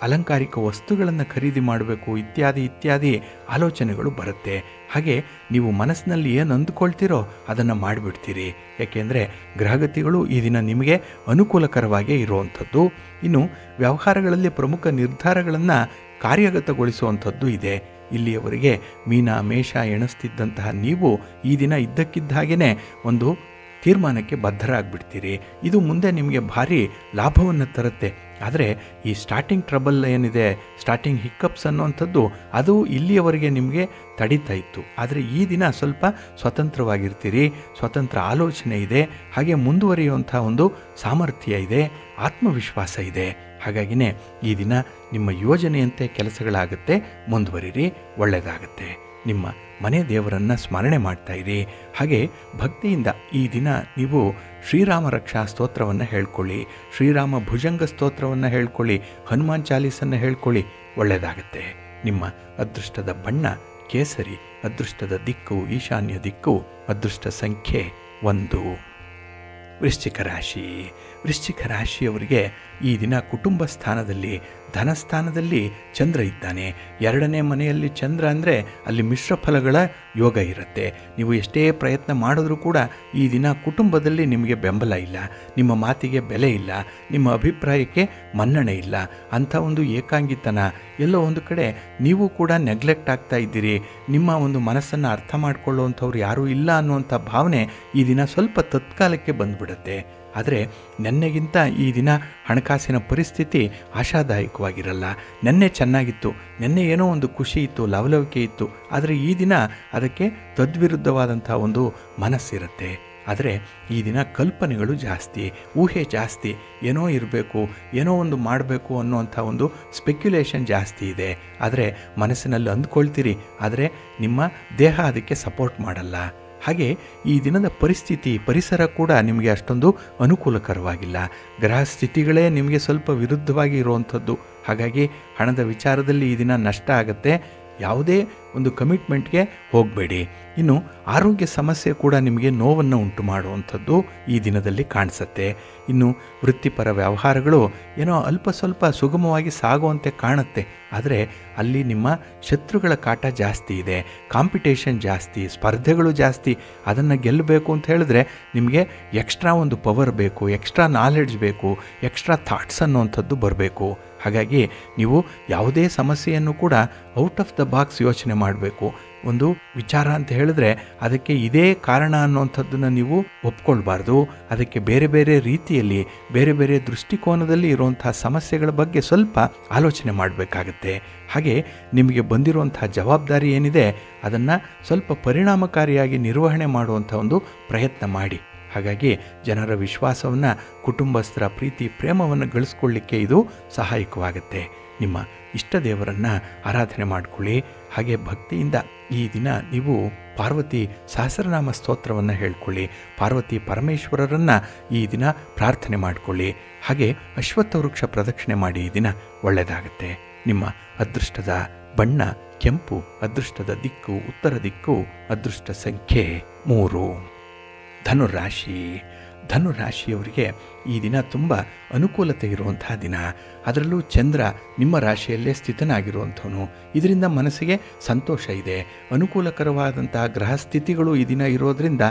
ಅಲಂಕಾರಿಕ ವಸ್ತುಗಳನ್ನು ಖರೀದಿ ಮಾಡಬೇಕು, ಇತ್ಯಾದಿ ಇತ್ಯಾದಿ ಆಲೋಚನೆಗಳು ಬರುತ್ತೆ. ಹಾಗೆ ನೀವು ಮನಸ್ಸಿನಲ್ಲಿ ಏನು ಅಂದುಕೊಳ್ತೀರೋ ಅದನ್ನು ಮಾಡಿಬಿಡ್ತೀರಿ, ಏಕೆಂದರೆ ಗ್ರಹಗತಿಗಳು ಈ ದಿನ ನಿಮಗೆ ಅನುಕೂಲಕರವಾಗೇ ಇರುವಂಥದ್ದು. ಇನ್ನು ವ್ಯವಹಾರಗಳಲ್ಲಿ ಪ್ರಮುಖ ನಿರ್ಧಾರಗಳನ್ನು ಕಾರ್ಯಗತಗೊಳಿಸುವಂಥದ್ದು ಇದೆ. ಇಲ್ಲಿಯವರೆಗೆ ಮೀನ ಮೇಷ ಎಣಿಸ್ತಿದ್ದಂತಹ ನೀವು ಈ ದಿನ ಇದ್ದಕ್ಕಿದ್ದ ಹಾಗೆಯೇ ಒಂದು ತೀರ್ಮಾನಕ್ಕೆ ಬದ್ಧರಾಗ್ಬಿಡ್ತೀರಿ. ಇದು ಮುಂದೆ ನಿಮಗೆ ಭಾರಿ ಲಾಭವನ್ನು ತರುತ್ತೆ. ಆದರೆ ಈ ಸ್ಟಾರ್ಟಿಂಗ್ ಟ್ರಬಲ್ ಏನಿದೆ, ಸ್ಟಾರ್ಟಿಂಗ್ ಹಿಕ್ಕಪ್ಸ್ ಅನ್ನುವಂಥದ್ದು, ಅದು ಇಲ್ಲಿಯವರೆಗೆ ನಿಮಗೆ ತಡೀತಾ ಇತ್ತು. ಆದರೆ ಈ ದಿನ ಸ್ವಲ್ಪ ಸ್ವತಂತ್ರವಾಗಿರ್ತೀರಿ, ಸ್ವತಂತ್ರ ಆಲೋಚನೆ ಇದೆ, ಹಾಗೆ ಮುಂದುವರಿಯುವಂಥ ಒಂದು ಸಾಮರ್ಥ್ಯ ಇದೆ, ಆತ್ಮವಿಶ್ವಾಸ ಇದೆ. ಹಾಗಾಗಿನೇ ಈ ದಿನ ನಿಮ್ಮ ಯೋಜನೆಯಂತೆ ಕೆಲಸಗಳಾಗುತ್ತೆ, ಮುಂದುವರಿರಿ, ಒಳ್ಳೆಯದಾಗುತ್ತೆ. ನಿಮ್ಮ ಮನೆ ದೇವರನ್ನು ಸ್ಮರಣೆ ಮಾಡ್ತಾಯಿರಿ. ಹಾಗೆ ಭಕ್ತಿಯಿಂದ ಈ ದಿನ ನೀವು ಶ್ರೀರಾಮ ರಕ್ಷಾ ಸ್ತೋತ್ರವನ್ನು ಹೇಳ್ಕೊಳ್ಳಿ, ಶ್ರೀರಾಮ ಭುಜಂಗ ಸ್ತೋತ್ರವನ್ನು ಹೇಳ್ಕೊಳ್ಳಿ, ಹನುಮಾನ್ ಚಾಲೀಸನ್ನು ಹೇಳ್ಕೊಳ್ಳಿ, ಒಳ್ಳೆಯದಾಗುತ್ತೆ. ನಿಮ್ಮ ಅದೃಷ್ಟದ ಬಣ್ಣ ಕೇಸರಿ, ಅದೃಷ್ಟದ ದಿಕ್ಕು ಈಶಾನ್ಯ ದಿಕ್ಕು, ಅದೃಷ್ಟ ಸಂಖ್ಯೆ 1. ವೃಶ್ಚಿಕ ರಾಶಿ. ವೃಶ್ಚಿಕ ರಾಶಿಯವರಿಗೆ ಈ ದಿನ ಕುಟುಂಬ ಸ್ಥಾನದಲ್ಲಿ, ಧನಸ್ಥಾನದಲ್ಲಿ ಚಂದ್ರ ಇದ್ದಾನೆ. 2ನೇ ಮನೆಯಲ್ಲಿ ಚಂದ್ರ ಅಂದರೆ ಅಲ್ಲಿ ಮಿಶ್ರ ಫಲಗಳ ಯೋಗ ಇರುತ್ತೆ. ನೀವು ಎಷ್ಟೇ ಪ್ರಯತ್ನ ಮಾಡಿದ್ರೂ ಕೂಡ ಈ ದಿನ ಕುಟುಂಬದಲ್ಲಿ ನಿಮಗೆ ಬೆಂಬಲ ಇಲ್ಲ, ನಿಮ್ಮ ಮಾತಿಗೆ ಬೆಲೆ ಇಲ್ಲ, ನಿಮ್ಮ ಅಭಿಪ್ರಾಯಕ್ಕೆ ಮನ್ನಣೆ ಇಲ್ಲ. ಅಂಥ ಒಂದು ಏಕಾಂಗಿತನ, ಎಲ್ಲೋ ಒಂದು ಕಡೆ ನೀವು ಕೂಡ ನೆಗ್ಲೆಕ್ಟ್ ಆಗ್ತಾ ಇದ್ದೀರಿ. ನಿಮ್ಮ ಒಂದು ಮನಸ್ಸನ್ನು ಅರ್ಥ ಮಾಡಿಕೊಳ್ಳುವಂಥವ್ರು ಯಾರೂ ಇಲ್ಲ ಅನ್ನುವಂಥ ಭಾವನೆ ಈ ದಿನ ಸ್ವಲ್ಪ ತತ್ಕಾಲಕ್ಕೆ ಬಂದುಬಿಡುತ್ತೆ. ಆದರೆ ನೆನ್ನೆಗಿಂತ ಈ ದಿನ ಹಣಕಾಸಿನ ಪರಿಸ್ಥಿತಿ ಆಶಾದಾಯಕವಾಗಿರಲ್ಲ. ನೆನ್ನೆ ಚೆನ್ನಾಗಿತ್ತು, ನೆನ್ನೆ ಏನೋ ಒಂದು ಖುಷಿ ಇತ್ತು, ಲವಲವಿಕೆ ಇತ್ತು. ಆದರೆ ಈ ದಿನ ಅದಕ್ಕೆ ತದ್ವಿರುದ್ಧವಾದಂಥ ಒಂದು ಮನಸ್ಸಿರುತ್ತೆ. ಆದರೆ ಈ ದಿನ ಕಲ್ಪನೆಗಳು ಜಾಸ್ತಿ, ಊಹೆ ಜಾಸ್ತಿ, ಏನೋ ಇರಬೇಕು, ಏನೋ ಒಂದು ಮಾಡಬೇಕು ಅನ್ನುವಂಥ ಒಂದು ಸ್ಪೆಕ್ಯುಲೇಷನ್ ಜಾಸ್ತಿ ಇದೆ. ಆದರೆ ಮನಸ್ಸಿನಲ್ಲಿ ಅಂದ್ಕೊಳ್ತೀರಿ, ಆದರೆ ನಿಮ್ಮ ದೇಹ ಅದಕ್ಕೆ ಸಪೋರ್ಟ್ ಮಾಡಲ್ಲ. ಹಾಗೆ ಈ ದಿನದ ಪರಿಸ್ಥಿತಿ, ಪರಿಸರ ಕೂಡ ನಿಮಗೆ ಅಷ್ಟೊಂದು ಅನುಕೂಲಕರವಾಗಿಲ್ಲ. ಗ್ರಹ ಸ್ಥಿತಿಗಳೇ ನಿಮಗೆ ಸ್ವಲ್ಪ ವಿರುದ್ಧವಾಗಿ ಇರುವಂಥದ್ದು. ಹಾಗಾಗಿ ಹಣದ ವಿಚಾರದಲ್ಲಿ ಈ ದಿನ ನಷ್ಟ ಆಗುತ್ತೆ. ಯಾವುದೇ ಒಂದು ಕಮಿಟ್ಮೆಂಟ್ಗೆ ಹೋಗಬೇಡಿ. ಇನ್ನು ಆರೋಗ್ಯ ಸಮಸ್ಯೆ ಕೂಡ ನಿಮಗೆ ನೋವನ್ನು ಉಂಟು ಮಾಡುವಂಥದ್ದು ಈ ದಿನದಲ್ಲಿ ಕಾಣಿಸುತ್ತೆ. ಇನ್ನು ವೃತ್ತಿಪರ ವ್ಯವಹಾರಗಳು ಏನೋ ಅಲ್ಪ ಸ್ವಲ್ಪ ಸುಗಮವಾಗಿ ಸಾಗುವಂತೆ ಕಾಣುತ್ತೆ. ಆದರೆ ಅಲ್ಲಿ ನಿಮ್ಮ ಶತ್ರುಗಳ ಕಾಟ ಜಾಸ್ತಿ ಇದೆ, ಕಾಂಪಿಟೇಷನ್ ಜಾಸ್ತಿ, ಸ್ಪರ್ಧೆಗಳು ಜಾಸ್ತಿ. ಅದನ್ನು ಗೆಲ್ಲಬೇಕು ಅಂತ ಹೇಳಿದ್ರೆ ನಿಮಗೆ ಎಕ್ಸ್ಟ್ರಾ ಒಂದು ಪವರ್ ಬೇಕು, ಎಕ್ಸ್ಟ್ರಾ ನಾಲೆಡ್ಜ್ ಬೇಕು, ಎಕ್ಸ್ಟ್ರಾ ಥಾಟ್ಸ್ ಅನ್ನುವಂಥದ್ದು ಬರಬೇಕು. ಹಾಗಾಗಿ ನೀವು ಯಾವುದೇ ಸಮಸ್ಯೆಯನ್ನು ಕೂಡ ಔಟ್ ಆಫ್ ದ ಬಾಕ್ಸ್ ಯೋಚನೆ ಮಾಡಬೇಕು. ಒಂದು ವಿಚಾರ ಅಂತ ಹೇಳಿದ್ರೆ ಅದಕ್ಕೆ ಇದೇ ಕಾರಣ ಅನ್ನುವಂಥದ್ದನ್ನು ನೀವು ಒಪ್ಕೊಳ್ಬಾರ್ದು. ಅದಕ್ಕೆ ಬೇರೆ ಬೇರೆ ರೀತಿಯಲ್ಲಿ, ಬೇರೆ ಬೇರೆ ದೃಷ್ಟಿಕೋನದಲ್ಲಿ ಇರುವಂತಹ ಸಮಸ್ಯೆಗಳ ಬಗ್ಗೆ ಸ್ವಲ್ಪ ಆಲೋಚನೆ ಮಾಡಬೇಕಾಗತ್ತೆ. ಹಾಗೆ ನಿಮಗೆ ಬಂದಿರುವಂತಹ ಜವಾಬ್ದಾರಿ ಏನಿದೆ ಅದನ್ನು ಸ್ವಲ್ಪ ಪರಿಣಾಮಕಾರಿಯಾಗಿ ನಿರ್ವಹಣೆ ಮಾಡುವಂಥ ಒಂದು ಪ್ರಯತ್ನ ಮಾಡಿ. ಹಾಗಾಗಿ ಜನರ ವಿಶ್ವಾಸವನ್ನು, ಕುಟುಂಬಸ್ಥರ ಪ್ರೀತಿ ಪ್ರೇಮವನ್ನು ಗಳಿಸ್ಕೊಳ್ಳಿಕ್ಕೆ ಇದು ಸಹಾಯಕವಾಗುತ್ತೆ. ನಿಮ್ಮ ಇಷ್ಟ ದೇವರನ್ನು ಆರಾಧನೆ ಮಾಡಿಕೊಳ್ಳಿ. ಹಾಗೆ ಭಕ್ತಿಯಿಂದ ಈ ದಿನ ನೀವು ಪಾರ್ವತಿ ಸಹಸ್ರನಾಮ ಸ್ತೋತ್ರವನ್ನು ಹೇಳ್ಕೊಳ್ಳಿ. ಪಾರ್ವತಿ ಪರಮೇಶ್ವರರನ್ನು ಈ ದಿನ ಪ್ರಾರ್ಥನೆ ಮಾಡಿಕೊಳ್ಳಿ. ಹಾಗೆ ಅಶ್ವತ್ಥ ವೃಕ್ಷ ಪ್ರದಕ್ಷಿಣೆ ಮಾಡಿ ಈ ದಿನ ಒಳ್ಳೆಯದಾಗುತ್ತೆ. ನಿಮ್ಮ ಅದೃಷ್ಟದ ಬಣ್ಣ ಕೆಂಪು, ಅದೃಷ್ಟದ ದಿಕ್ಕು ಉತ್ತರ ದಿಕ್ಕು, ಅದೃಷ್ಟ ಸಂಖ್ಯೆ 3. ಧನುರಾಶಿ. ಧನುರಾಶಿಯವರಿಗೆ ಈ ದಿನ ತುಂಬ ಅನುಕೂಲತೆ ಇರುವಂತಹ ದಿನ. ಅದರಲ್ಲೂ ಚಂದ್ರ ನಿಮ್ಮ ರಾಶಿಯಲ್ಲೇ ಸ್ಥಿತನಾಗಿರುವಂಥವನು. ಇದರಿಂದ ಮನಸ್ಸಿಗೆ ಸಂತೋಷ ಇದೆ. ಅನುಕೂಲಕರವಾದಂತಹ ಗ್ರಹ ಸ್ಥಿತಿಗಳು ಈ ದಿನ ಇರೋದರಿಂದ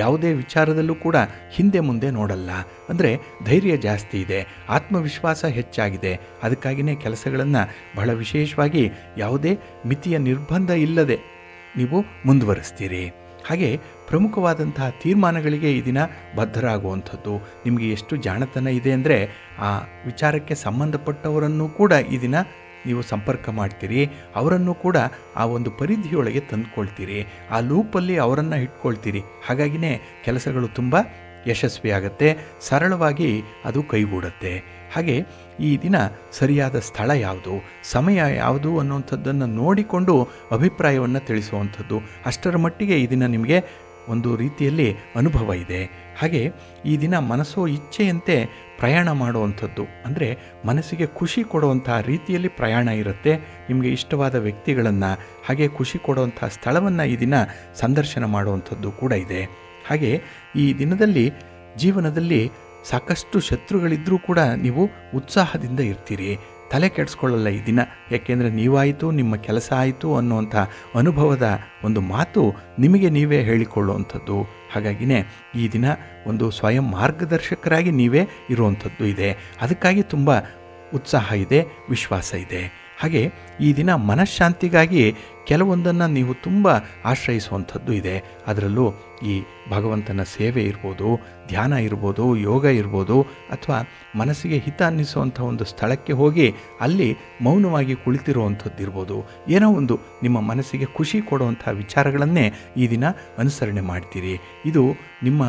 ಯಾವುದೇ ವಿಚಾರದಲ್ಲೂ ಕೂಡ ಹಿಂದೆ ಮುಂದೆ ನೋಡಲ್ಲ. ಅಂದರೆ ಧೈರ್ಯ ಜಾಸ್ತಿ ಇದೆ, ಆತ್ಮವಿಶ್ವಾಸ ಹೆಚ್ಚಾಗಿದೆ. ಅದಕ್ಕಾಗಿಯೇ ಕೆಲಸಗಳನ್ನು ಬಹಳ ವಿಶೇಷವಾಗಿ ಯಾವುದೇ ಮಿತಿಯ ನಿರ್ಬಂಧ ಇಲ್ಲದೆ ನೀವು ಮುಂದುವರಿಸ್ತೀರಿ. ಹಾಗೆ ಪ್ರಮುಖವಾದಂತಹ ತೀರ್ಮಾನಗಳಿಗೆ ಈ ದಿನ ಬದ್ಧರಾಗುವಂಥದ್ದು. ನಿಮಗೆ ಎಷ್ಟು ಜಾಣತನ ಇದೆ ಅಂದರೆ ಆ ವಿಚಾರಕ್ಕೆ ಸಂಬಂಧಪಟ್ಟವರನ್ನು ಕೂಡ ಈ ದಿನ ನೀವು ಸಂಪರ್ಕ ಮಾಡ್ತೀರಿ. ಅವರನ್ನು ಕೂಡ ಆ ಒಂದು ಪರಿಧಿಯೊಳಗೆ ತಂದುಕೊಳ್ತೀರಿ. ಆ ಲೂಪಲ್ಲಿ ಅವರನ್ನು ಇಟ್ಕೊಳ್ತೀರಿ. ಹಾಗಾಗಿಯೇ ಕೆಲಸಗಳು ತುಂಬ ಯಶಸ್ವಿಯಾಗತ್ತೆ, ಸರಳವಾಗಿ ಅದು ಕೈಗೂಡುತ್ತೆ. ಹಾಗೆ ಈ ದಿನ ಸರಿಯಾದ ಸ್ಥಳ ಯಾವುದು, ಸಮಯ ಯಾವುದು ಅನ್ನುವಂಥದ್ದನ್ನು ನೋಡಿಕೊಂಡು ಅಭಿಪ್ರಾಯವನ್ನು ತಿಳಿಸುವಂಥದ್ದು. ಅಷ್ಟರ ಮಟ್ಟಿಗೆ ಈ ದಿನ ನಿಮಗೆ ಒಂದು ರೀತಿಯಲ್ಲಿ ಅನುಭವ ಇದೆ. ಹಾಗೆ ಈ ದಿನ ಮನಸ್ಸೋ ಇಚ್ಛೆಯಂತೆ ಪ್ರಯಾಣ ಮಾಡುವಂಥದ್ದು, ಅಂದರೆ ಮನಸ್ಸಿಗೆ ಖುಷಿ ಕೊಡುವಂಥ ರೀತಿಯಲ್ಲಿ ಪ್ರಯಾಣ ಇರುತ್ತೆ. ನಿಮಗೆ ಇಷ್ಟವಾದ ವ್ಯಕ್ತಿಗಳನ್ನು ಹಾಗೆ ಖುಷಿ ಕೊಡುವಂಥ ಸ್ಥಳವನ್ನು ಈ ದಿನ ಸಂದರ್ಶನ ಮಾಡುವಂಥದ್ದು ಕೂಡ ಇದೆ. ಹಾಗೆ ಈ ದಿನದಲ್ಲಿ ಜೀವನದಲ್ಲಿ ಸಾಕಷ್ಟು ಶತ್ರುಗಳಿದ್ದರೂ ಕೂಡ ನೀವು ಉತ್ಸಾಹದಿಂದ ಇರ್ತೀರಿ. ತಲೆ ಕೆಡಿಸ್ಕೊಳ್ಳಲ್ಲ ಈ ದಿನ. ಯಾಕೆಂದರೆ ನೀವಾಯಿತು, ನಿಮ್ಮ ಕೆಲಸ ಆಯಿತು ಅನ್ನುವಂಥ ಅನುಭವದ ಒಂದು ಮಾತು ನಿಮಗೆ ನೀವೇ ಹೇಳಿಕೊಳ್ಳುವಂಥದ್ದು. ಹಾಗಾಗಿಯೇ ಈ ದಿನ ಒಂದು ಸ್ವಯಂ ಮಾರ್ಗದರ್ಶಕರಾಗಿ ನೀವೇ ಇರುವಂಥದ್ದು ಇದೆ. ಅದಕ್ಕಾಗಿ ತುಂಬ ಉತ್ಸಾಹ ಇದೆ, ವಿಶ್ವಾಸ ಇದೆ. ಹಾಗೆ ಈ ದಿನ ಮನಃಶಾಂತಿಗಾಗಿ ಕೆಲವೊಂದನ್ನು ನೀವು ತುಂಬ ಆಶ್ರಯಿಸುವಂಥದ್ದು ಇದೆ. ಅದರಲ್ಲೂ ಈ ಭಗವಂತನ ಸೇವೆ ಇರ್ಬೋದು, ಧ್ಯಾನ ಇರ್ಬೋದು, ಯೋಗ ಇರ್ಬೋದು, ಅಥವಾ ಮನಸ್ಸಿಗೆ ಹಿತ ಅನ್ನಿಸುವಂಥ ಒಂದು ಸ್ಥಳಕ್ಕೆ ಹೋಗಿ ಅಲ್ಲಿ ಮೌನವಾಗಿ ಕುಳಿತಿರುವಂಥದ್ದು ಇರ್ಬೋದು. ಏನೋ ಒಂದು ನಿಮ್ಮ ಮನಸ್ಸಿಗೆ ಖುಷಿ ಕೊಡುವಂಥ ವಿಚಾರಗಳನ್ನೇ ಈ ದಿನ ಅನುಸರಣೆ ಮಾಡ್ತೀರಿ. ಇದು ನಿಮ್ಮ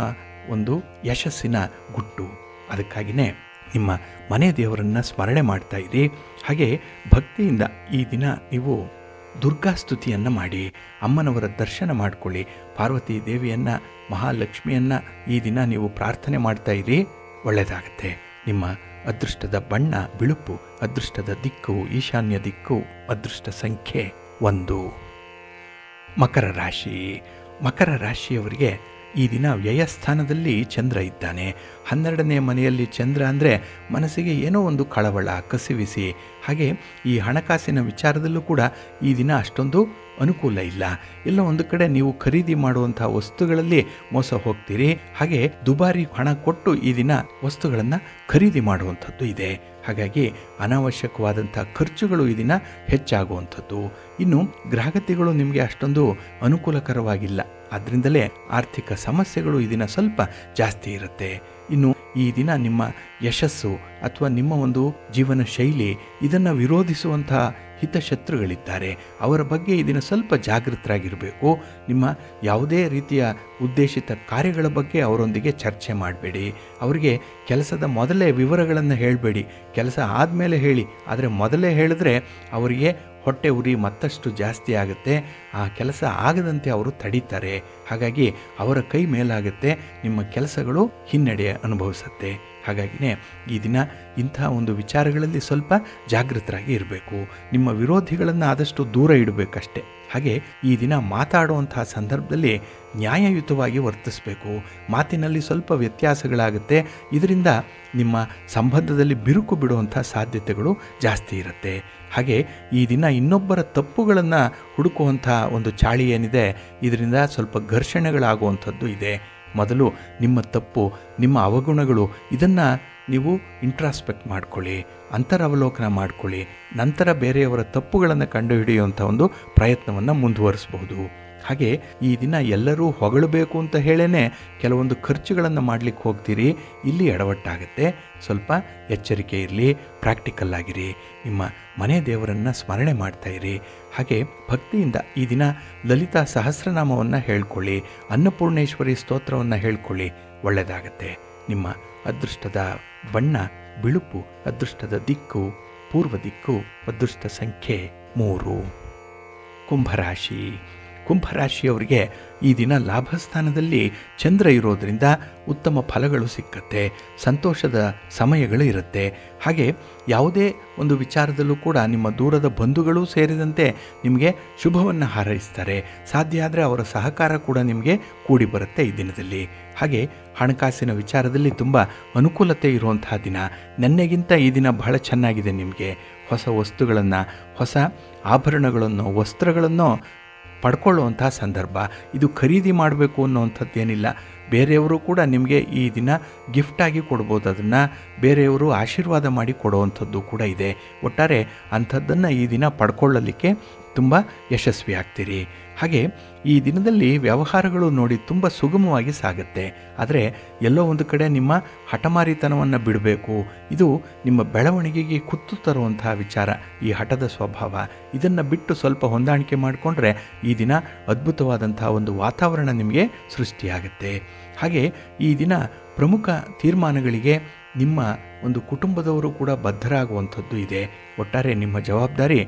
ಒಂದು ಯಶಸ್ಸಿನ ಗುಟ್ಟು. ಅದಕ್ಕಾಗಿಯೇ ನಿಮ್ಮ ಮನೆ ದೇವರನ್ನು ಸ್ಮರಣೆ ಮಾಡ್ತಾ ಇರಿ. ಹಾಗೆ ಭಕ್ತಿಯಿಂದ ಈ ದಿನ ನೀವು ದುರ್ಗಾಸ್ತುತಿಯನ್ನು ಮಾಡಿ ಅಮ್ಮನವರ ದರ್ಶನ ಮಾಡಿಕೊಳ್ಳಿ. ಪಾರ್ವತಿ ದೇವಿಯನ್ನು, ಮಹಾಲಕ್ಷ್ಮಿಯನ್ನು ಈ ದಿನ ನೀವು ಪ್ರಾರ್ಥನೆ ಮಾಡ್ತಾ ಇರಿ, ಒಳ್ಳೆಯದಾಗುತ್ತೆ. ನಿಮ್ಮ ಅದೃಷ್ಟದ ಬಣ್ಣ ಬಿಳುಪು, ಅದೃಷ್ಟದ ದಿಕ್ಕು ಈಶಾನ್ಯ ದಿಕ್ಕು, ಅದೃಷ್ಟ ಸಂಖ್ಯೆ 1. ಮಕರ ರಾಶಿ. ಮಕರ ರಾಶಿಯವರಿಗೆ ಈ ದಿನ ವ್ಯಯಸ್ಥಾನದಲ್ಲಿ ಚಂದ್ರ ಇದ್ದಾನೆ. 12ನೇ ಮನೆಯಲ್ಲಿ ಚಂದ್ರ ಅಂದರೆ ಮನಸ್ಸಿಗೆ ಏನೋ ಒಂದು ಕಳವಳ, ಕಸಿವಿಸಿ. ಹಾಗೆ ಈ ಹಣಕಾಸಿನ ವಿಚಾರದಲ್ಲೂ ಕೂಡ ಈ ದಿನ ಅಷ್ಟೊಂದು ಅನುಕೂಲ ಇಲ್ಲ. ಎಲ್ಲ ಒಂದು ಕಡೆ ನೀವು ಖರೀದಿ ಮಾಡುವಂಥ ವಸ್ತುಗಳಲ್ಲಿ ಮೋಸ ಹೋಗ್ತೀರಿ. ಹಾಗೆ ದುಬಾರಿ ಹಣ ಕೊಟ್ಟು ಈ ದಿನ ವಸ್ತುಗಳನ್ನು ಖರೀದಿ ಮಾಡುವಂಥದ್ದು ಇದೆ. ಹಾಗಾಗಿ ಅನಾವಶ್ಯಕವಾದಂಥ ಖರ್ಚುಗಳು ಈ ದಿನ ಹೆಚ್ಚಾಗುವಂಥದ್ದು. ಇನ್ನು ಗ್ರಹಗತಿಗಳು ನಿಮಗೆ ಅಷ್ಟೊಂದು ಅನುಕೂಲಕರವಾಗಿಲ್ಲ. ಅದರಿಂದಲೇ ಆರ್ಥಿಕ ಸಮಸ್ಯೆಗಳು ಈ ದಿನ ಸ್ವಲ್ಪ ಜಾಸ್ತಿ ಇರುತ್ತೆ. ಇನ್ನು ಈ ದಿನ ನಿಮ್ಮ ಯಶಸ್ಸು ಅಥವಾ ನಿಮ್ಮ ಒಂದು ಜೀವನ ಶೈಲಿ ಇದನ್ನು ವಿರೋಧಿಸುವಂಥ ಹಿತಶತ್ರುಗಳಿದ್ದಾರೆ. ಅವರ ಬಗ್ಗೆ ಈ ದಿನ ಸ್ವಲ್ಪ ಜಾಗೃತರಾಗಿರಬೇಕು. ನಿಮ್ಮ ಯಾವುದೇ ರೀತಿಯ ಉದ್ದೇಶಿತ ಕಾರ್ಯಗಳ ಬಗ್ಗೆ ಅವರೊಂದಿಗೆ ಚರ್ಚೆ ಮಾಡಬೇಡಿ. ಅವರಿಗೆ ಕೆಲಸದ ಮೊದಲೇ ವಿವರಗಳನ್ನು ಹೇಳಬೇಡಿ. ಕೆಲಸ ಆದಮೇಲೆ ಹೇಳಿ. ಆದರೆ ಮೊದಲೇ ಹೇಳಿದ್ರೆ ಅವರಿಗೆ ಹೊಟ್ಟೆ ಉರಿ ಮತ್ತಷ್ಟು ಜಾಸ್ತಿ ಆಗುತ್ತೆ. ಆ ಕೆಲಸ ಆಗದಂತೆ ಅವರು ತಡೀತಾರೆ. ಹಾಗಾಗಿ ಅವರ ಕೈ ಮೇಲಾಗುತ್ತೆ, ನಿಮ್ಮ ಕೆಲಸಗಳು ಹಿನ್ನಡೆ ಅನುಭವಿಸುತ್ತೆ. ಹಾಗಾಗಿಯೇ ಈ ದಿನ ಇಂಥ ಒಂದು ವಿಚಾರಗಳಲ್ಲಿ ಸ್ವಲ್ಪ ಜಾಗೃತರಾಗಿ ಇರಬೇಕು. ನಿಮ್ಮ ವಿರೋಧಿಗಳನ್ನು ಆದಷ್ಟು ದೂರ ಇಡಬೇಕಷ್ಟೆ. ಹಾಗೆ ಈ ದಿನ ಮಾತಾಡುವಂತಹ ಸಂದರ್ಭದಲ್ಲಿ ನ್ಯಾಯಯುತವಾಗಿ ವರ್ತಿಸಬೇಕು. ಮಾತಿನಲ್ಲಿ ಸ್ವಲ್ಪ ವ್ಯತ್ಯಾಸಗಳಾಗುತ್ತೆ. ಇದರಿಂದ ನಿಮ್ಮ ಸಂಬಂಧದಲ್ಲಿ ಬಿರುಕು ಬಿಡುವಂಥ ಸಾಧ್ಯತೆಗಳು ಜಾಸ್ತಿ ಇರುತ್ತೆ. ಹಾಗೆ ಈ ದಿನ ಇನ್ನೊಬ್ಬರ ತಪ್ಪುಗಳನ್ನು ಹುಡುಕುವಂಥ ಒಂದು ಚಾಳಿ ಏನಿದೆ, ಇದರಿಂದ ಸ್ವಲ್ಪ ಘರ್ಷಣೆಗಳಾಗುವಂಥದ್ದು ಇದೆ. ಮೊದಲು ನಿಮ್ಮ ತಪ್ಪು, ನಿಮ್ಮ ಅವಗುಣಗಳು ಇದನ್ನು ನೀವು ಇಂಟ್ರಾಸ್ಪೆಕ್ಟ್ ಮಾಡ್ಕೊಳ್ಳಿ, ಅಂತರವಲೋಕನ ಮಾಡ್ಕೊಳ್ಳಿ. ನಂತರ ಬೇರೆಯವರ ತಪ್ಪುಗಳನ್ನು ಕಂಡುಹಿಡಿಯುವಂಥ ಒಂದು ಪ್ರಯತ್ನವನ್ನು ಮುಂದುವರಿಸಬಹುದು. ಹಾಗೆ ಈ ದಿನ ಎಲ್ಲರೂ ಹೊಗಳಬೇಕು ಅಂತ ಹೇಳೇ ಕೆಲವೊಂದು ಖರ್ಚುಗಳನ್ನು ಮಾಡಲಿಕ್ಕೆ ಹೋಗ್ತೀರಿ. ಇಲ್ಲಿ ಎಡವಟ್ಟಾಗುತ್ತೆ. ಸ್ವಲ್ಪ ಎಚ್ಚರಿಕೆ ಇರಲಿ, ಪ್ರಾಕ್ಟಿಕಲ್ ಆಗಿರಿ. ನಿಮ್ಮ ಮನೆ ದೇವರನ್ನು ಸ್ಮರಣೆ ಮಾಡ್ತಾಯಿರಿ. ಹಾಗೆ ಭಕ್ತಿಯಿಂದ ಈ ದಿನ ಲಲಿತಾ ಸಹಸ್ರನಾಮವನ್ನು ಹೇಳ್ಕೊಳ್ಳಿ, ಅನ್ನಪೂರ್ಣೇಶ್ವರಿ ಸ್ತೋತ್ರವನ್ನು ಹೇಳ್ಕೊಳ್ಳಿ. ಒಳ್ಳೆಯದಾಗತ್ತೆ. ನಿಮ್ಮ ಅದೃಷ್ಟದ ಬಣ್ಣ ಬಿಳುಪು, ಅದೃಷ್ಟದ ದಿಕ್ಕು ಪೂರ್ವ ದಿಕ್ಕು, ಅದೃಷ್ಟ ಸಂಖ್ಯೆ 3. ಕುಂಭರಾಶಿ. ಕುಂಭರಾಶಿಯವರಿಗೆ ಈ ದಿನ ಲಾಭಸ್ಥಾನದಲ್ಲಿ ಚಂದ್ರ ಇರೋದರಿಂದ ಉತ್ತಮ ಫಲಗಳು ಸಿಕ್ಕತ್ತೆ, ಸಂತೋಷದ ಸಮಯಗಳು ಇರುತ್ತೆ. ಹಾಗೆ ಯಾವುದೇ ಒಂದು ವಿಚಾರದಲ್ಲೂ ಕೂಡ ನಿಮ್ಮ ದೂರದ ಬಂಧುಗಳು ಸೇರಿದಂತೆ ನಿಮಗೆ ಶುಭವನ್ನು ಹಾರೈಸ್ತಾರೆ. ಸಾಧ್ಯ ಆದರೆ ಅವರ ಸಹಕಾರ ಕೂಡ ನಿಮಗೆ ಕೂಡಿ ಬರುತ್ತೆ ಈ ದಿನದಲ್ಲಿ. ಹಾಗೆ ಹಣಕಾಸಿನ ವಿಚಾರದಲ್ಲಿ ತುಂಬ ಅನುಕೂಲತೆ ಇರುವಂತಹ ದಿನ. ನೆನ್ನೆಗಿಂತ ಈ ದಿನ ಬಹಳ ಚೆನ್ನಾಗಿದೆ ನಿಮಗೆ. ಹೊಸ ವಸ್ತುಗಳನ್ನು, ಹೊಸ ಆಭರಣಗಳನ್ನು, ವಸ್ತ್ರಗಳನ್ನು ಪಡ್ಕೊಳ್ಳುವಂತಹ ಸಂದರ್ಭ. ಇದು ಖರೀದಿ ಮಾಡಬೇಕು ಅನ್ನೋವಂಥದ್ದೇನಿಲ್ಲ. ಬೇರೆಯವರು ಕೂಡ ನಿಮಗೆ ಈ ದಿನ ಗಿಫ್ಟಾಗಿ ಕೊಡ್ಬೋದು. ಅದನ್ನು ಬೇರೆಯವರು ಆಶೀರ್ವಾದ ಮಾಡಿ ಕೊಡುವಂಥದ್ದು ಕೂಡ ಇದೆ. ಒಟ್ಟಾರೆ ಅಂಥದ್ದನ್ನು ಈ ದಿನ ಪಡ್ಕೊಳ್ಳಲಿಕ್ಕೆ ತುಂಬ ಯಶಸ್ವಿ ಆಗ್ತೀರಿ. ಹಾಗೆ ಈ ದಿನದಲ್ಲಿ ವ್ಯವಹಾರಗಳು ನೋಡಿ ತುಂಬ ಸುಗಮವಾಗಿ ಸಾಗುತ್ತೆ. ಆದರೆ ಎಲ್ಲೋ ಒಂದು ಕಡೆ ನಿಮ್ಮ ಹಠಮಾರಿತನವನ್ನು ಬಿಡಬೇಕು. ಇದು ನಿಮ್ಮ ಬೆಳವಣಿಗೆಗೆ ಕುತ್ತು ತರುವಂತಹ ವಿಚಾರ. ಈ ಹಠದ ಸ್ವಭಾವ ಇದನ್ನು ಬಿಟ್ಟು ಸ್ವಲ್ಪ ಹೊಂದಾಣಿಕೆ ಮಾಡಿಕೊಂಡ್ರೆ ಈ ದಿನ ಅದ್ಭುತವಾದಂತಹ ಒಂದು ವಾತಾವರಣ ನಿಮಗೆ ಸೃಷ್ಟಿಯಾಗುತ್ತೆ. ಹಾಗೆ ಈ ದಿನ ಪ್ರಮುಖ ತೀರ್ಮಾನಗಳಿಗೆ ನಿಮ್ಮ ಒಂದು ಕುಟುಂಬದವರು ಕೂಡ ಬದ್ಧರಾಗುವಂಥದ್ದು ಇದೆ. ಒಟ್ಟಾರೆ ನಿಮ್ಮ ಜವಾಬ್ದಾರಿ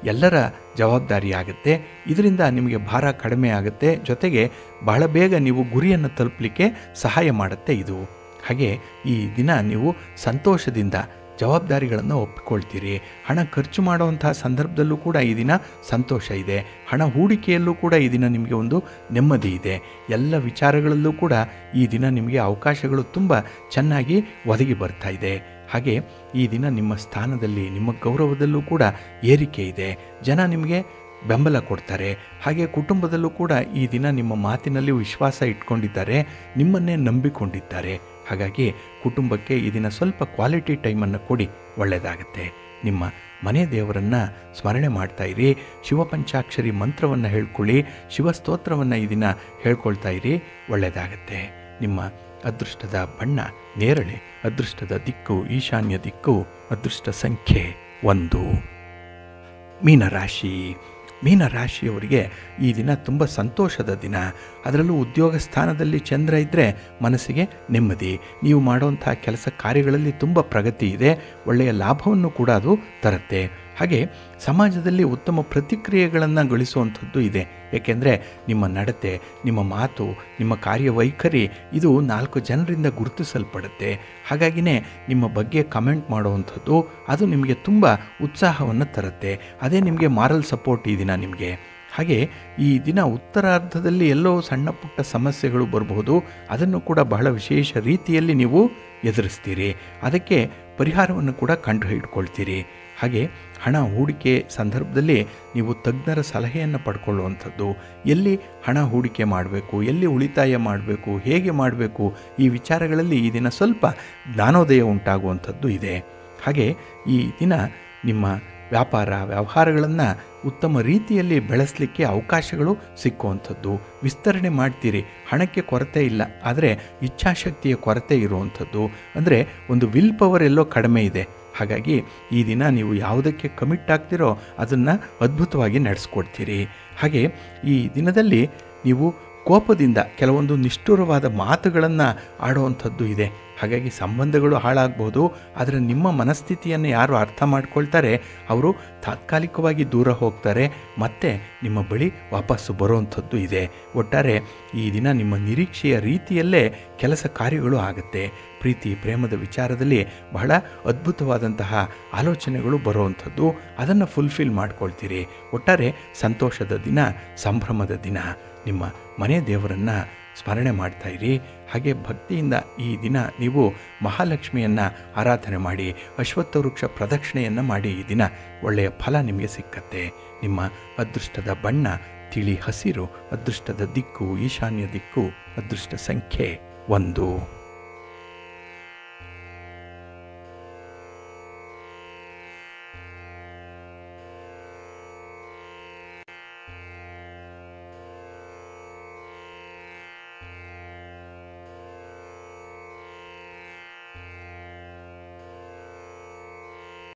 ಎಲ್ಲರ ಜವಾಬ್ದಾರಿ ಆಗುತ್ತೆ. ಇದರಿಂದ ನಿಮಗೆ ಭಾರ ಕಡಿಮೆ ಆಗುತ್ತೆ. ಜೊತೆಗೆ ಬಹಳ ಬೇಗ ನೀವು ಗುರಿಯನ್ನು ತಲುಪಲಿಕ್ಕೆ ಸಹಾಯ ಮಾಡುತ್ತೆ ಇದು. ಹಾಗೆ ಈ ದಿನ ನೀವು ಸಂತೋಷದಿಂದ ಜವಾಬ್ದಾರಿಗಳನ್ನು ಒಪ್ಪಿಕೊಳ್ತೀರಿ. ಹಣ ಖರ್ಚು ಮಾಡುವಂತಹ ಸಂದರ್ಭದಲ್ಲೂ ಕೂಡ ಈ ದಿನ ಸಂತೋಷ ಇದೆ. ಹಣ ಹೂಡಿಕೆಯಲ್ಲೂ ಕೂಡ ಈ ದಿನ ನಿಮಗೆ ಒಂದು ನೆಮ್ಮದಿ ಇದೆ. ಎಲ್ಲ ವಿಚಾರಗಳಲ್ಲೂ ಕೂಡ ಈ ದಿನ ನಿಮಗೆ ಅವಕಾಶಗಳು ತುಂಬ ಚೆನ್ನಾಗಿ ಒದಗಿ ಬರ್ತಾ ಇದೆ. ಹಾಗೆ ಈ ದಿನ ನಿಮ್ಮ ಸ್ಥಾನದಲ್ಲಿ, ನಿಮ್ಮ ಗೌರವದಲ್ಲೂ ಕೂಡ ಏರಿಕೆ ಇದೆ. ಜನ ನಿಮಗೆ ಬೆಂಬಲ ಕೊಡ್ತಾರೆ. ಹಾಗೆ ಕುಟುಂಬದಲ್ಲೂ ಕೂಡ ಈ ದಿನ ನಿಮ್ಮ ಮಾತಿನಲ್ಲಿ ವಿಶ್ವಾಸ ಇಟ್ಕೊಂಡಿದ್ದಾರೆ, ನಿಮ್ಮನ್ನೇ ನಂಬಿಕೊಂಡಿದ್ದಾರೆ. ಹಾಗಾಗಿ ಕುಟುಂಬಕ್ಕೆ ಈ ದಿನ ಸ್ವಲ್ಪ ಕ್ವಾಲಿಟಿ ಟೈಮನ್ನು ಕೊಡಿ, ಒಳ್ಳೆಯದಾಗತ್ತೆ. ನಿಮ್ಮ ಮನೆ ದೇವರನ್ನು ಸ್ಮರಣೆ ಮಾಡ್ತಾ ಇರಿ. ಶಿವಪಂಚಾಕ್ಷರಿ ಮಂತ್ರವನ್ನು ಹೇಳ್ಕೊಳ್ಳಿ. ಶಿವಸ್ತೋತ್ರವನ್ನು ಈ ದಿನ ಹೇಳ್ಕೊಳ್ತಾ ಇರಿ, ಒಳ್ಳೆಯದಾಗತ್ತೆ. ನಿಮ್ಮ ಅದೃಷ್ಟದ ಬಣ್ಣ ನೇರಳೆ, ಅದೃಷ್ಟದ ದಿಕ್ಕು ಈಶಾನ್ಯ ದಿಕ್ಕು, ಅದೃಷ್ಟ ಸಂಖ್ಯೆ 1. ಮೀನರಾಶಿ. ಮೀನರಾಶಿಯವರಿಗೆ ಈ ದಿನ ತುಂಬ ಸಂತೋಷದ ದಿನ. ಅದರಲ್ಲೂ ಉದ್ಯೋಗ ಸ್ಥಾನದಲ್ಲಿ ಚಂದ್ರ ಇದ್ದರೆ ಮನಸ್ಸಿಗೆ ನೆಮ್ಮದಿ. ನೀವು ಮಾಡುವಂಥ ಕೆಲಸ ಕಾರ್ಯಗಳಲ್ಲಿ ತುಂಬ ಪ್ರಗತಿ ಇದೆ. ಒಳ್ಳೆಯ ಲಾಭವನ್ನು ಕೂಡ ಅದು ತರುತ್ತೆ. ಹಾಗೆ ಸಮಾಜದಲ್ಲಿ ಉತ್ತಮ ಪ್ರತಿಕ್ರಿಯೆಗಳನ್ನು ಗಳಿಸುವಂಥದ್ದು ಇದೆ. ಏಕೆಂದರೆ ನಿಮ್ಮ ನಡತೆ, ನಿಮ್ಮ ಮಾತು, ನಿಮ್ಮ ಕಾರ್ಯವೈಖರಿ ಇದು 4 ಜನರಿಂದ ಗುರುತಿಸಲ್ಪಡುತ್ತೆ. ಹಾಗಾಗಿನೇ ನಿಮ್ಮ ಬಗ್ಗೆ ಕಮೆಂಟ್ ಮಾಡುವಂಥದ್ದು ಅದು ನಿಮಗೆ ತುಂಬ ಉತ್ಸಾಹವನ್ನು ತರುತ್ತೆ. ಅದೇ ನಿಮಗೆ ಮಾರಲ್ ಸಪೋರ್ಟ್ ಈ ದಿನ ನಿಮಗೆ. ಹಾಗೆ ಈ ದಿನ ಉತ್ತರಾರ್ಧದಲ್ಲಿ ಎಲ್ಲೋ ಸಣ್ಣ ಪುಟ್ಟ ಸಮಸ್ಯೆಗಳು ಬರಬಹುದು. ಅದನ್ನು ಕೂಡ ಬಹಳ ವಿಶೇಷ ರೀತಿಯಲ್ಲಿ ನೀವು ಎದುರಿಸ್ತೀರಿ. ಅದಕ್ಕೆ ಪರಿಹಾರವನ್ನು ಕೂಡ ಕಂಡುಹಿಡ್ಕೊಳ್ತೀರಿ. ಹಾಗೆ ಹಣ ಹೂಡಿಕೆ ಸಂದರ್ಭದಲ್ಲಿ ನೀವು ತಜ್ಞರ ಸಲಹೆಯನ್ನು ಪಡ್ಕೊಳ್ಳುವಂಥದ್ದು. ಎಲ್ಲಿ ಹಣ ಹೂಡಿಕೆ ಮಾಡಬೇಕು, ಎಲ್ಲಿ ಉಳಿತಾಯ ಮಾಡಬೇಕು, ಹೇಗೆ ಮಾಡಬೇಕು, ಈ ವಿಚಾರಗಳಲ್ಲಿ ಈ ದಿನ ಸ್ವಲ್ಪ ಜ್ಞಾನೋದಯ ಉಂಟಾಗುವಂಥದ್ದು ಇದೆ. ಹಾಗೆ ಈ ದಿನ ನಿಮ್ಮ ವ್ಯವಹಾರಗಳನ್ನು ಉತ್ತಮ ರೀತಿಯಲ್ಲಿ ಬೆಳೆಸಲಿಕ್ಕೆ ಅವಕಾಶಗಳು ಸಿಕ್ಕುವಂಥದ್ದು. ವಿಸ್ತರಣೆ ಮಾಡ್ತೀರಿ. ಹಣಕ್ಕೆ ಕೊರತೆ ಇಲ್ಲ, ಆದರೆ ಇಚ್ಛಾಶಕ್ತಿಯ ಕೊರತೆ ಇರುವಂಥದ್ದು. ಅಂದರೆ ಒಂದು ವಿಲ್ ಪವರ್ ಎಲ್ಲೋ ಕಡಿಮೆ ಇದೆ. ಹಾಗಾಗಿ ಈ ದಿನ ನೀವು ಯಾವುದಕ್ಕೆ ಕಮಿಟ್ ಆಗ್ತಿರೋ ಅದನ್ನು ಅದ್ಭುತವಾಗಿ ನಡೆಸ್ಕೊಡ್ತೀರಿ. ಹಾಗೆ ಈ ದಿನದಲ್ಲಿ ನೀವು ಕೋಪದಿಂದ ಕೆಲವೊಂದು ನಿಷ್ಠುರವಾದ ಮಾತುಗಳನ್ನು ಆಡುವಂಥದ್ದು ಇದೆ. ಹಾಗಾಗಿ ಸಂಬಂಧಗಳು ಹಾಳಾಗ್ಬೋದು. ಆದರೆ ನಿಮ್ಮ ಮನಸ್ಥಿತಿಯನ್ನು ಯಾರು ಅರ್ಥ ಮಾಡ್ಕೊಳ್ತಾರೆ ಅವರು ತಾತ್ಕಾಲಿಕವಾಗಿ ದೂರ ಹೋಗ್ತಾರೆ, ಮತ್ತೆ ನಿಮ್ಮ ಬಳಿ ವಾಪಸ್ಸು ಬರುವಂಥದ್ದು ಇದೆ. ಒಟ್ಟಾರೆ ಈ ದಿನ ನಿಮ್ಮ ನಿರೀಕ್ಷೆಯ ರೀತಿಯಲ್ಲೇ ಕೆಲಸ ಕಾರ್ಯಗಳು ಆಗುತ್ತೆ. ಪ್ರೀತಿ ಪ್ರೇಮದ ವಿಚಾರದಲ್ಲಿ ಬಹಳ ಅದ್ಭುತವಾದಂತಹ ಆಲೋಚನೆಗಳು ಬರುವಂಥದ್ದು, ಅದನ್ನು ಫುಲ್ಫಿಲ್ ಮಾಡ್ಕೊಳ್ತೀರಿ. ಒಟ್ಟಾರೆ ಸಂತೋಷದ ದಿನ, ಸಂಭ್ರಮದ ದಿನ. ನಿಮ್ಮ ಮನೆ ದೇವರನ್ನು ಸ್ಮರಣೆ ಮಾಡ್ತಾಯಿರಿ. ಹಾಗೆ ಭಕ್ತಿಯಿಂದ ಈ ದಿನ ನೀವು ಮಹಾಲಕ್ಷ್ಮಿಯನ್ನು ಆರಾಧನೆ ಮಾಡಿ, ಅಶ್ವತ್ಥ ವೃಕ್ಷ ಪ್ರದಕ್ಷಿಣೆಯನ್ನು ಮಾಡಿ. ಈ ದಿನ ಒಳ್ಳೆಯ ಫಲ ನಿಮಗೆ ಸಿಕ್ಕತ್ತೆ. ನಿಮ್ಮ ಅದೃಷ್ಟದ ಬಣ್ಣ ತಿಳಿ ಹಸಿರು, ಅದೃಷ್ಟದ ದಿಕ್ಕು ಈಶಾನ್ಯ ದಿಕ್ಕು, ಅದೃಷ್ಟ ಸಂಖ್ಯೆ 1.